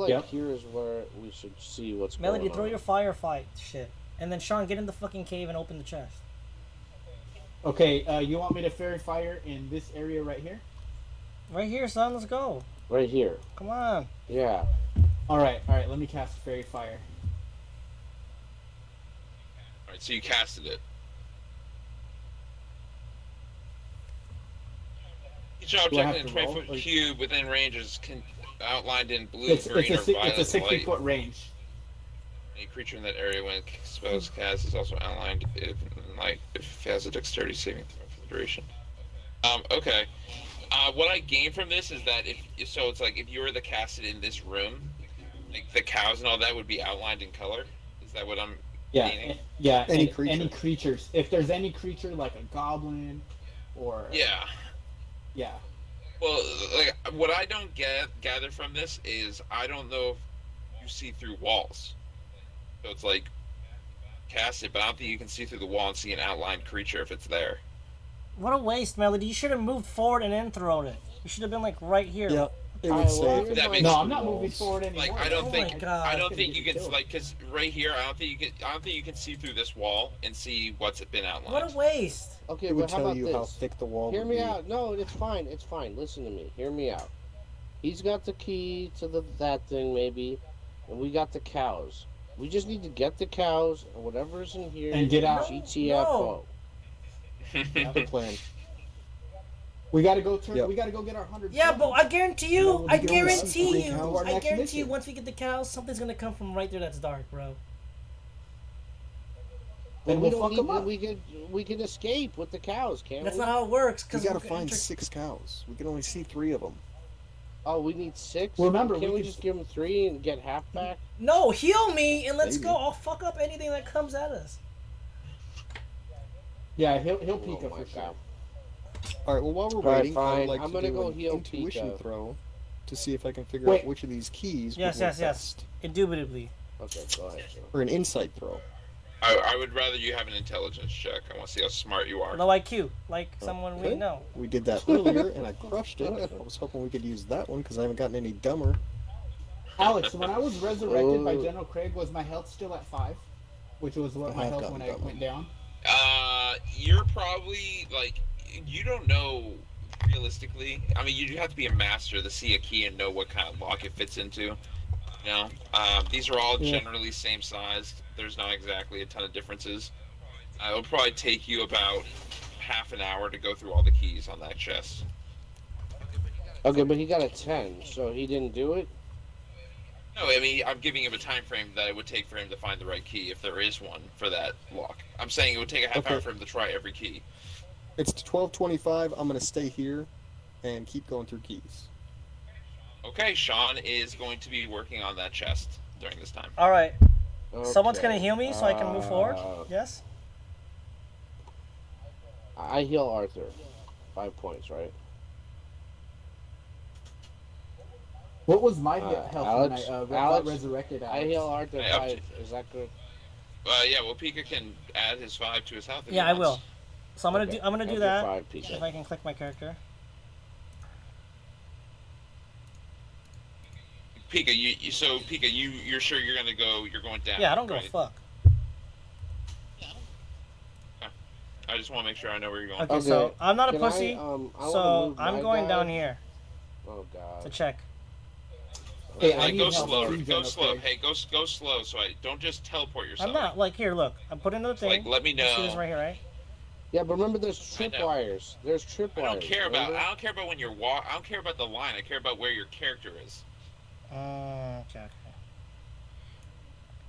Yep. here is where we should see what's Melody, going throw on. your firefight shit. And then Sean, get in the fucking cave and open the chest. Okay, you want me to fairy fire in this area right here? Right here, son, let's go. Right here. Come on. Yeah. All right, let me cast fairy fire. All right, so you casted it. Each Do I object have in a to roll, 20-foot or- cube within range is outlined in blue, It's green, or a violet 60 light. foot range. Any creature in that area when spells cast is also outlined in light if it has a dexterity saving throw for the duration. Okay. What I gain from this is that if so, it's like if you were to cast it in this room, like the cows and all that would be outlined in color. Is that what I'm Yeah, gaining? yeah. Any Any creature. creatures. If there's any creature like a goblin, or Yeah. yeah. Well, like what I don't gather from this is I don't know if you see through walls. So it's like cast it, but I don't think you can see through the wall and see an outlined creature if it's there. What a waste, Melody. You should have moved forward and then thrown it. You should have been like right here. Yep. It Alright, would well, save. here's That my makes- No, I'm not walls. moving forward anymore. Like I don't Oh think my God. I don't It's think gonna you get can killed. like because right here I don't think you can see through this wall and see what's been outlined. What a waste. Okay, It would but how tell about you this? how thick the wall Hear would me be. out. No, it's fine. It's fine. Listen to me. Hear me out. He's got the key to that thing, maybe, and we got the cows. We just need to get the cows and whatever's in here And get out. GTFO. No. Good plan. We gotta go Yep. We gotta go get our 100. Yeah, but I guarantee you, No, I we can only see three guarantee you, cows. Our I next guarantee you, mission. once we get the cows, something's gonna come from right there that's dark, bro. Then we we'll don't fuck them up. we could escape with the cows, can't That's we? not how it works. We Cause gotta we're find inter- 6 cows. We can only see 3 of them. Oh, we need 6. Remember, can't we we can- just give them 3 and get half back? No, heal me and let's Maybe. go. I'll fuck up anything that comes at us. Yeah, he'll Oh Pika my for sure. God. All right. Well, while we're All right, waiting, I fine. would like I'm to gonna do go an heal intuition Pika. throw to see if I can figure Wait. out which of these keys Yes, would work yes, yes. best. Indubitably. Okay, go ahead. Joe. Or an insight throw. I would rather you have an intelligence check. I want to see how smart you are. Low IQ, like someone we Okay. know. We did that earlier, and I crushed it. I was hoping we could use that one because I haven't gotten any dumber. Alex, when I was resurrected by Oh. General Craig, was my health still at 5? Which was what I my have health gotten when I dumber. went down. You're probably like you don't know realistically. I mean, you have to be a master to see a key and know what kind of lock it fits into. You know, these are all Yeah. generally same sized. There's not exactly a ton of differences. It'll probably take you about half an hour to go through all the keys on that chest. Okay, but he got a 10, so he didn't do it? No, I mean I'm giving him a time frame that it would take for him to find the right key if there is one for that lock. I'm saying it would take a half Okay. hour for him to try every key. It's 12:25. I'm gonna stay here and keep going through keys. Okay, Sean is going to be working on that chest during this time. All right. Someone's Okay. gonna heal me so I can move forward. Uh, Yes. I heal Arthur. 5 points, right? What was my Uh, health Alex- when I got Alex, resurrected? I Alex? heal Arthur Hey, up 5. Is that good? Yeah, well, Pika can add his 5 to his health. If Yeah, he I will. wants. So I'm gonna Okay, do. I'm gonna do Arthur that. 5, Pika. If I can click my character. Pika, so Pika, you're sure you're gonna go? You're going down. Yeah, I don't give right? a fuck. I just want to make sure I know where you're going. Okay, so I'm not a Can pussy. I wanna So move I'm my going guy. down here Oh to God. check. Hey, I Hey, need go help slow. too, Go General slow. Craig. Hey, go slow. So I don't just teleport yourself. I'm not like here. Look, I'm putting the thing. Like, let me You see this know. right here, right? Yeah, but remember there's I trip know. wires. There's trip I wires. don't care about. remember? I don't care about when you're walk. I don't care about the line. I care about where your character is. Okay.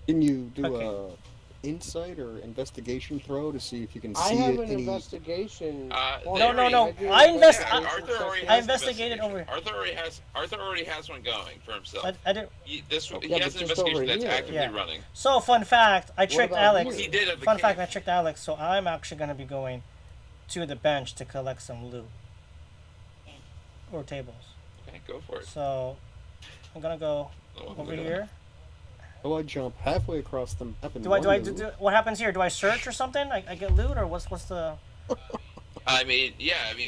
Can you do Okay. a insight or investigation throw to see if you can I see have it? an Any... investigation. No, No. do I invest- Yeah, investigation Arthur already session. has I investigated investigation. over- Arthur already has one going for himself. I did. He Yeah, has but an just investigation over that's here. actively Yeah. running. So fun fact, I tricked about Alex. here? He did at the Fun cave. fact, I tricked Alex. So I'm actually gonna be going to the bench to collect some loot or tables. Okay, go for it. So I'm gonna go Oh, over we're here. Oh, I jump halfway across the map. Do what happens here? Do I search or something? I get loot or what's the? I mean,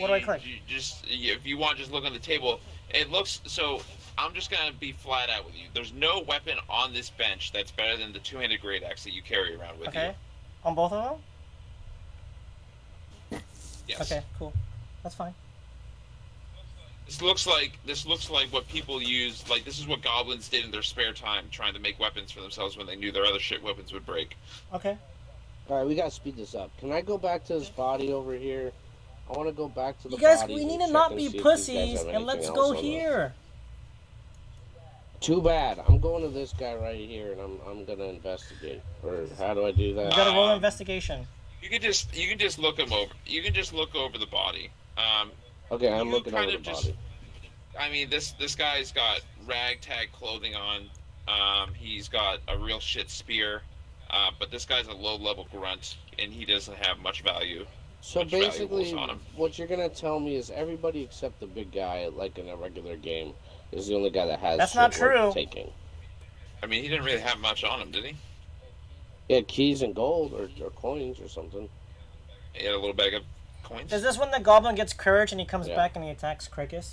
What do I click? You just if you want, just look on the table. It looks so. I'm just gonna be flat out with you. There's no weapon on this bench that's better than the two-handed great axe that you carry around with Okay, you. on both of them. Yes. Okay, cool. That's fine. This looks like what people use. Like this is what goblins did in their spare time, trying to make weapons for themselves when they knew their other shit weapons would break. Okay. All right, we gotta speed this up. Can I go back to this body over here? I want to go back to the You guys, body we and need to check not and be see if these guys pussies have and let's anything go else on them. here. Too bad. I'm going to this guy right here, and I'm gonna investigate. Or how do I do You that? gotta roll investigation. You can just look him over. You can just look over the body. Okay, I'm you looking kind over of the just- body. I mean, this guy's got ragtag clothing on. He's got a real shit spear. But this guy's a low-level grunt, and he doesn't have much value. So much valuables basically, on him. what you're gonna tell me is everybody except the big guy, like in a regular game, is the only guy that has. That's not shit worth true. Taking. I mean, he didn't really have much on him, did he? He had keys and gold or coins or something. He had a little bag of coins. Is this when the goblin gets courage and he comes Yeah. back and he attacks Cricus?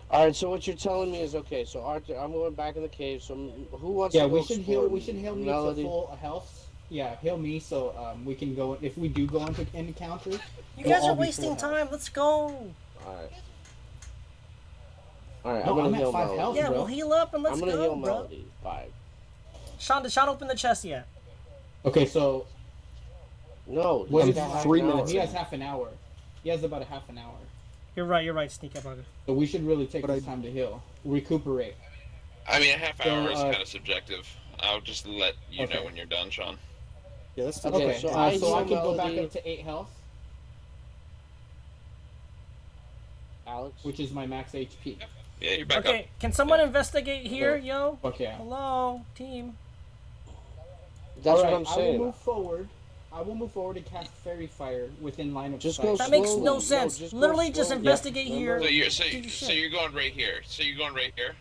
All right. So what you're telling me is okay. So Arthur, I'm going back in the cave. So who wants Yeah, to go we should heal. explore We should heal me Melody? to full health. Yeah, heal me so we can go. If we do go into encounter, You we'll guys all are be wasting full time. Let's go. All right. All right. No, I'm gonna I'm at heal 5 Melody. health. Yeah, bro. we'll heal up and let's I'm gonna go, heal bro. Melody. 5. Sean, did Sean open the chest yet? Okay, so No. what he's is got half 3 an hour. minutes He in. has half an hour. He has about a half an hour. You're right, Sneaky Bugger. So we should really take But this time to heal, recuperate. I mean, a half So, hour is kind of subjective. I'll just let you know Okay. when you're done, Sean. Yeah, that's the Okay, so so I I heal can go back Melody. up to 8 health, Alex. which is my max HP. Yeah, you're back Okay, can someone investigate here, yo? Okay. Hello, team. That's Alright, what I'm saying. I will move forward. I will move forward and cast Fairy Fire within line of Just sight. go That makes slowly. no sense. just go Literally, just slowly. investigate here. Remember- So you're Do your so shit. you're going right here. So you're going right here.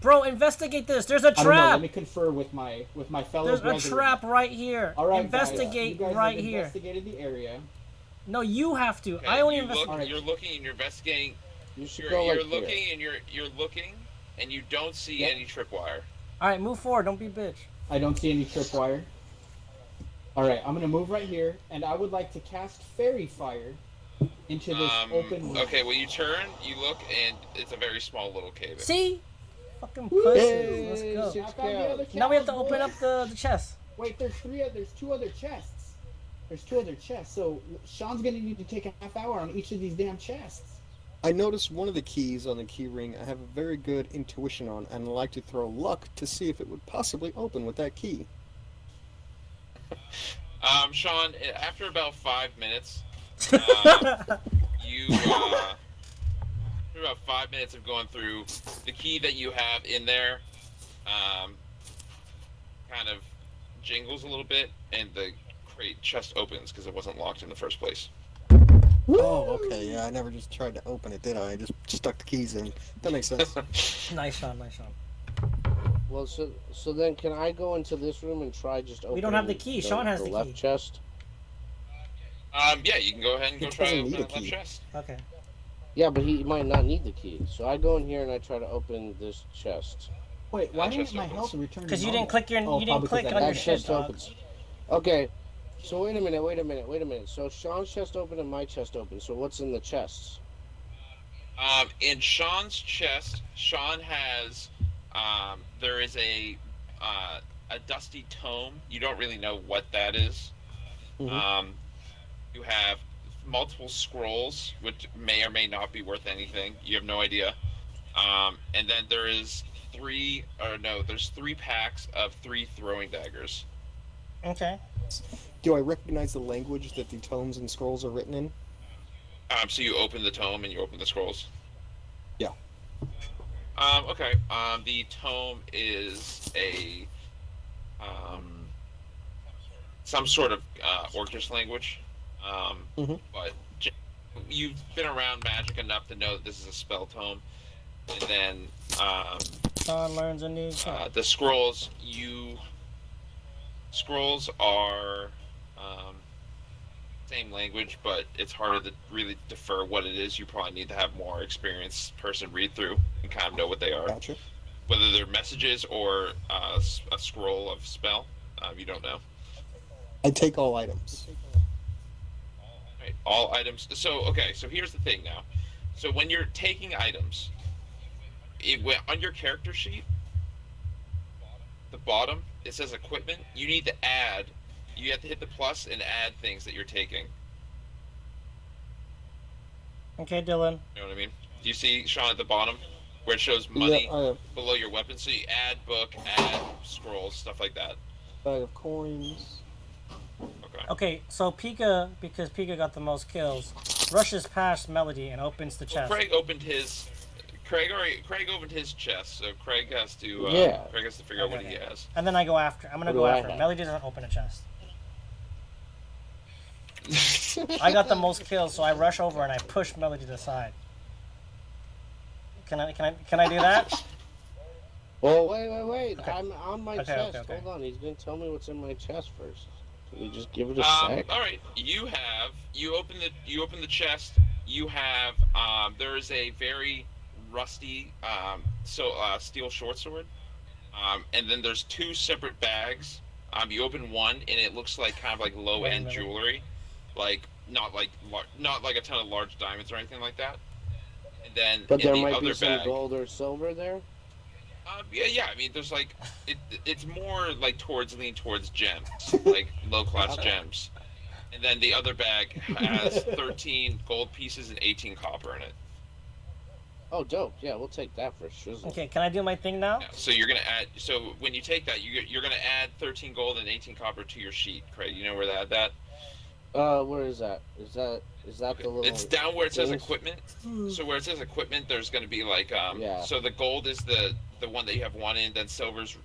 Bro, investigate this. There's a I don't know. Let trap. me confer with my fellow There's brethren. a trap right here. All right, Investigate guys, you guys right have here. investigated the area. No, you have to. Okay, I only you investigate. look, Alright. You're looking and you're investigating. You should You're, go you're like looking here. and you're looking and you don't see Yep. any tripwire. All right, move forward. Don't be a bitch. I don't see any tripwire. All right, I'm gonna move right here, and I would like to cast Fairy Fire into this open room. Okay, well you turn, you look, and it's a very small little cave. See? Fucking pussies. Hey, Let's I go. six found the other cows. Now we have to cows, open boys. up the chest. Wait, there's two other chests. There's two other chests. So Sean's gonna need to take a half hour on each of these damn chests. I noticed one of the keys on the key ring I have a very good intuition on, and I like to throw luck to see if it would possibly open with that key. Sean, after about 5 minutes, you after about 5 minutes of going through, the key that you have in there, kind of jingles a little bit, and the crate chest opens because it wasn't locked in the first place. Oh, okay. Yeah, I never just tried to open it, did I? I just stuck the keys in. That makes sense. Nice Sean. Well, so then can I go into this room and try just opening? We don't have the key. Sean has the left key. chest. Yeah, you can go ahead and go It try to doesn't open need a that left key. chest. Okay. Yeah, but he might not need the key. So I go in here and I try to open this chest. Wait, why That didn't chest my opens. health return? Because to you didn't normal? click your Oh, you didn't probably click because on I your That shit, chest dog. opens. Okay. So wait a minute. So Sean's chest open and my chest open. So what's in the chests? In Sean's chest, Sean has there is a dusty tome. You don't really know what that is. Mhm. You have multiple scrolls, which may or may not be worth anything. You have no idea. And then there's there's 3 packs of 3 throwing daggers. Okay. Do I recognize the language that the tomes and scrolls are written in? So you open the tome and you open the scrolls. Yeah. Okay. The tome is a some sort of Orcish language. Mhm. But you've been around magic enough to know that this is a spell tome. And then Sean learns a new shit. the scrolls are same language, but it's harder to really defer what it is. You probably need to have more experienced person read through and kind of know what they are. Gotcha. Whether they're messages or a scroll of spell, you don't know. I take all items. Right, all items. So here's the thing now. So when you're taking items, on your character sheet, the bottom it says equipment. You need to add. You have to hit the plus and add things that you're taking. Okay, Dylan. You know what I mean? Do you see, Sean, at the bottom where it shows money Yeah, below your weapon? So you add book, add scrolls, stuff like that. bag of coins. Okay. Okay, so Pika, because Pika got the most kills, rushes past Melody and opens the Well, chest. Craig opened his. Craig opened his chest, so Craig has to. Yeah. Craig has to figure out what he Okay. has. And then I go after. I'm gonna What do go I after. have? Melody doesn't open a chest. I got the most kills, so I rush over and I push Melody to the side. Can I do that? Well, wait. Okay. I'm on my Okay, chest. okay. Hold on. He's gonna tell me what's in my chest first. Can we just give it a sec? All right. You open the chest. You have there is a very rusty steel short sword. And then there's 2 separate bags. You open one and it looks like kind of like low Wait a end minute. jewelry, like not like a ton of large diamonds or anything like that. And then But in there the might other be some bag, gold or silver there. yeah. I mean, there's like it's more like lean towards gems, like low class Okay. gems. And then the other bag has 13 gold pieces and 18 copper in it. Oh, dope. Yeah, we'll take that for shizzle. Okay, can I do my thing now? Yeah, so you're gonna add. So when you take that, you're gonna add 13 gold and 18 copper to your sheet, Craig. You know where to add that? Where is that? Is that the little? It's down where it says things? equipment. So where it says equipment, there's gonna be like Yeah. So the gold is the one that you have one in, then silver's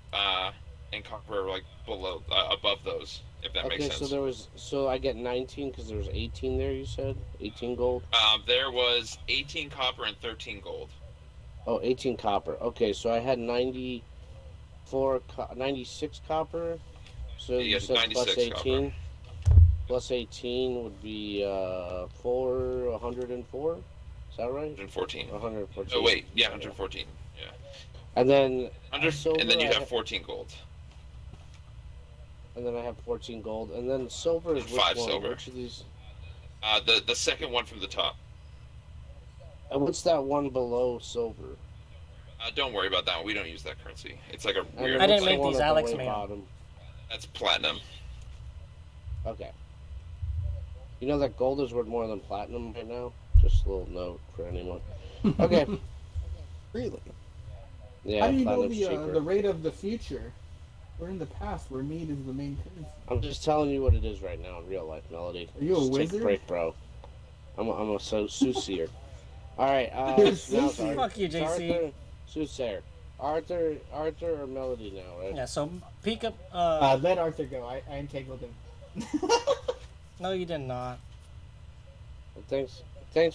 and copper are like below above those. If that makes Okay, sense. so I get 19 because there was 18 there. You said 18 gold. There was 18 copper and 13 gold. Oh, 18 copper. Okay, so I had 96 copper. So you Yes, said plus 96 18. Plus 18 would be 104. Is that right? 114. 114. Oh wait, yeah, 114. Yeah. And then 100, silver, and then you I have 14 gold. And then I have 14 gold. And then silver is And which 5 one? silver. Which of these? The second one from the top. And what's that one below silver? Don't worry about that one. We don't use that currency. It's like a And weird. then I didn't what's the make one these, at the Alex way made 'em. bottom? That's platinum. Okay. You know that gold is worth more than platinum right now? Just a little note for anyone. Okay. Really? Yeah, How do you know platinum's cheaper. the rate of the future? We're in the past where meat is the main currency. I'm just telling you what it is right now in real life, Melody. Are you a Just take wizard? break, bro. I'm a soothsayer. All right. You're a now it's soothsayer. Fuck you, JC. Arthur, soothsayer. Arthur or Melody now, right? Yeah, so Pika. Let Arthur go. I entangled him. No, you did not. Thanks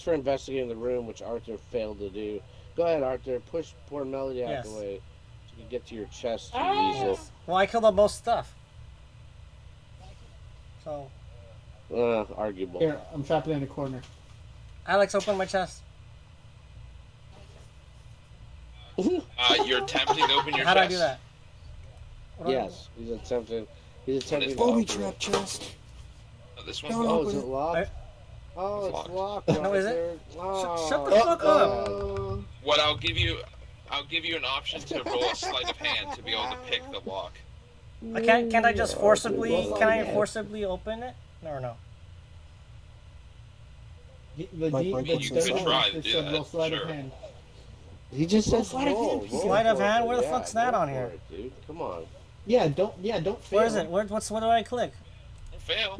for investigating the room, which Arthur failed to do. Go ahead, Arthur. Push poor Melody out Yes. the way so you can get to your chest, you Ah! weasel. Well, I killed up most stuff. So, Arguable. Here, I'm trapped in a corner. Alex, open my chest. You're attempting to open your How do I chest. do that? What do I do? Yes, he's attempting. He's attempting to Booby open trap it. chest. Oh, this one's No, no. Oh, locked. is it locked? Oh, It's it's locked. No, is it? Oh, Shut the fuck up. What I'll give you an option to roll a sleight of hand to be able to pick the lock. Can't I just forcibly? Oh, Can I yeah. forcibly open it? No, or no. The Like, D- like the you could dungeon try to master do said that, roll sleight of sure. hand. He just said Sleight of roll. hand. roll Sleight of for hand? it. Where the Yeah, fuck's that go on for here? it, dude. Come on. Yeah, don't fail. Where is it? What do I click? Don't fail.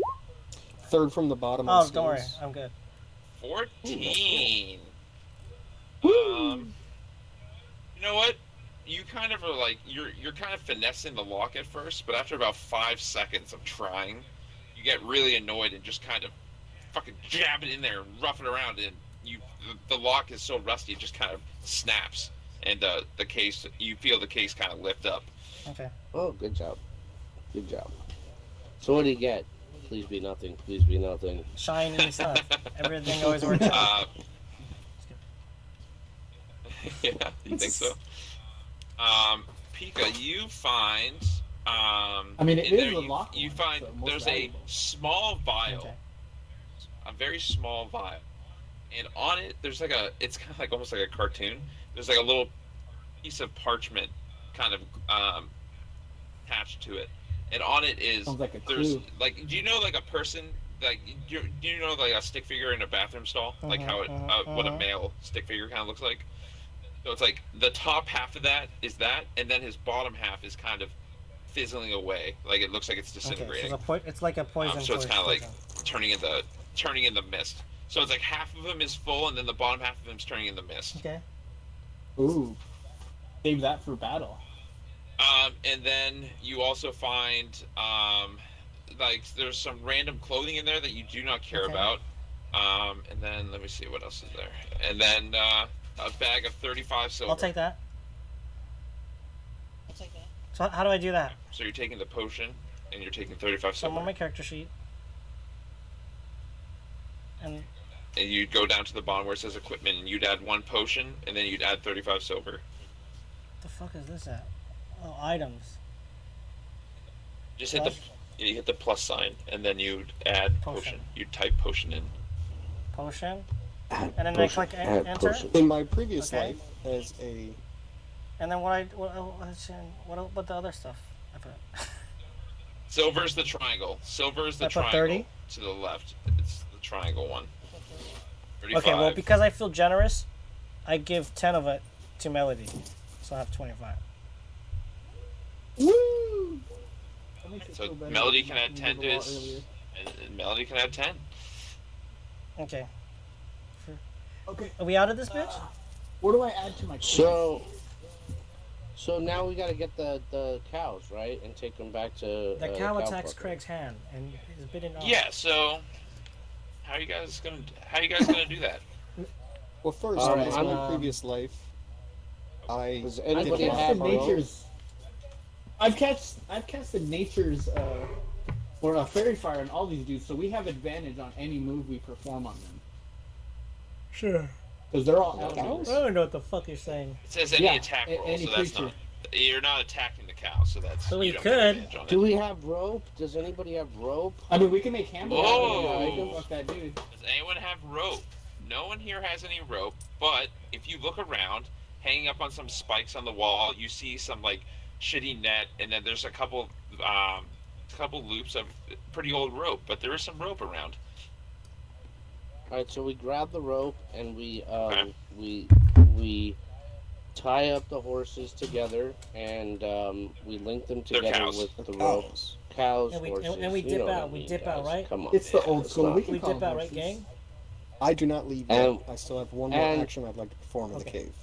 Third from the bottom. on Oh, don't worry, skills. I'm good. 14. You know what? You kind of are like you're kind of finessing the lock at first, but after about 5 seconds of trying, you get really annoyed and just kind of fucking jab it in there and rough it around, and the lock is so rusty it just kind of snaps, and the case you feel the case kind of lift up. Okay. Oh, good job. Good job. So what do you get? Please be nothing. Please be nothing. Shiny stuff. Everything always works out. Yeah, you think so? Pika, you find. I mean, it in is there a you, lock you one, find so most there's valuable. a small vial, Okay. a very small vial, and on it there's like it's kind of like almost like a cartoon. There's like a little piece of parchment, kind of attached to it, and on it is Sounds like a there's clue. like, do you know like a person like do you know like a stick figure in a bathroom stall, like how it what a male stick figure kind of looks like? So it's like the top half of that is that, and then his bottom half is kind of fizzling away, like it looks like it's Okay, so disintegrating. it's like a poison. So it's kind of like poison. turning into mist. So it's like half of him is full, and then the bottom half of him is turning into mist. Okay. Ooh, save that for battle. And then you also find like there's some random clothing in there that you do not care Okay. about. And then let me see what else is there. And then a bag of 35 silver. I'll take that. So how do I do that? So you're taking the potion, and you're taking 35 So I'm silver. on my character sheet. And And you'd go down to the bottom where it says equipment, and you'd add 1 potion, and then you'd add 35 silver. what the fuck is this at? Oh, items. Just hit Plus? you hit the plus sign, and then you'd add Potion. potion. You'd type potion in. Potion. Add And then potion, I click add enter? potion. In my previous Okay. life, as a And then what the other stuff I put? Silver's the triangle. Silver's the I put triangle 30? to the left. It's the triangle one. 35. Okay, well, because I feel generous, I give 10 of it to Melody. So I have 25. Woo! That makes it So feel better. Melody can add You 10 gave to a lot his, earlier. and Melody can add 10. Okay. Okay. Are we out of this bitch? What do I add to my case? So now we gotta get the cows, right, and take them back to. The cow attacks fucker. Craig's hand and is bitten off. Yeah. So how are you guys gonna do that? Well, first, Alright, in I'm- my previous life, I Does I've anybody did have casted rope. nature's. I've casted nature's or a fairy fire on all these dudes, so we have advantage on any move we perform on them Sure. because they're all Cows? I elementals. don't know what the fuck you're saying. It says any Yeah, attack roll, any so that's creature. not. You're not attacking the cow, so that's. But we you don't could. get advantage on it. Do we have rope? Does anybody have rope? I mean, we can make hamburgers. Whoa. Fuck that dude. Does anyone have rope? No one here has any rope, but if you look around, hanging up on some spikes on the wall, you see some like shitty net, and then there's a couple loops of pretty old rope, but there is some rope around. All right, so we grab the rope and Okay. we tie up the horses together and we link them They're together cows. with the rope. cows. Cows, And we- horses. and we you dip know what out, I we mean, dip out, guys. right? Come on. It's the old It's school. not- We can We call dip them out, right, horses. gang? I do not leave yet. And- I still have one more and- action I'd like to perform in the Okay. cave.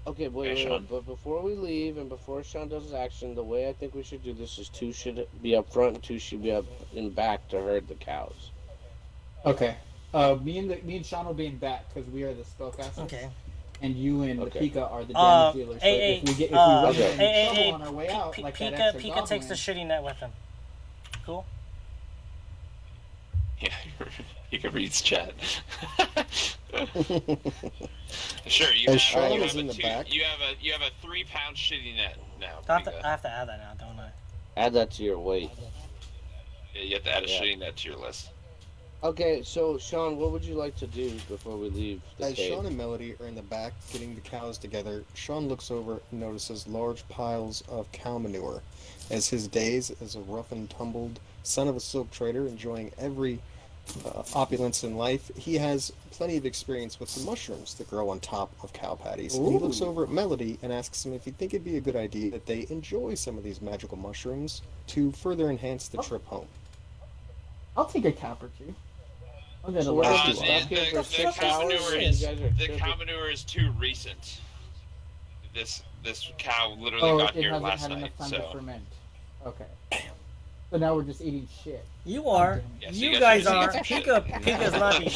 Okay, wait, Okay, wait, Sean. wait, but before we leave and before Sean does his action, the way I think we should do this is 2 should be up front and 2 should be up in back to herd the cows. Okay. Me and Sean will be in back because we are the spellcasters. Okay. And you and Okay. the Pika are the Uh, damage dealers. So hey, if we hey, run okay. into Hey, trouble hey, on our way out, like that Pika extra Pika takes the goblin- shitty net with him. Cool? Yeah, you can read chat. Sure, you As have, Sean you is have in a the back. you have a 3-pound shitty net now. I Pika. have to add that now, don't I? Add that to your weight. Yeah, you have to add a Yeah. shitty net to your list. Okay, so Sean, what would you like to do before we leave the As cave? Sean and Melody are in the back getting the cows together, Sean looks over and notices large piles of cow manure. As his days as a rough and tumbled son of a silk trader enjoying every opulence in life, he has plenty of experience with the mushrooms that grow on top of cow patties. And he looks Ooh. over at Melody and asks him if he'd think it'd be a good idea that they enjoy some of these magical mushrooms to further enhance the trip home. I'll take a cap or two. I'll get a So what little do The, you too. want? Okay, for the 6 cow hours, manure you is guys are the tripping. cow manure is too recent. This cow literally Oh, got it here hasn't last had night, enough time to so ferment. Okay. So now we're just eating shit. You are. Yeah, so you you guys guys are. are eating Pika's not eating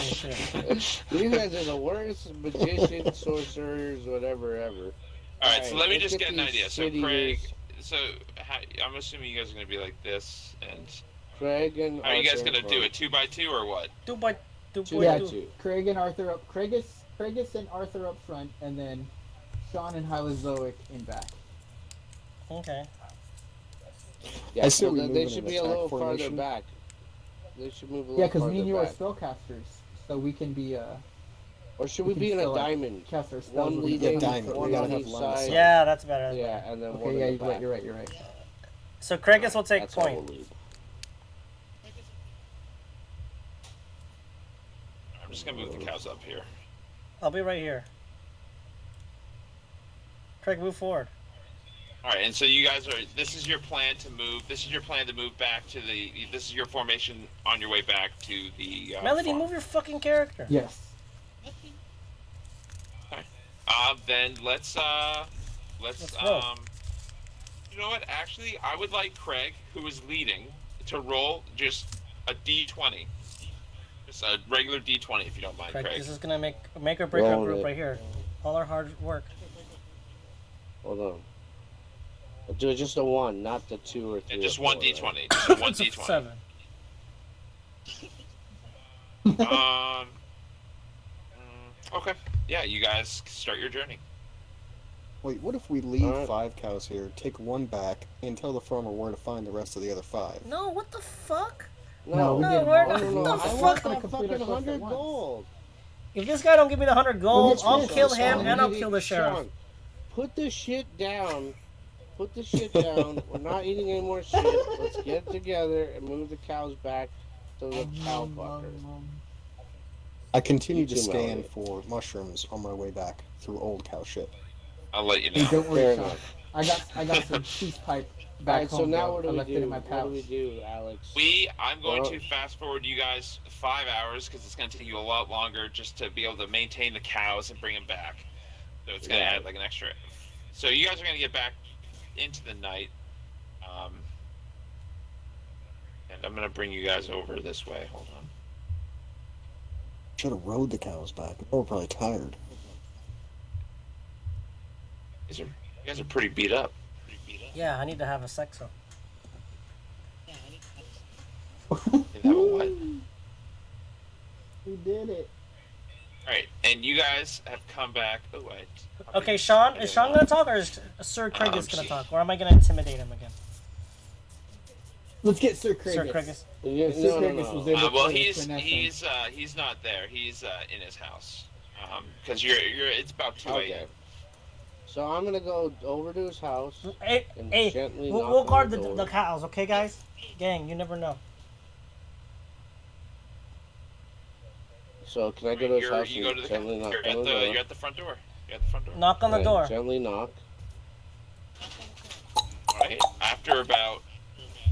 shit. You guys are the worst magicians, sorcerers, whatever ever. all right. So let me let's just get get an these idea. So shitty Craig, ears. so I'm assuming you guys are gonna be like this, and Craig and how are you guys Arthur gonna do are it? 2x2 or what? Do by do Two by Yeah, by do. two. Craig and Arthur up. Craigus and Arthur up front, and then Sean and Hylozoic in back. Okay. Yeah, I say so we they move in should an be a attack little farther formation. back. They should move a little Yeah, because farther me and you are back. spellcasters, so we can be Or should we we be can in a still, like, diamond? cast our spells. One with leading, diamond. one We gotta on have each line of side. sight. Yeah, that's better. That's better. Yeah, and then one Okay, in yeah, the you're back. right. You're right. You're right. So Craigus will take That's how point. we'll lead. I'm just gonna move the cows up here. I'll be right here. Craig, move forward. All right, and so you guys are. This is your plan to move. This is your plan to move back to the. This is your formation on your way back to the. Melody, farm. move your fucking character. Yes. Then let's Let's roll. You know what? Actually, I would like Craig, who is leading, to roll just a d20. Just a regular d20, if you don't mind, Craig, Craig. this is gonna make or break our Roll group it. right here. All our hard work. Hold on. Do just a 1, not the 2 or 3. And just or one 4, d20. right? Just one It's a d20. 7. Okay. Yeah, you guys start your journey. Wait, what if we leave Alright. 5 cows here, take 1 back, and tell the farmer where to find the rest of the other 5? No, what the fuck? No, we No, did we're all. not- No, no, the I fuck? want Gonna that complete our fucking quest at 100 once. gold. If this guy don't give me the 100 gold, it's I'll finished, kill Sean. him and I'll Sean, kill the sheriff. Sean, put the shit down put the shit down. We're not eating any more shit. Let's get together and move the cows back to the cow fucker. I continue to You too, scan Melody. for mushrooms on my way back through old cow shit. I'll let you Hey, know. don't Fair worry, Sean. enough. I got some peace pipe All back right, so home. now bro. what do I we left it do? in my What pouch. do we do, Alex? I'm going Well- to fast forward you guys 5 hours because it's going to take you a lot longer just to be able to maintain the cows and bring them back. So it's going to Right. add like an extra. So you guys are going to get back into the night. And I'm going to bring you guys over this way. Hold on. Should have rode the cows back. They were probably tired. You guys are pretty beat up. Yeah, I need to have a sexo. You have a what? We did it. Alright, and you guys have come back. Oh, wait. Okay, Sean, is Sean gonna talk or is Sir Craigus gonna gee. talk? Or am I gonna intimidate him again? Let's get Sir Craigus. Sir Craigus. Yeah, Sir no, no, Craigus was no. able Well, to he's finesse him. he's not there. He's in his house. Because you're it's about 2 Okay. a.m. So I'm gonna go over to his house Hey, and hey, gently we'll, knock we'll on guard the the door. cows, okay, guys? Gang, you never know. So can I go to his house You go to and the gently knock you're on the door? you're at the front door. You're at the front door. Knock on the Right, door. Gently knock. Right. After about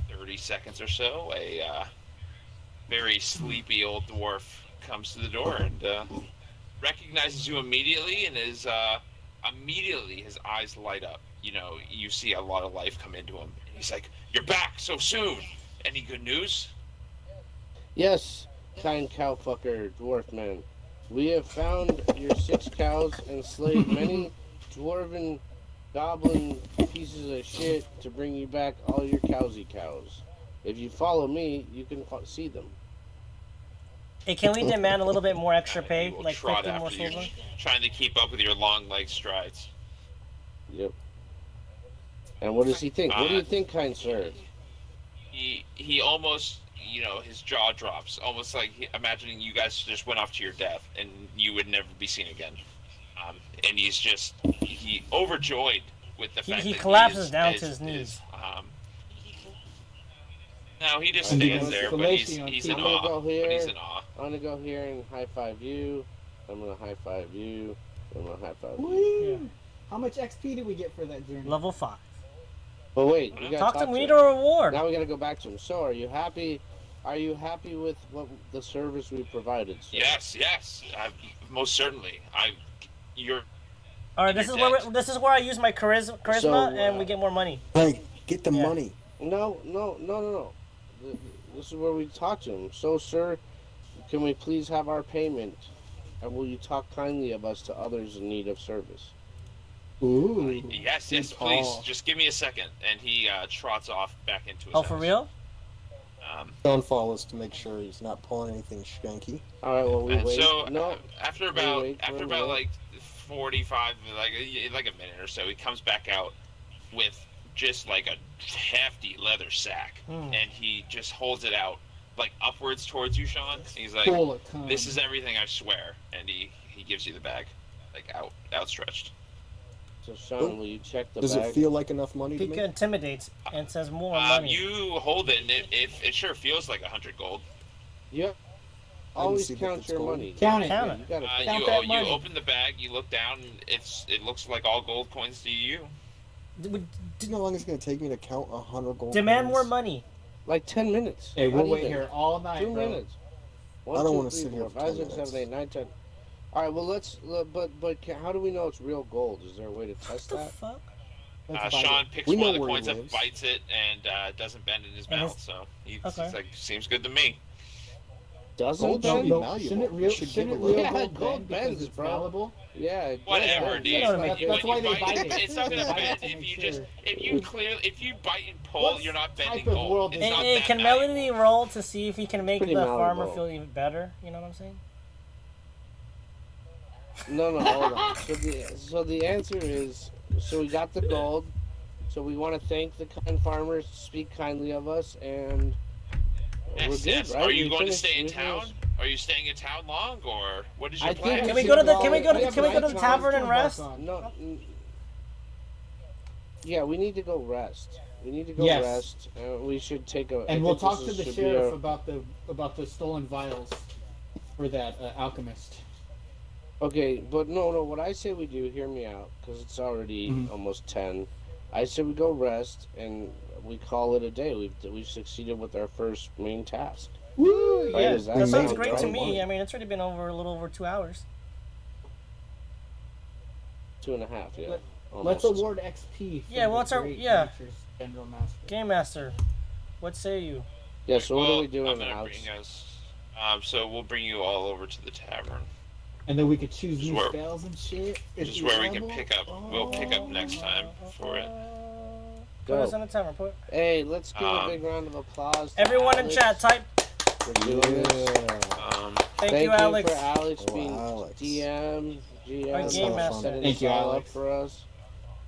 30 seconds or so, a very sleepy old dwarf comes to the door and recognizes you immediately, and is immediately his eyes light up. You know, you see a lot of life come into him. And he's like, "You're back so soon. Any good news?" Yes, kind cow fucker, dwarf man. We have found your 6 cows and slayed many dwarven goblin pieces of shit to bring you back all your cowsy cows. If you follow me, you can see them. Hey, can we demand a little bit more extra He pay? will Like trot 50 more after you, silver? trying to keep up with your long leg strides. Yep. And what does he think? What do you think, kind sir? He almost, you know, his jaw drops, almost like imagining you guys just went off to your death and you would never be seen again. And he's just he overjoyed with the fact He that collapses is- down is- to his knees. is, no, he just And he stands goes there, but he's Fellatio he's on in I'm gonna awe. go But here. he's in awe. I'm gonna go here and high five you. I'm gonna high five you. I'm gonna high five you. Woo! Yeah. How much XP did we get for that journey? Level 5. But wait, we gotta Talk talk to him, we to need a him. reward. Now we gotta go back to him. So, are you happy? Are you happy with what the service we provided? Sir? Yes, most certainly. You're Alright, this is where I use my charisma So, and we get more money. Hey, get the Yeah. money. No. This is where we talk to him. So, sir, can we please have our payment? And will you talk kindly of us to others in need of service? Ooh. yes, Good please. call. Just give me a second, and he trots off back into his Oh, house. for real? Sean follows to make sure he's not pulling anything shanky. All right. Well, we And wait. so No. after we about wait for him, like 45, like a minute or so, he comes back out with just like a hefty leather sack, Hmm. and he just holds it out like upwards towards you, Sean. He's like, Full of cum. "This is everything, I swear," and he gives you the bag, like outstretched. So, Sean, will you check the Does bag? it feel like enough money to Pika me? intimidates and says more money. You hold it, and it sure feels like 100 gold. Yeah. Always see that count it's your gold. money. Count it. Count it. You gotta Count You that you money. open the bag, you look down, and it looks like all gold coins to you. D- Do you know how long it's going to take me to count 100 gold Demand coins? more money. like 10 minutes. Hey, How we'll do you wait think? here all night, 2 bro. minutes. I don't 1, wanna 2, sit 3, here 4, for 5, 10 6, 7, minutes. 8, 9, 10. All right. Well, how do we know it's real gold? Is there a way to test What the that? fuck? Let's buy Sean it. picks We one know of the where he coins up, lives. bites it, and doesn't bend in his And mouth. it's- So he's Okay. like, seems good to me. Doesn't Gold bend? should be No, valuable. shouldn't it You real, should shouldn't give it a real little- gold Yeah, bend gold because bends, it's bro. malleable? Yeah. Whatever, yeah, dude. You know what I mean. When That's why you they bite bite it, it. it's not gonna They bite bend it to if make you sure. just if you bite and pull, What you're not bending type of gold. world It's is not Hey, that can valuable. Melody roll to see if he can make Pretty the farmer malleable. feel even better? You know what I'm saying? No, hold on. So the answer is, so we got the gold. So we want to thank the kind farmers, speak kindly of us, and we're Yes, good, yes. right? Are you We going to finished- stay in we town? finished. Are you staying in town long, or what is your I think plan? Can we we go to the should can we go to we the have can we go to night the time. tavern and rest? No, Yeah, we need to go rest. We need to go Yes. rest. We should take a. I And we'll think talk this to the should be sheriff about the stolen vials for that alchemist. Okay, but no. What I say we do, hear me out, because it's already Mhm. almost 10. I say we go rest and we call it a day. We've succeeded with our first main task. Woo! Right, Yeah, does that we sounds made great to it. me. I mean, it's already been over a little over 2 hours. 2.5, yeah. Let's Almost. award XP. For Yeah, the what's our- great yeah. Nature's General Master. Game Master, what say you? Yeah, so what Well, are we doing, I'm gonna Alex? bring us. So we'll bring you all over to the tavern. And then we could choose Just new where- spells and shit. This is where we can pick up. We'll pick up next time for it. Put us Go. on the timer. Put Hey, let's give a Um, big round of applause. To everyone in Alex chat. Type. for doing this. Yeah. Thank you, Alex. for Alex Oh, being Alex. DM, Our GM, game for master. setting Thank this you, all Alex. up for us.